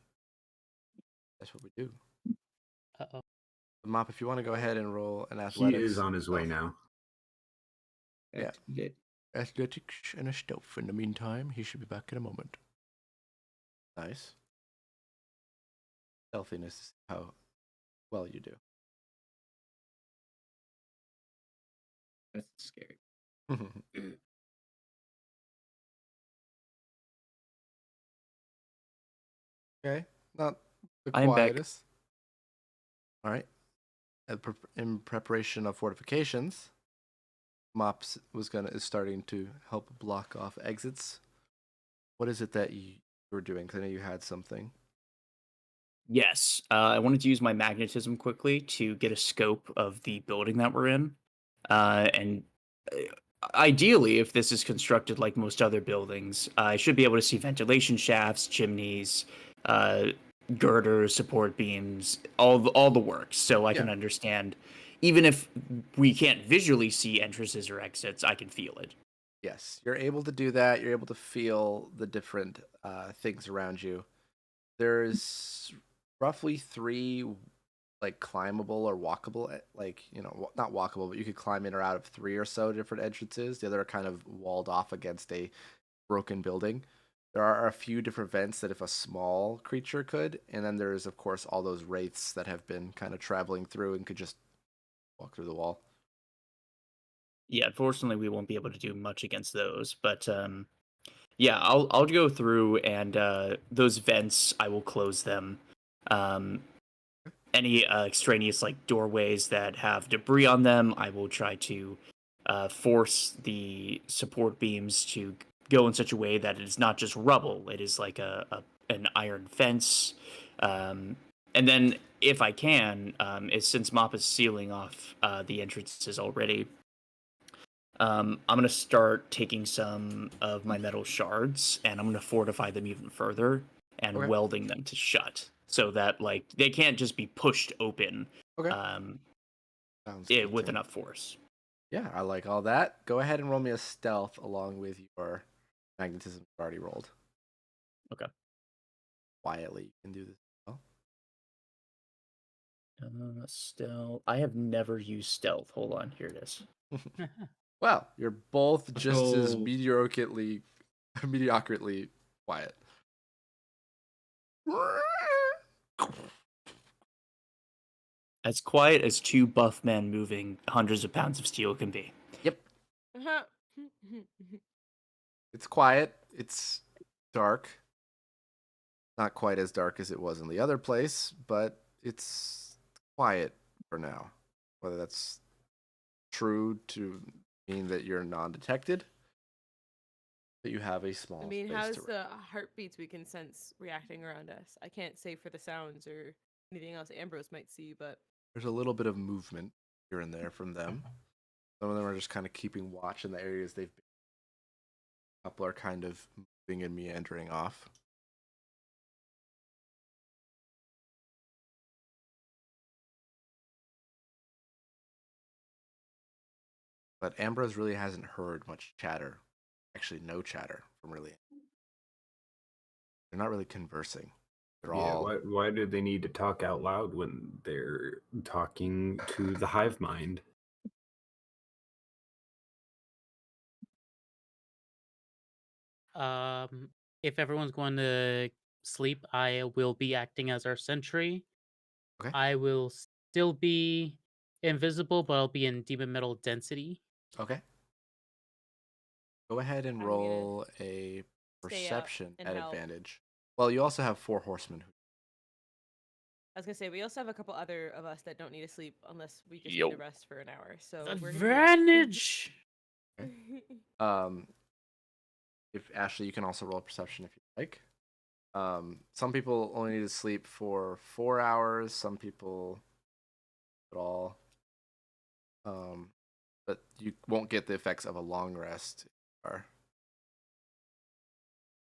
That's what we do. Uh-oh. Mop, if you want to go ahead and roll an He athletics. is on his way now. Yeah. Athletics and a stealth. In the meantime, he should be back in a moment. Nice. Stealthiness is how well you do. That's scary. Okay, not the I am back. quietest. All right. In preparation of fortifications, Mops is starting to help block off exits. What is it that you were doing? Because I know you had something. Yes, I wanted to use my magnetism quickly to get a scope of the building that we're in. And ideally, if this is constructed like most other buildings, I should be able to see ventilation shafts, chimneys, girders, support beams, all the works, so I can understand. Even if we can't visually see entrances or exits, I can feel it. Yes, you're able to do that. You're able to feel the different things around you. There's roughly 3 like climbable or walkable, like, you know, not walkable, but you could climb in or out of 3 or so different entrances. The other are kind of walled off against a broken building. There are a few different vents that if a small creature could, and then there's of course all those wraiths that have been kind of traveling through and could just walk through the wall. Yeah, unfortunately, we won't be able to do much against those, but yeah, I'll go through and those vents, I will close them. Any extraneous like doorways that have debris on them, I will try to force the support beams to go in such a way that it is not just rubble; it is like an iron fence. And then, if I can, since Mop is sealing off the entrances already, I'm going to start taking some of my metal shards and I'm going to fortify them even further and welding them to shut so that like they can't just be pushed open with enough force. Yeah, I like all that. Go ahead and roll me a stealth along with your magnetism already rolled. Okay. Quietly, you can do this. Stealth. I have never used stealth. Hold on, here it is. Well, you're both just as So- mediocrely quiet. As quiet as two buff men moving hundreds of pounds of steel can be. Yep. Uh-huh. It's quiet. It's dark. Not quite as dark as it was in the other place, but it's quiet for now. Whether that's true to mean that you're non-detected, that you have a small I mean, space how's to the heartbeats we can sense reacting around us? I can't say for the sounds or anything else Ambrose might see, but There's a little bit of movement here and there from them. Some of them are just kind of keeping watch in the areas they've been. A couple are kind of moving and meandering off. But Ambrose really hasn't heard much chatter. Actually, no chatter from really. They're not really conversing. They're all. Why do they need to talk out loud when they're talking to the hive mind? If everyone's going to sleep, I will be acting as our sentry. Okay. I will still be invisible, but I'll be in demon metal density. Okay. Go ahead and I'm roll a stay up perception and at help. advantage. Well, you also have 4 horsemen. I was gonna say we also have a couple other of us that don't need to sleep unless we just Yo. need to rest for an hour. So we're gonna Advantage. If Ashley, you can also roll a perception if you like. Some people only need to sleep for 4 hours. Some people at all. But you won't get the effects of a long rest. Or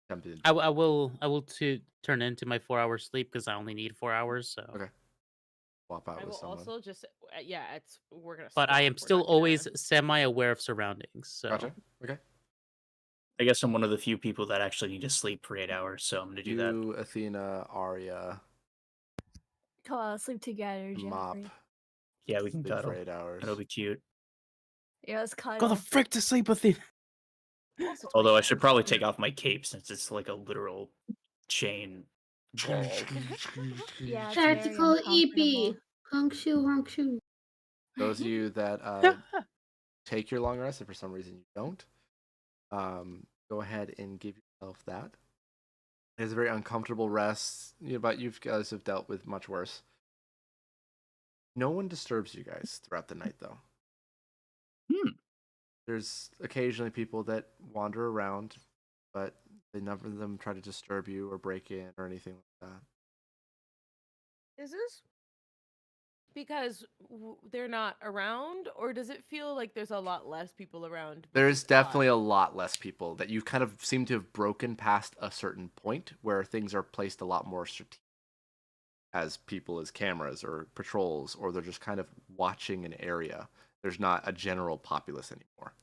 tempted. I will to turn into my 4-hour sleep because I only need 4 hours. So Okay. Swap out I with will someone. also just we're gonna. But I swap. am We're still not gonna- always semi-aware of surroundings. So Gotcha. Okay. I guess I'm one of the few people that actually need to sleep for 8 hours, so I'm gonna do that. You, Athena, Arya, Go out, sleep together, Mop. Jeffrey. Yeah, we can Sleep for cuddle. 8 hours. That'll be cute. Yeah, let's go cuddle. the frick to sleep with you. Although I should probably take off my cape since it's like a literal chain ball. Yeah, it's Tactical very uncomfortable. EP. Honk shoe, honk shoe. Those of you that take your long rest, if for some reason you don't, go ahead and give yourself that. It's a very uncomfortable rest, but you guys have dealt with much worse. No one disturbs you guys throughout the night, though. There's occasionally people that wander around, but none of them try to disturb you or break in or anything like that. Is this because they're not around, or does it feel like there's a lot less people around? There's definitely a lot less people that you kind of seem to have broken past a certain point where things are placed a lot more strategic as people as cameras or patrols, or they're just kind of watching an area. There's not a general populace anymore.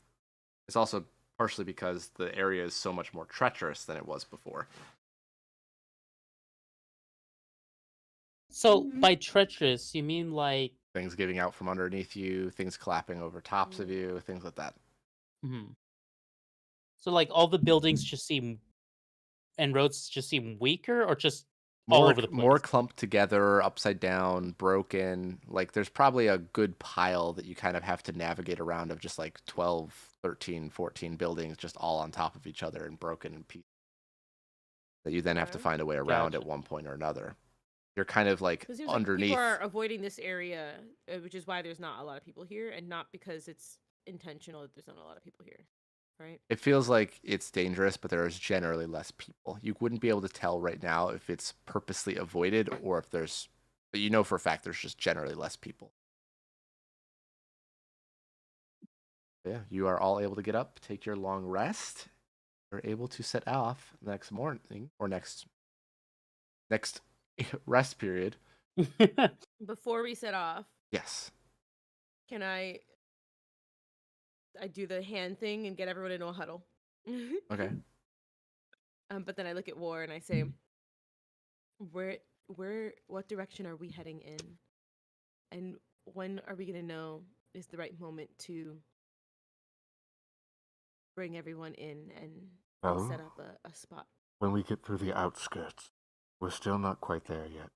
It's also partially because the area is so much more treacherous than it was before. So by treacherous, you mean like things giving out from underneath you, things clapping over tops of you, things like that. Mm-hmm. So like all the buildings just seem and roads just seem weaker, or just all over the place? More clumped together, upside down, broken. Like there's probably a good pile that you kind of have to navigate around of just like 12, 13, 14 buildings just all on top of each other and broken in pieces that you then have to find a way around at one point or another. You're kind of like It seems underneath. Like people are avoiding this area, which is why there's not a lot of people here, and not because it's intentional that there's not a lot of people here, right? It feels like it's dangerous, but there is generally less people. You wouldn't be able to tell right now if it's purposely avoided or if there's, but you know for a fact there's just generally less people. Yeah, you are all able to get up, take your long rest. You're able to set off next morning or next rest period. Before we set off, Yes. can I do the hand thing and get everyone into a huddle? Okay. But then I look at War and I say, what direction are we heading in? And when are we gonna know is the right moment to bring everyone in and Well, set up a spot. when we get through the outskirts, we're still not quite there yet.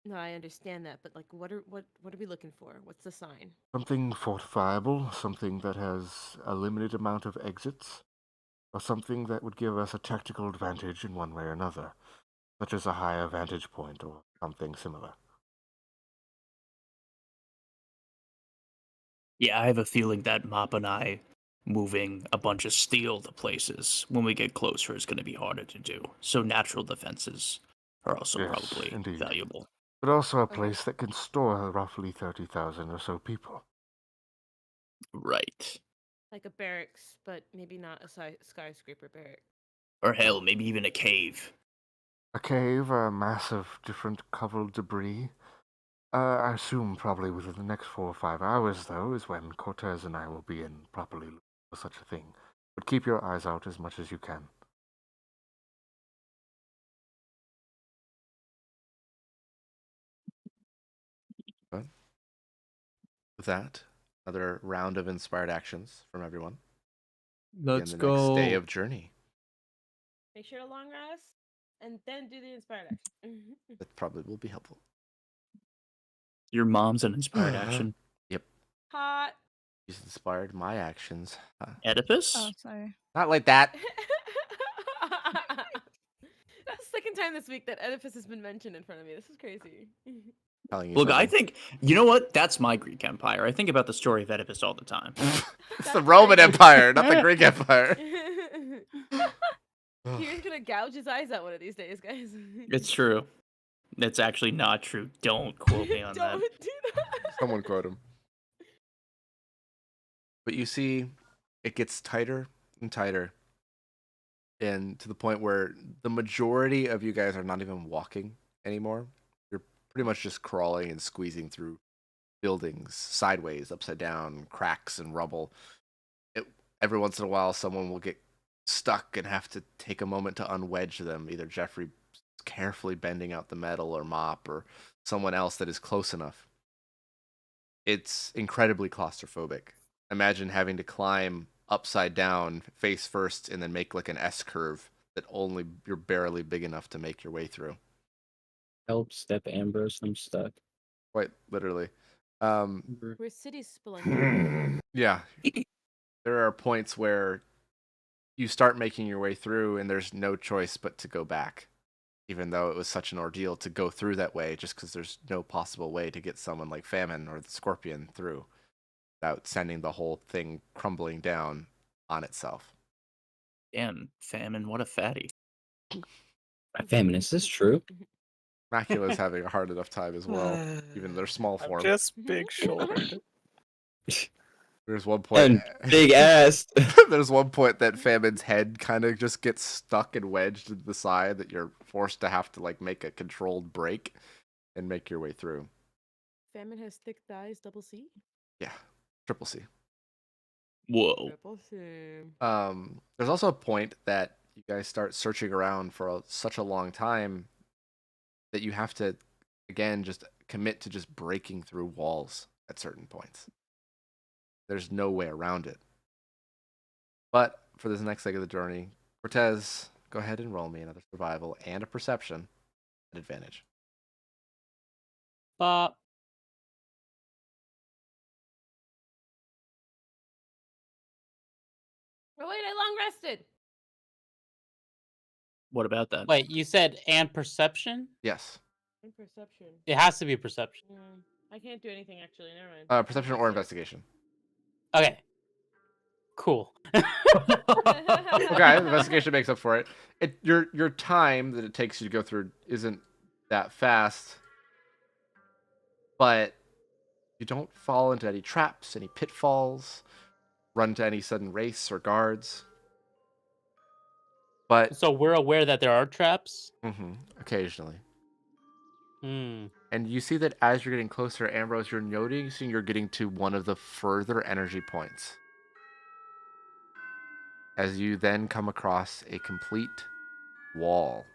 No, I understand that, but like, what are we looking for? What's the sign? Something fortifiable, something that has a limited amount of exits, or something that would give us a tactical advantage in one way or another, such as a higher vantage point or something similar. Yeah, I have a feeling that Mop and I moving a bunch of steel to places when we get closer is going to be harder to do. So natural defenses are also Yes, probably indeed. valuable. But also a place that can store roughly 30,000 or so people. Right. Like a barracks, but maybe not a skyscraper barrack. Or hell, maybe even a cave. A cave, a mass of different covered debris. I assume probably within the next 4 or 5 hours, though, is when Cortez and I will be in properly looking for such a thing. But keep your eyes out as much as you can. But with that, another round of inspired actions from everyone. Let's Begin the next day go. of journey. Make sure to long rest, and then do the inspired action. That probably will be helpful. Your mom's an inspired action. Yep. Hot. She's inspired my actions. Oedipus? Oh, sorry. Not like that. That's the second time this week that Oedipus has been mentioned in front of me. This is crazy. Telling you Look, I something. think, you know what? That's my Greek Empire. I think about the story of Oedipus all the time. It's the Roman Empire, not the Greek Empire. Kieran's gonna gouge his eyes out one of these days, guys. It's true. It's actually not true. Don't quote me on that. Don't do that. Someone quote him. But you see, it gets tighter and tighter. And to the point where the majority of you guys are not even walking anymore. You're pretty much just crawling and squeezing through buildings, sideways, upside down, cracks and rubble. Every once in a while, someone will get stuck and have to take a moment to unwedge them. Either Jeffrey carefully bending out the metal, or Mop, or someone else that is close enough. It's incredibly claustrophobic. Imagine having to climb upside down, face first, and then make like an S curve that only you're barely big enough to make your way through. Help, Step Ambrose, I'm stuck. Quite literally. We're city spelunking. Yeah. There are points where you start making your way through and there's no choice but to go back. Even though it was such an ordeal to go through that way, just because there's no possible way to get someone like Famine or the Scorpion through without sending the whole thing crumbling down on itself. Damn, Famine, what a fatty. Famine, is this true? Macula's having a hard enough time as well, even their small form. Just big shouldered. There's one point. And big ass. There's one point that Famine's head kind of just gets stuck and wedged to the side that you're forced to have to like make a controlled break and make your way through. Famine has thick thighs, double C. Yeah, triple C. Whoa. Triple C. There's also a point that you guys start searching around for such a long time that you have to, again, just commit to just breaking through walls at certain points. There's no way around it. But for this next leg of the journey, Cortez, go ahead and roll me another survival and a perception at advantage. Bop. Oh wait, I long rested. What about that? Wait, you said and perception? Yes. And perception. It has to be perception. I can't do anything actually. Never mind. Perception or investigation. Okay. Cool. Okay, investigation makes up for it. Your time that it takes you to go through isn't that fast, but you don't fall into any traps, any pitfalls, run into any sudden race or guards. But so we're aware that there are traps? Occasionally. Hmm. And you see that as you're getting closer, Ambrose, you're noticing you're getting to one of the further energy points. As you then come across a complete wall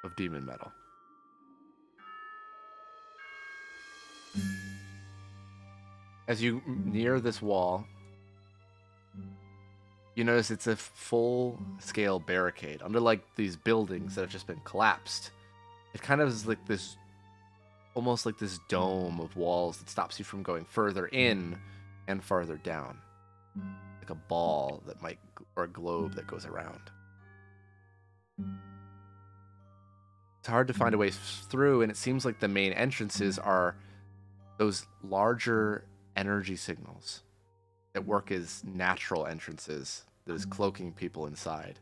of demon metal. As you near this wall, You notice it's a full-scale barricade, unlike these buildings that have just been collapsed. It kind of is like this, almost like this dome of walls that stops you from going further in and farther down, like a ball that might, or a globe that goes around. It's hard to find a way through, and it seems like the main entrances are those larger energy signals that work as natural entrances that is cloaking people inside.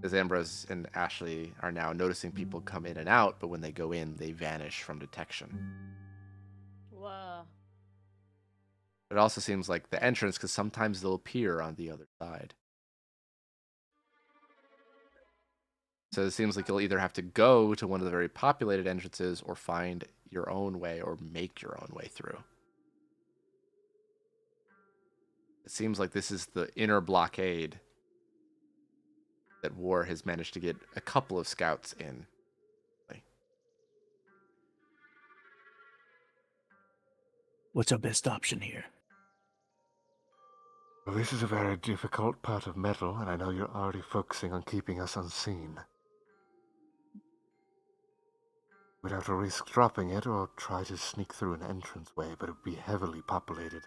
As Ambrose and Ashley are now noticing people come in and out, but when they go in, they vanish from detection. Wow. It also seems like the entrance, because sometimes they'll appear on the other side. So it seems like you'll either have to go to one of the very populated entrances or find your own way or make your own way through. It seems like this is the inner blockade that War has managed to get a couple of scouts in. What's our best option here? Well, this is a very difficult part of metal, and I know you're already focusing on keeping us unseen. We'd have to risk dropping it or try to sneak through an entranceway, but it would be heavily populated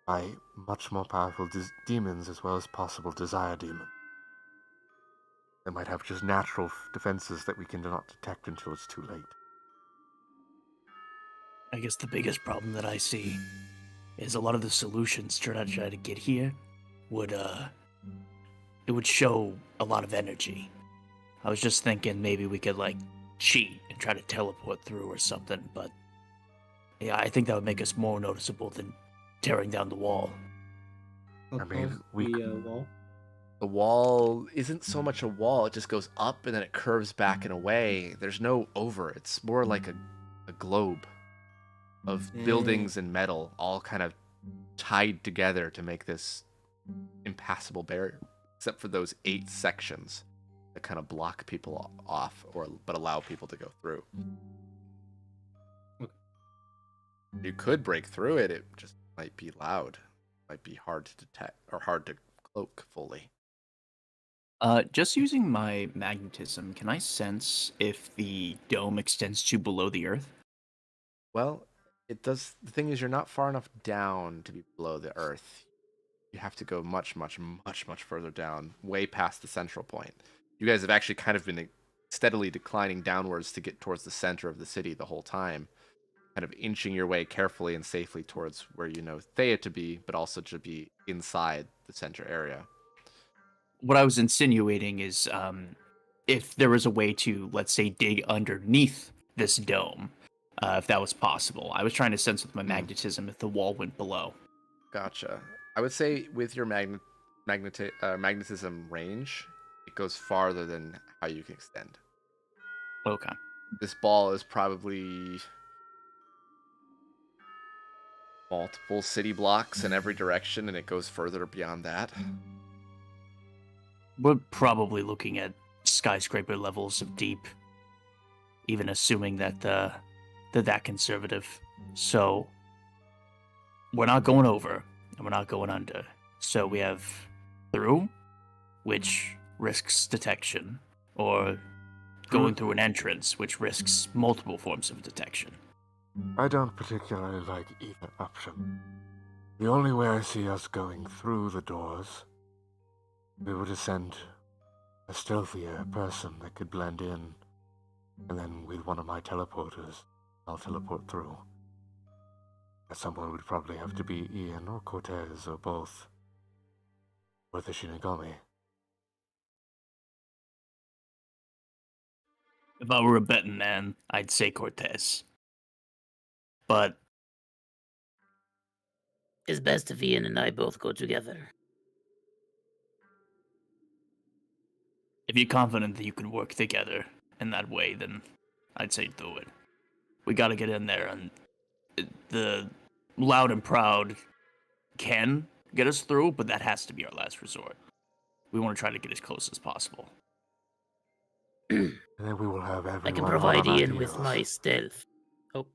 by much more powerful demons as well as possible desire demons. They might have just natural defenses that we cannot detect until it's too late. I guess the biggest problem that I see is a lot of the solutions to try to get here would show a lot of energy. I was just thinking maybe we could like cheat and try to teleport through or something, but yeah, I think that would make us more noticeable than tearing down the wall. I mean, wall. The wall isn't so much a wall, it just goes up and then it curves back and away. There's no over, it's more like a globe of buildings and metal all kind of tied together to make this impassable barrier, except for those 8 sections that kind of block people off but allow people to go through. You could break through it, it just might be loud, might be hard to detect or hard to cloak fully. Just using my magnetism, can I sense if the dome extends to below the earth? Well, it does. The thing is, you're not far enough down to be below the earth. You have to go much further down, way past the central point. You guys have actually kind of been steadily declining downwards to get towards the center of the city the whole time, kind of inching your way carefully and safely towards where you know Thea to be, but also to be inside the center area. What I was insinuating is if there was a way to, let's say, dig underneath this dome, if that was possible. I was trying to sense with my magnetism if the wall went below. Gotcha. I would say with your magnetism range, it goes farther than how you can extend. Okay. This ball is probably multiple city blocks in every direction, and it goes further beyond that. We're probably looking at skyscraper levels of deep, even assuming that they're that conservative. So we're not going over, and we're not going under. So we have through, which risks detection, or going through an entrance, which risks multiple forms of detection. I don't particularly like either option. The only way I see us going through the doors, we would send a stealthier person that could blend in, and then with one of my teleporters, I'll teleport through. Someone would probably have to be Ian or Cortez or both, or the Shinigami. If I were a betting man, I'd say Cortez. But it's best if Ian and I both go together. If you're confident that you can work together in that way, then I'd say do it. We gotta get in there, and the loud and proud can get us through, but that has to be our last resort. We want to try to get as close as possible. And then we will have everyone. I can provide Ian with my stealth. Oh.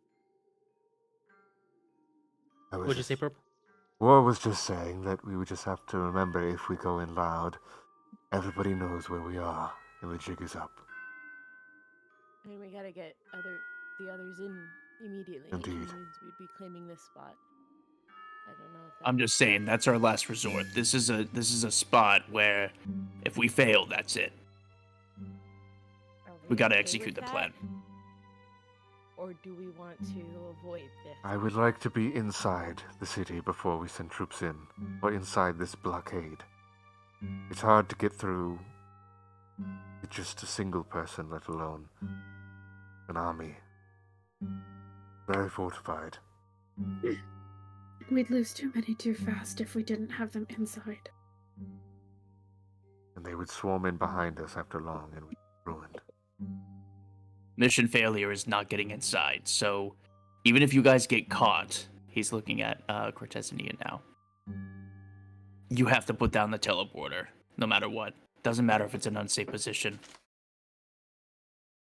What'd you say, Purple? War was just saying that we would just have to remember if we go in loud, everybody knows where we are, and the jig is up. And we gotta get the others in immediately. Indeed. Which means we'd be claiming this spot. I don't know if I'm just saying that's our last resort. This is a spot where if we fail, that's it. We gotta execute the plan. Or do we want to avoid this? I would like to be inside the city before we send troops in, or inside this blockade. It's hard to get through with just a single person, let alone an army. Very fortified. We'd lose too many too fast if we didn't have them inside. And they would swarm in behind us after long, and we'd be ruined. Mission failure is not getting inside, so even if you guys get caught, he's looking at Cortez and Ian now. You have to put down the teleporter, no matter what. Doesn't matter if it's an unsafe position.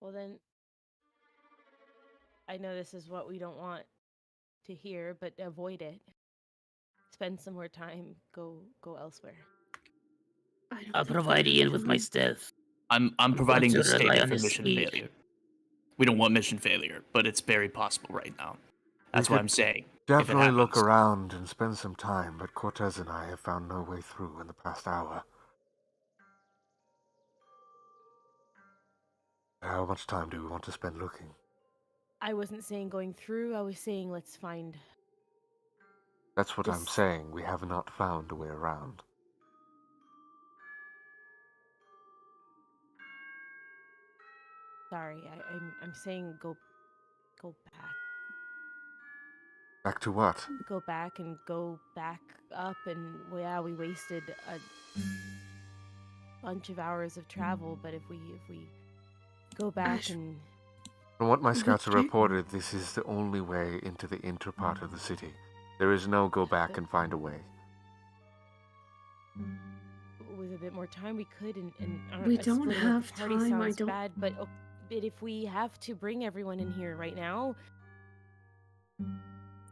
Well then, I know this is what we don't want to hear, but avoid it. Spend some more time. Go elsewhere. I'll provide Ian with my stealth. I'm I'm providing going the to rely statement on for his mission speed. failure. We don't want mission failure, but it's very possible right now. That's what I'm saying. If it Definitely look happens. around and spend some time, but Cortez and I have found no way through in the past hour. How much time do we want to spend looking? I wasn't saying going through. I was saying let's find. That's what I'm This- saying. We have not found a way around. Sorry, I'm saying go back. Back to what? Go back and go back up, and well, yeah, we wasted a bunch of hours of travel. But if we go back and From what my scouts have reported, this is the only way into the inner part of the city. There is no go back and find a way. with a bit more time, we could. And We don't splitting up have the party time, I sounds don't- bad, but if we have to bring everyone in here right now,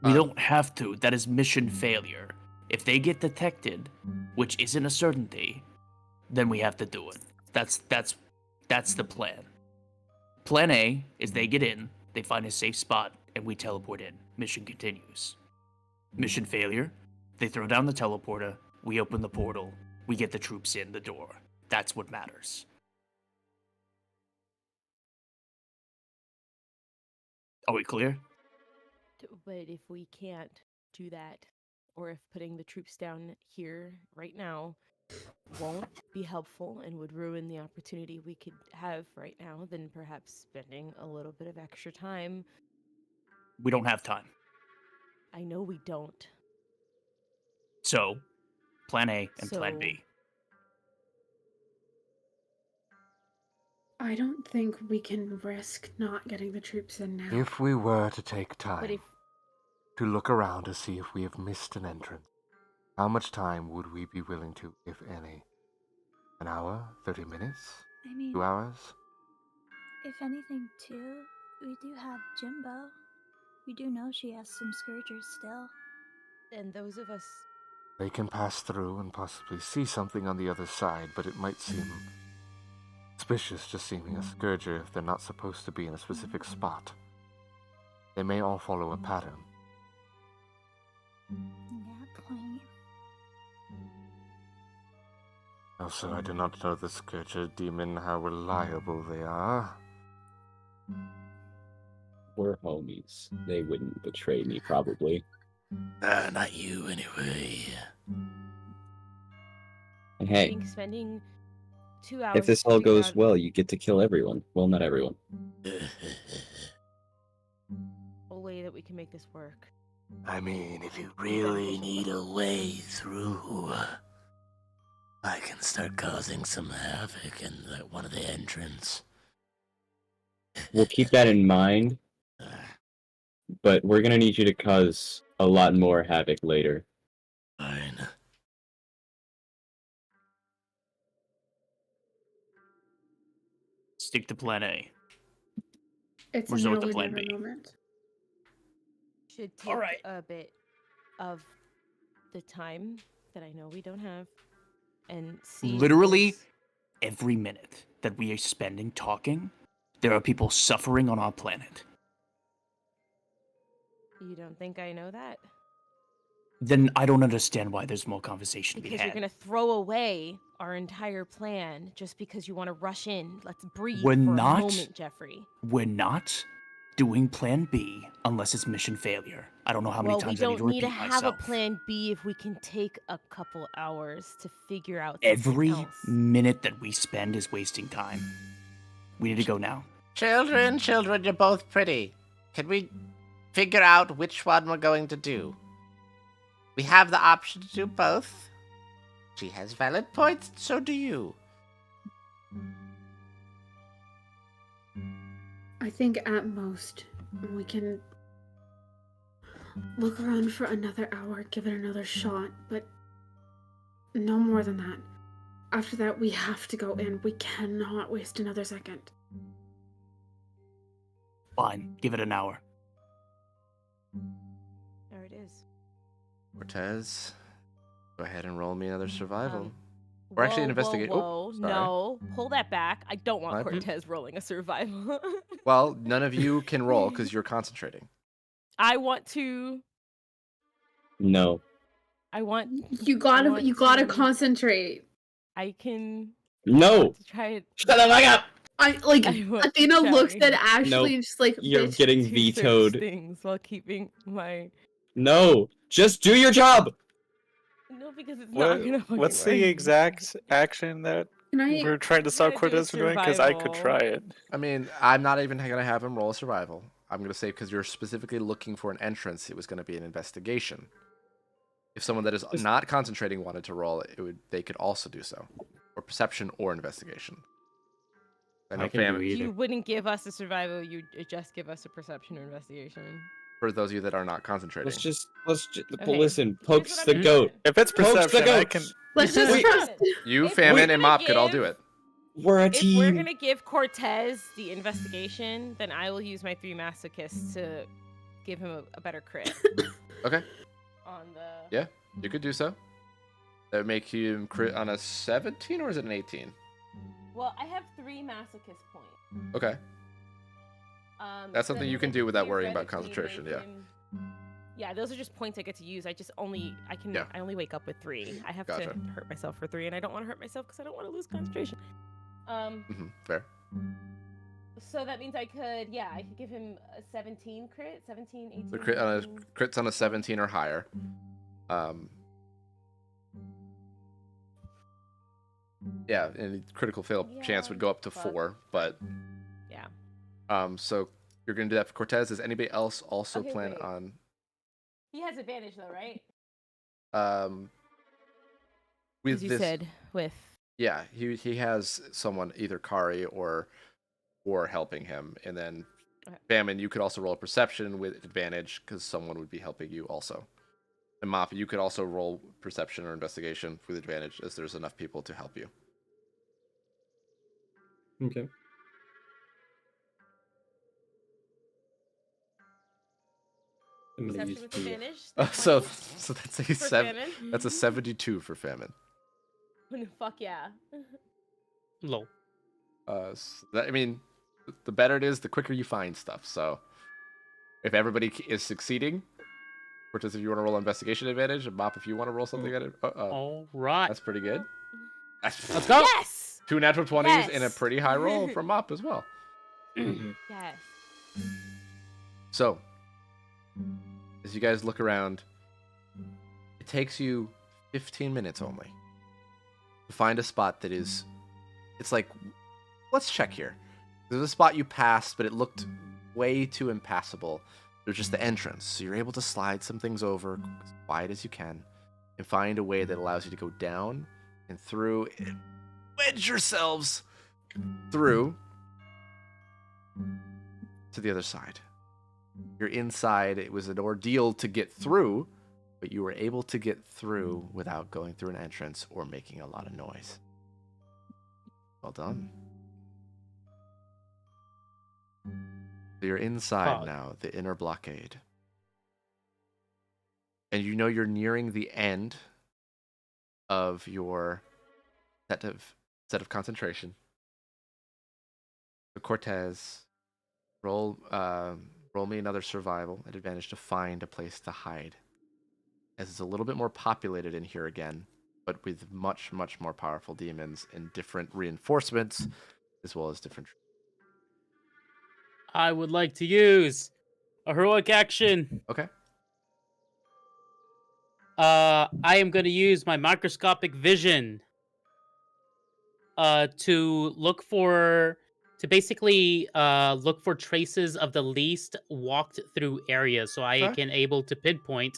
We don't have to. That is mission failure. If they get detected, which isn't a certainty, then we have to do it. That's the plan. Plan A is they get in, they find a safe spot, and we teleport in. Mission continues. Mission failure, they throw down the teleporter, we open the portal, we get the troops in the door. That's what matters. Are we clear? but if we can't do that, or if putting the troops down here right now won't be helpful and would ruin the opportunity we could have right now, then perhaps spending a little bit of extra time. We don't have time. I know we don't. So, plan A and plan So- B. I don't think we can risk not getting the troops in now. If we were to take time But if to look around to see if we have missed an entrance, how much time would we be willing to, if any? An hour? 30 minutes? I mean, 2 hours? if anything, too, we do have Jimbo. We do know she has some scourgers still. and those of us They can pass through and possibly see something on the other side, but it might seem suspicious just seeing a scourger if they're not supposed to be in a specific spot. They may all follow a pattern. Yeah, point. Also, I do not know the scourger demon how reliable they are. We're homies. They wouldn't betray me, probably. Not you, anyway. And I hey, think spending 2 hours. if this to all figure goes out- well, you get to kill everyone. Well, not everyone. a way that we can make this work. I mean, if you really need a way through, I can start causing some havoc in one of the entrance. We'll keep that in mind, but we're gonna need you to cause a lot more havoc later. Fine. Stick to plan A. It's a Resort now to or plan never B. moment. Should take a bit of the time that I know we don't have and see if Literally there's- every minute that we are spending talking, there are people suffering on our planet. You don't think I know that? Then I don't understand why there's more conversation to be Because had. you're gonna throw away our entire plan just because you want to rush in. Let's breathe We're for not. a moment, Jeffrey. We're not doing Plan B unless it's mission failure. I don't know how many Well, we times I need don't to need to repeat have myself. a plan B if we can take a couple hours to figure out something Every else. minute that we spend is wasting time. We need to go now. Children, you're both pretty. Can we figure out which one we're going to do? We have the option to do both. She has valid points, so do you. I think at most we can look around for another hour, give it another shot, but no more than that. After that, we have to go in. We cannot waste another second. Fine, give it an hour. There it is. Cortez, go ahead and roll me another survival. Or actually, an Whoa, investigate. Whoa, Oh, sorry. no. Pull that back. I don't want My bad. Cortez rolling a survival. Well, none of you can roll because you're concentrating. I want to. No. I want. You gotta concentrate. I can. No. To try it. Shut the fuck up. Athena looks at Ashley Nope. and just like, You're bitch. getting to search vetoed. things while keeping my. No. Just do your job. No, because it's not gonna fucking What's work. the exact action that we're trying to stop Cortez from doing? Because I could try it. I mean, I'm not even going to have him roll a survival. I'm going to say because you're specifically looking for an entrance, it was going to be an investigation. If someone that is not concentrating wanted to roll, they could also do so, or perception or investigation. I know I can do You wouldn't give us a survival. You just give us a perception or investigation. for those of you that are not concentrating. Let's just Okay, listen. here's Pokes what the I'm goat. If it's Pokes the perception, I goat. can. Let's just trust. You, If Famine, we're and gonna Mop could all do give- it. We're a If team. we're gonna give Cortez the investigation, then I will use my 3 masochists to give him a better crit. Okay. On the. Yeah, you could do so. That would make you crit on a 17, or is it an 18? Well, I have 3 masochist points. Okay. That's so something that you can means do without worrying about theoretically concentration, they yeah. can- Yeah, those are just points I get to use. I Yeah. only wake up with 3. I have Gotcha. to hurt myself for 3, and I don't want to hurt myself because I don't want to lose concentration. Fair. So that means I could give him a 17 crit, 17, 18. The crits on a 17 or higher. Yeah, and critical fail chance would go up to 4, but yeah. So you're gonna do that for Cortez. Does anybody else also Okay, plan wait. on? He has advantage though, right? With As you this, said, with. yeah, he has someone, either Kari or helping him, and then Okay. Famine, you could also roll a perception with advantage because someone would be helping you also. And Mop, you could also roll perception or investigation with advantage as there's enough people to help you. Okay. I'm gonna Perception use with the- advantage. So that's a For 7. Famine. That's a 72 for Famine. Fuck yeah. Low. I mean, the better it is, the quicker you find stuff. So if everybody is succeeding, Cortez, if you want to roll investigation advantage, and Mop, if you want to roll something at it, All right. that's pretty good. Let's go. Yes. 2 natural 20s Yes. and a pretty high roll from Mop as well. Yes. So, as you guys look around, it takes you 15 minutes only to find a spot that is. It's like, let's check here. There's a spot you passed, but it looked way too impassable. There's just the entrance, so you're able to slide some things over as quiet as you can and find a way that allows you to go down and through and wedge yourselves through to the other side. You're inside. It was an ordeal to get through, but you were able to get through without going through an entrance or making a lot of noise. Well done. So you're inside now, the inner blockade. and you know you're nearing the end of your set of concentration. So Cortez, roll me another survival at advantage to find a place to hide, as it's a little bit more populated in here again, but with much more powerful demons and different reinforcements, as well as different. I would like to use a heroic action. Okay. I am going to use my microscopic vision to basically look for traces of the least walked through areas, so I Okay. can able to pinpoint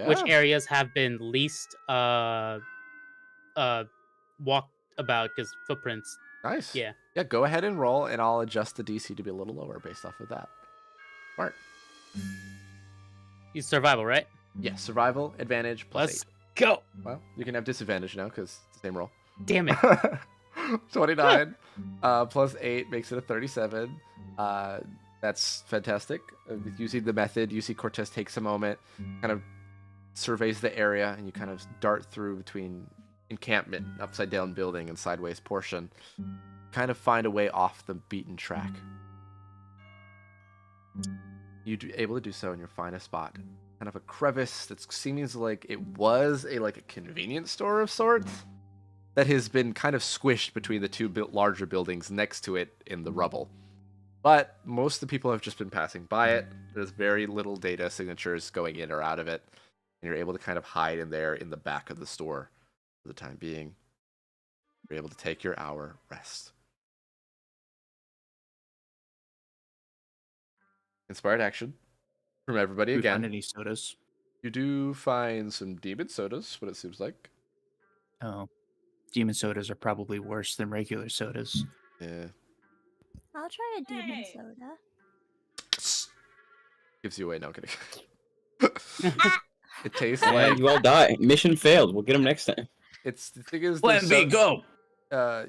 which Yeah. areas have been least walked about, because footprints. Nice. Yeah. Yeah, go ahead and roll, and I'll adjust the DC to be a little lower based off of that. Smart. Use survival, right? Yeah, survival advantage plus Let's 8. go. Well, you can have disadvantage now because it's the same roll. Damn it. 29 plus 8 makes it a 37. That's fantastic. Using the method, you see Cortez takes a moment, kind of surveys the area, and you kind of dart through between encampment, upside down building, and sideways portion. Kind of find a way off the beaten track. You're able to do so, and you find a spot. Kind of a crevice that seems like it was a convenience store of sorts that has been kind of squished between the two larger buildings next to it in the rubble. But most of the people have just been passing by it. There's very little data signatures going in or out of it, and you're able to kind of hide in there in the back of the store for the time being. You're able to take your hour rest. Inspired action from everybody Do we again. find any sodas? You do find some demon sodas, what it seems like. Oh, demon sodas are probably worse than regular sodas. Yeah. I'll try a demon soda. Gives you away. No, I'm kidding. It tastes And like... you all die. Mission failed. We'll get them next time. It's the thing is... Plan B, go!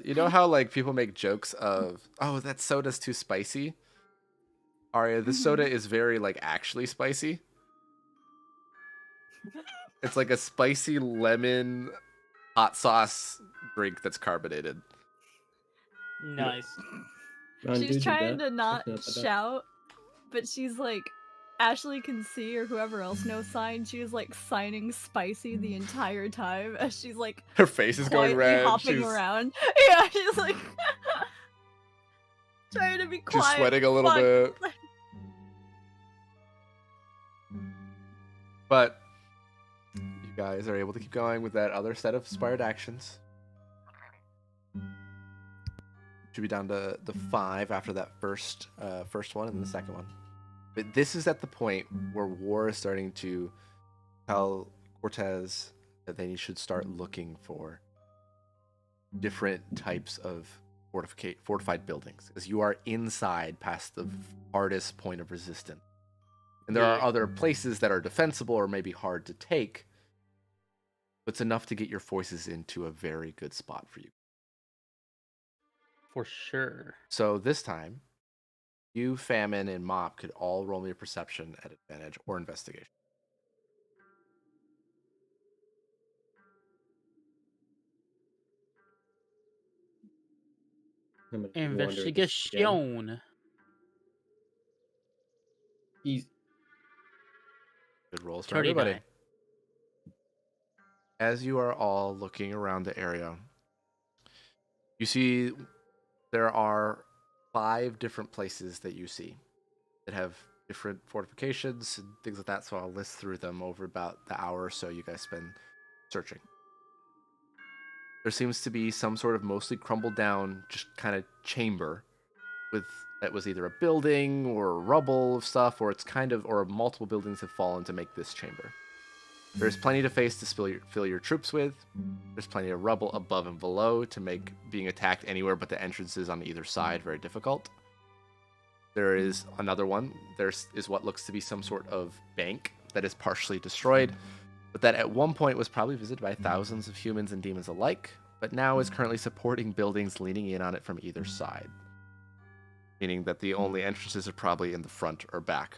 You know how people make jokes of, oh, that soda's too spicy? Arya, this soda is very actually spicy. It's like a spicy lemon hot sauce drink that's carbonated. Nice. that. She's trying to not That's not bad. shout, but she's like, Ashley can see, or whoever else knows sign. She is signing spicy the entire time as she's Her face is going quietly red. hopping She's around. Yeah, she's trying to be quiet. She's sweating a little bit. But you guys are able to keep going with that other set of inspired actions. Should be down to the 5 after that first one and then the second one. But this is at the point where War is starting to tell Cortez that they should start looking for different types of fortified buildings, as you are inside past the hardest point of resistance. And there are other places that are defensible or maybe hard to take, but it's enough to get your forces into a very good spot for you. For sure. So this time, you, Famine, and Mop could all roll me a perception at advantage or investigation. Investigation. He's Good rolls for 39. everybody. As you are all looking around the area, you see there are 5 different places that you see that have different fortifications and things like that, so I'll list through them over about the hour or so you guys spend searching. There seems to be some sort of mostly crumbled down, just kind of chamber that was either a building or rubble of stuff, or multiple buildings have fallen to make this chamber. There's plenty to face to fill your troops with. There's plenty of rubble above and below to make being attacked anywhere but the entrances on either side very difficult. There is another one. There is what looks to be some sort of bank that is partially destroyed, but that at one point was probably visited by thousands of humans and demons alike, but now is currently supporting buildings leaning in on it from either side, meaning that the only entrances are probably in the front or back.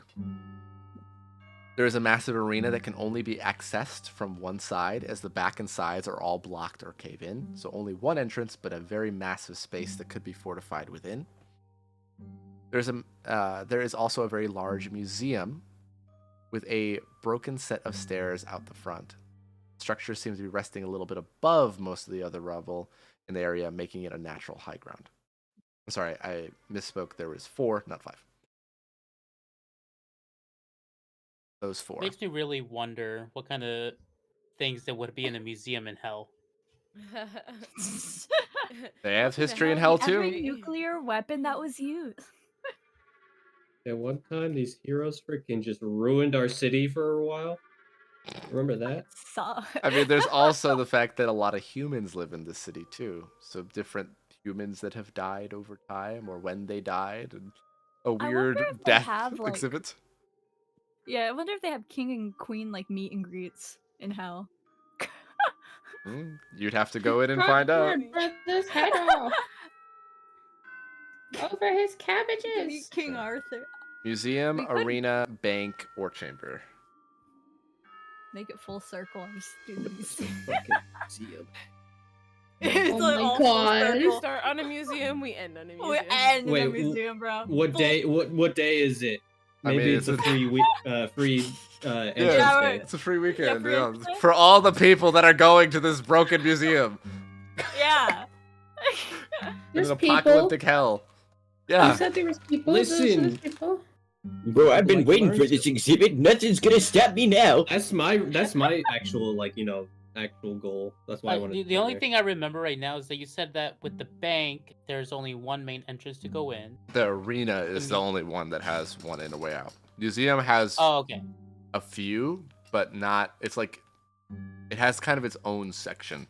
There is a massive arena that can only be accessed from one side, as the back and sides are all blocked or cave in. So only one entrance, but a very massive space that could be fortified within. There is also a very large museum with a broken set of stairs out the front. Structure seems to be resting a little bit above most of the other rubble in the area, making it a natural high ground. I'm sorry, I misspoke. There was 4, not 5. Those 4. Makes me really wonder what kind of things there would be in a museum in hell. They have history in hell too. Every nuclear weapon that was used. At one time, these heroes freaking just ruined our city for a while. Remember that? I mean, there's also the fact that a lot of humans live in this city too. So different humans that have died over time or when they died, and a weird death exhibit. Yeah, I wonder if they have king and queen like meet and greets in hell. You'd have to go in and find out. Brother's head off. Over his cabbages. King Arthur. Museum, arena, bank, or chamber. Make it full circle and just do the museum. Museum. It's Oh like my all full God. We circle. start on a museum, we end on a museum. We end in a Wait, museum, bro. What day? What day is it? I mean, Maybe it's a free week. Free entrance day. It's a free weekend. free Yeah, entrance day? for all the people that are going to this broken museum. Yeah. In There's an people. apocalyptic hell. You Yeah. said there was people. Listen. There's people. Bro, I've been waiting for this exhibit. Nothing's gonna stop me now. That's my actual actual goal. That's why I wanted. The only thing I remember right now is that you said that with the bank, there's only one main entrance to go in. The arena is the only one that has one in and way out. Museum has a few, but not. It's like it has kind of its own section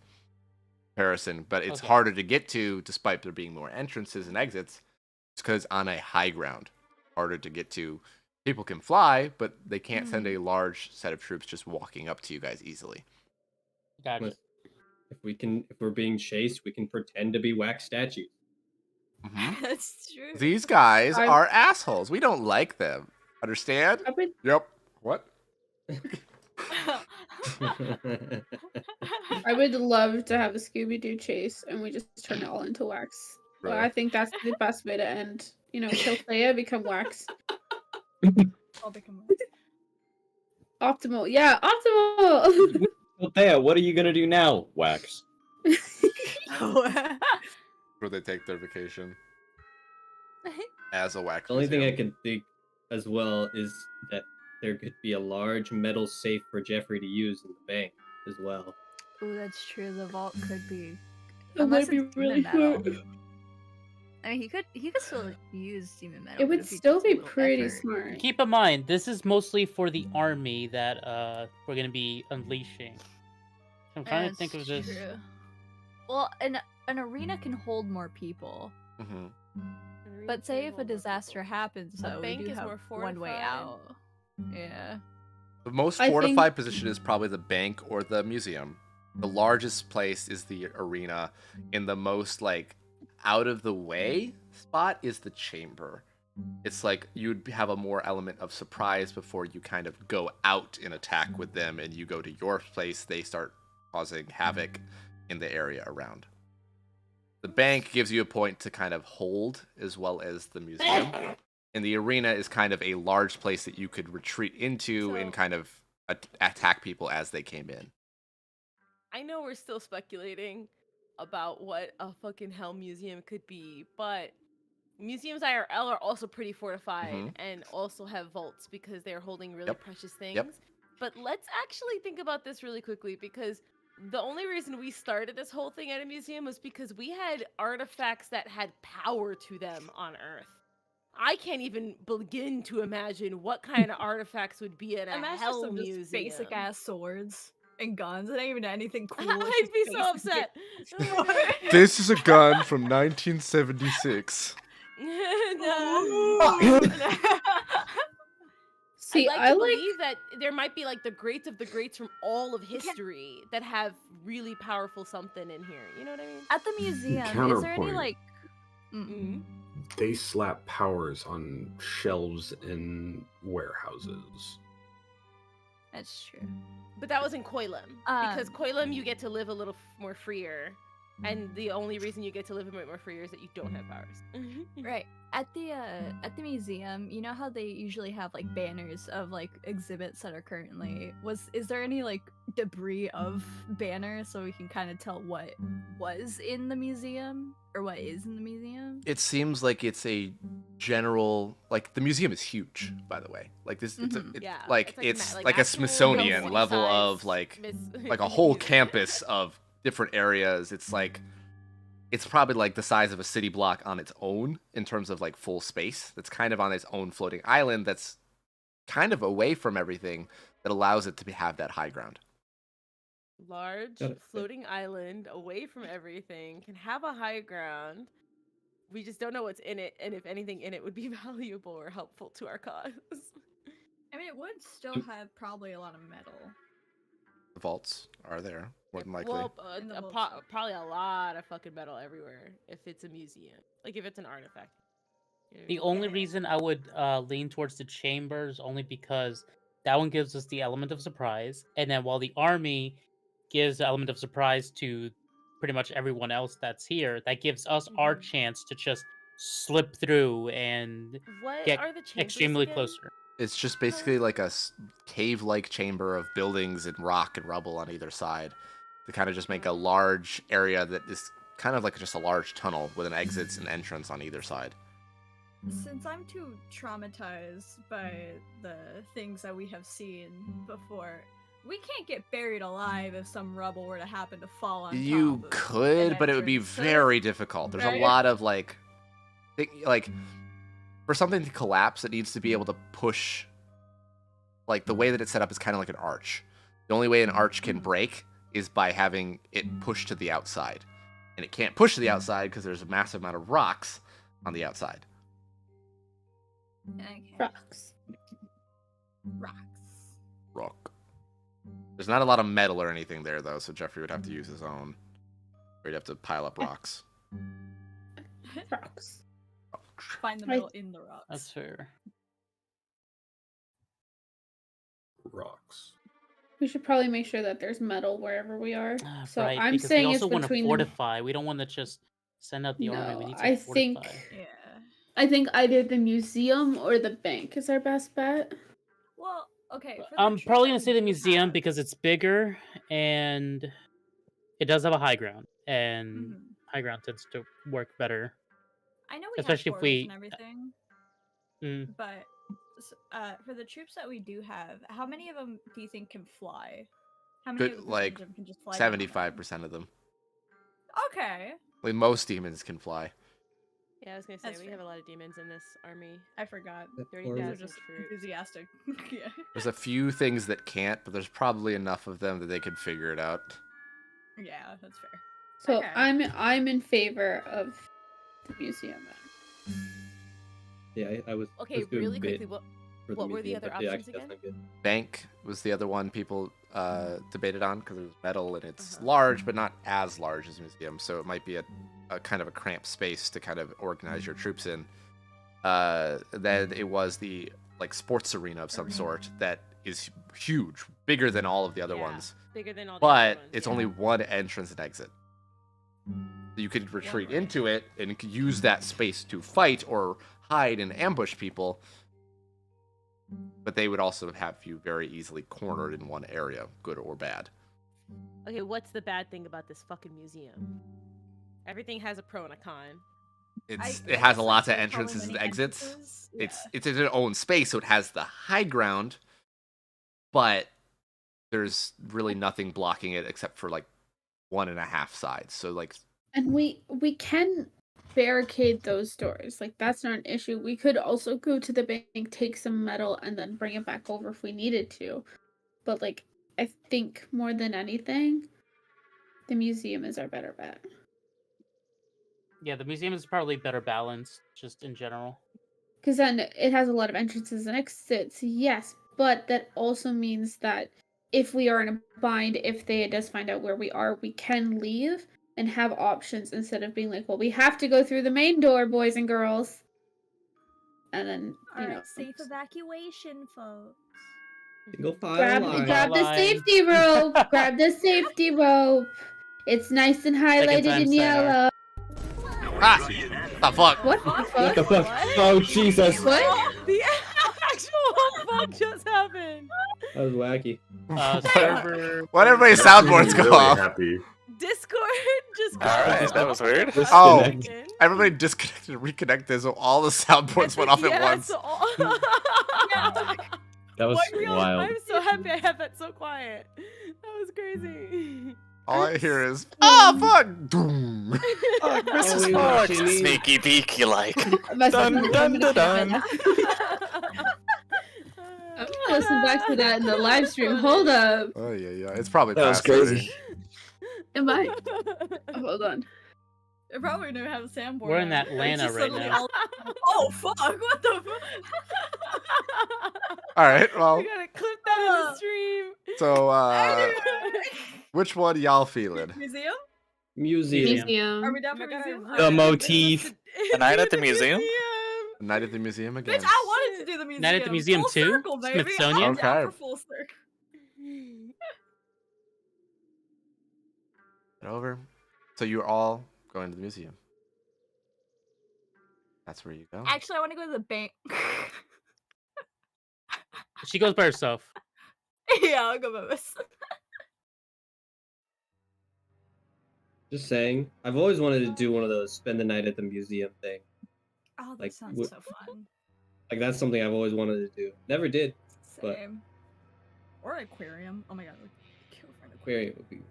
comparison, but it's harder to get to, despite there being more entrances and exits. It's because on a high ground, harder to get to. People can fly, but they can't send a large set of troops just walking up to you guys easily. Got it. If we're being chased, we can pretend to be wax statues. That's true. These guys are assholes. We don't like them. Understand? Yep. What? I would love to have a Scooby-Doo chase, and we just turn it all into wax. Well, I think that's the best way to end. You know, kill Thea, become wax. I'll become wax. Optimal, yeah, optimal. Well, Thea, what are you gonna do now, Wax? Where they take their vacation as a wax. The only thing I museum. can think as well is that there could be a large metal safe for Jeffrey to use in the bank as well. Ooh, that's true. The vault could be. That might Unless be it's really demon metal. smart. I mean, he could still use demon metal. It but would if he still takes a be little pretty effort- smart. Keep in mind, this is mostly for the army that we're gonna be unleashing. I'm trying to think of this. True. Well, an arena can hold more people. But say if a disaster happens, A though, bank we do is have more one way fortified. out. Yeah. The most I fortified think- position is probably the bank or the museum. The largest place is the arena. In the most out of the way spot is the chamber. It's like you'd have a more element of surprise before you kind of go out and attack with them, and you go to your place, they start causing havoc in the area around. The bank gives you a point to kind of hold as well as the museum. And the arena is kind of a large place that you could retreat into and kind of attack people as they came in. I know we're still speculating about what a fucking hell museum could be, but museums IRL are also pretty fortified and also have vaults because they're holding really precious things. But let's actually think about this really quickly, because the only reason we started this whole thing at a museum was because we had artifacts that had power to them on Earth. I can't even begin to imagine what kind of artifacts would be at a Imagine hell some just museum. basic ass swords and guns. It ain't even anything cool. I'd be so upset. This is a gun from 1976. No. See, I'd like to believe that there might be the greats of the greats from all of history that have really powerful something in here. You know what I mean? At the museum, is there any Counterpoint. They slap powers on shelves in warehouses. That's true. But that was in Koilem. Because Koilem, you get to live a little more freer. And the only reason you get to live a bit more freer is that you don't have powers. Right. At the museum, you know how they usually have like banners of like exhibits that are currently is there any like debris of banners so we can kind of tell what was in the museum or what is in the museum? It seems like it's a general, like the museum is huge, by the way. Like this, it's like a Smithsonian level of like a whole campus of different areas. It's probably like the size of a city block on its own in terms of like full space. That's kind of on its own floating island that's kind of away from everything that allows it to have that high ground. Large floating island away from everything can have a high ground. We just don't know what's in it and if anything in it would be valuable or helpful to our cause. I mean, it would still have probably a lot of metal. The vaults are there, more than likely. Well, probably a lot of fucking metal everywhere if it's a museum. Like if it's an artifact. You know The what I mean? only reason I would lean towards the chambers only because that one gives us the element of surprise, and then while the army gives the element of surprise to pretty much everyone else that's here, that gives us our chance to just slip through and What get are the chambers extremely again? closer. It's just basically like a cave-like chamber of buildings and rock and rubble on either side to kind of just make a large area that is kind of like just a large tunnel with an exit and entrance on either side. Since I'm too traumatized by the things that we have seen before, we can't get buried alive if some rubble were to happen to fall on You top of could, an but it would be entrance. So very difficult. There's a Right. lot of like for something to collapse, it needs to be able to push. Like the way that it's set up is kind of like an arch. The only way an arch can break is by having it pushed to the outside, and it can't push to the outside because there's a massive amount of rocks on the outside. Okay. Rocks. Rock. There's not a lot of metal or anything there though, so Jeffrey would have to use his own. Or he'd have to pile up rocks. Rocks. Find the metal in the rocks. That's fair. Rocks. We should probably make sure that there's metal wherever we are. So right, I'm because saying we it's also want to between. fortify. We don't want to just send out the army. We need to I fortify. I think either the museum or the bank is our best bet. Well, okay. For I'm probably gonna say the museum because it's bigger and it does have a high ground, and high ground tends to work better. I know we especially have if portals we. and everything, Mm, but for the troops that we do have, how many of them do you think can fly? How many of Good, the like percentage of them can just fly? down? 75% of them. Okay. Like most demons can fly. Yeah, I was gonna say That's we fair. have a lot of demons in this army. I forgot. That 30,000 These are just troops. enthusiastic. Yeah. There's a few things that can't, but there's probably enough of them that they could figure it out. Yeah, that's fair. So Okay. I'm in favor of the museum. Yeah, I was. Okay, was doing really bit quickly, for what were the museum, other but yeah, options actually, that's again? not good. Bank was the other one people debated on because it was metal and it's large, but not as large as a museum. So it might be a kind of a cramped space to kind of organize your troops in. Then it was the like sports arena of some sort that is huge, bigger than all of the other ones. Bigger than all the But other ones, it's yeah. only one entrance and exit. You could retreat into it and could use that space to fight or hide and ambush people. But they would also have you very easily cornered in one area, good or bad. Okay, what's the bad thing about this fucking museum? Everything has a pro and a con. It I has guess, a lot like, of there's probably entrances and many exits. entrances. It's in its own space, so it has the high ground, but there's really nothing blocking it except for like 1.5 sides. So like And we can barricade those doors. Like that's not an issue. We could also go to the bank, take some metal, and then bring it back over if we needed to. But like I think more than anything, the museum is our better bet. yeah, the museum is probably better balanced, just in general. Because then it has a lot of entrances and exits, yes, but that also means that if we are in a bind, if they does find out where we are, we can leave and have options instead of being like, well, we have to go through the main door, boys and girls. And then, you know. Alright, safe evacuation, folks. Single file line. Grab the safety rope. Grab the safety rope. It's nice and highlighted time, in Sayonara. yellow. Ah! The fuck? What the What the fuck? fuck? Oh Jesus! What? The actual fuck just happened. That was wacky. Server. Why did everybody's soundboards go really off? happy. Discord just Alright, that was weird. Oh, everybody disconnected and reconnected, so all the soundboards went off at once. So all... That was wild. I'm so happy I have that so quiet. That was crazy. All I hear is, ah, fuck! Doom. Mrs. we Fox! watching these? Sneaky beaky like. Dun, dun, dun, dun. I'm gonna listen back to that in the live stream. Hold up. Oh, yeah. It's probably That was past already. crazy. Am I? Hold on. I probably don't have a soundboard. We're in on. Atlanta Just right suddenly now. all- Oh fuck! What the fuck? All right, well, We gotta clip that in the stream. so, which one y'all feeling? Museum? Museum. Are we down for museum? The motif. A night at the museum? Night at the museum again. Bitch, I wanted to do the museum. Night at the museum Full too? Circle, baby. Smithsonian? I'm down Okay. for full circle. Over. So you're all going to the museum. That's where you go. Actually, I want to go to the bank. She goes by herself. Yeah, I'll go by myself. Just saying. I've always wanted to do one of those spend the night at the museum thing. Oh, that Like, sounds what- so fun. Like that's something I've always wanted to do. Never did. But Same. Or aquarium. Oh my god, I would kill for an aquarium would be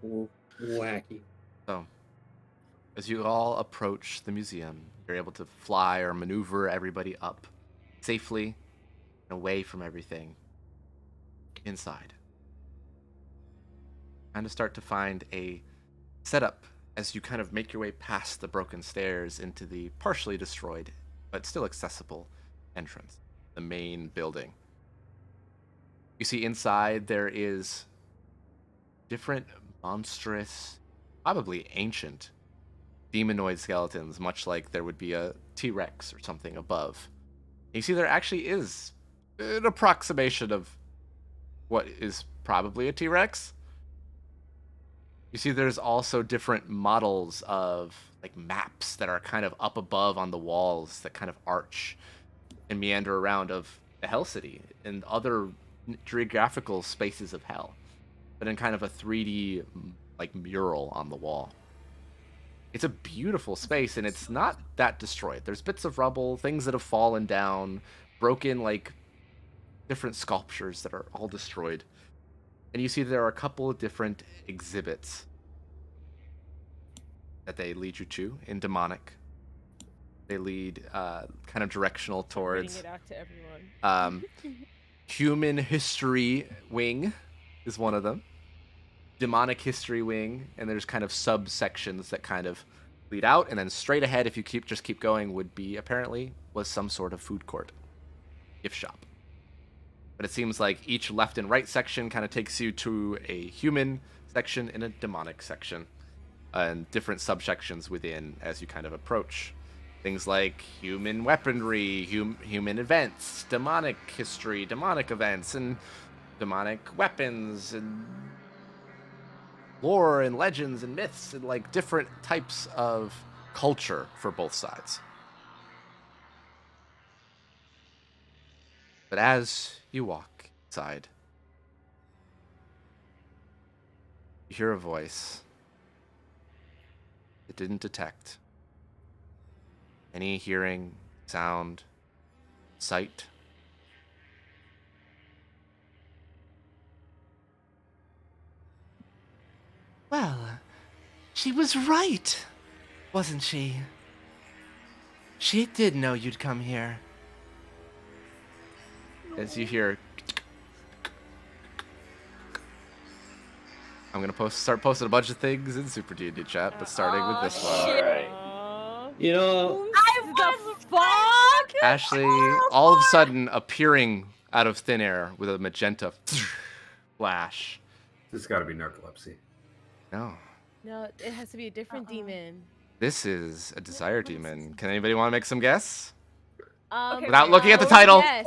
wacky. So, as you all approach the museum, you're able to fly or maneuver everybody up safely and away from everything inside. Kind of start to find a setup as you kind of make your way past the broken stairs into the partially destroyed but still accessible entrance, the main building. You see inside there is different monstrous, probably ancient demonoid skeletons, much like there would be a T-Rex or something above. And you see there actually is an approximation of what is probably a T-Rex. You see there's also different models of like maps that are kind of up above on the walls that kind of arch and meander around of the Hell City and other geographical spaces of hell, but in kind of a 3D like mural on the wall. It's a beautiful space, and it's not that destroyed. There's bits of rubble, things that have fallen down, broken like different sculptures that are all destroyed. And you see there are a couple of different exhibits that they lead you to in demonic. They lead kind of directional towards Reading it out to everyone. human history wing is one of them. Demonic history wing, and there's kind of subsections that kind of lead out, and then straight ahead, if you keep going, would be apparently was some sort of food court, gift shop. But it seems like each left and right section kind of takes you to a human section and a demonic section, and different subsections within as you kind of approach. Things like human weaponry, human events, demonic history, demonic events, and demonic weapons, and lore and legends and myths, and like different types of culture for both sides. But as you walk inside, you hear a voice that didn't detect any hearing, sound, sight. Well, she was right, wasn't she? She did know you'd come here. As you hear, I'm gonna start posting a bunch of things in Super D&D chat, but starting with this one. You know, The fuck? Ashley, all of a sudden appearing out of thin air with a magenta flash. This has got to be narcolepsy. No, No, it has to be a different demon. this is a desire demon. Can anybody want to make some guess? Okay, Without looking at the title. Yes.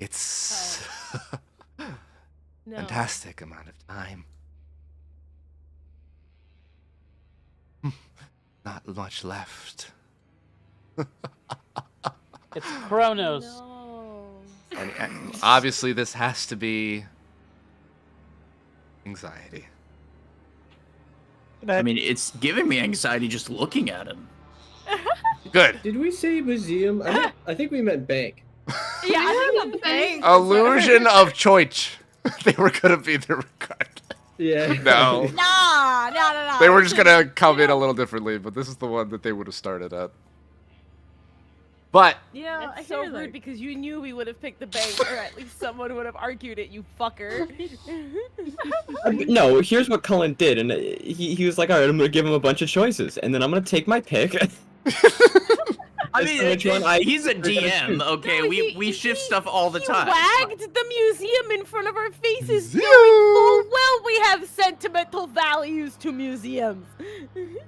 It's No. fantastic amount of time. Not much left. It's Kronos. And obviously, this has to be anxiety. I mean, it's giving me anxiety just looking at him. Good. Did we say museum? I think we meant bank. Yeah, I think the bank. Illusion of choice. They were gonna be there regardless. Yeah. No. No. They were just gonna come in a little differently, but this is the one that they would have started at. But You know, it's so rude because you knew we would have picked the bank, or at least someone would have argued it, you fucker. No, here's what Cullen did, and he was like, all right, I'm gonna give him a bunch of choices, and then I'm gonna take my pick. I mean, he's a DM, okay? We shift stuff all the time. Wagged the museum in front of our faces, knowing full well we have sentimental values to museums.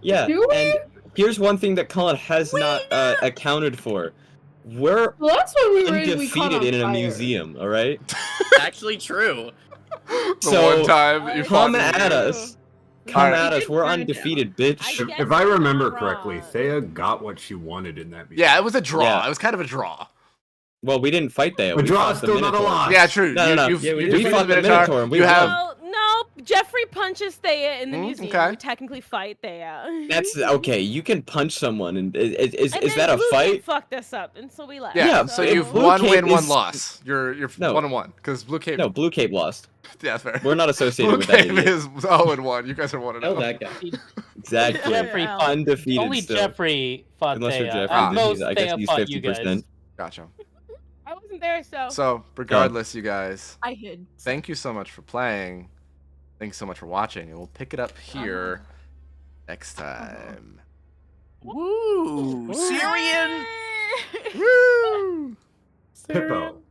Yeah, and here's one thing that Cullen has not accounted for. We're Well, that's when we caught undefeated on in a fire. museum, all right? Actually true. So one time you come fought at me. us. Come at us. We're undefeated, bitch. If I remember correctly, Thea got what she wanted in that meeting. Yeah, it was a draw. Yeah. It was kind of a draw. Well, we didn't fight Thea. A We draw fought is the still not a Minotaur. loss. Yeah, true. No. You we fought the Minotaur. And we You have. won. No, Jeffrey punches Thea in the museum. okay. We technically fight Thea. That's okay. You can punch someone, and is And then that a Blue fight? Cape fucked us up, and so we left. Yeah, so if you've Blue one Cape win, one is- loss. You're No. 1-1 because Blue Cape. No, Blue Cape lost. Yeah, that's fair. We're not associated Blue with that Cape idiot. is 0-1. You guys are 1-0. Hell, that guy. Exactly. Jeffrey Undefeated Only still. Jeffrey fought Unless you're Thea. Jeffrey, At then most, I guess Thea he's fought you guys. 50%. Gotcha. I wasn't there, so. So, regardless, you guys, I hid. thank you so much for playing. Thanks so much for watching, and we'll pick it up here next time. Woo! Syrian! Woo! Hippo.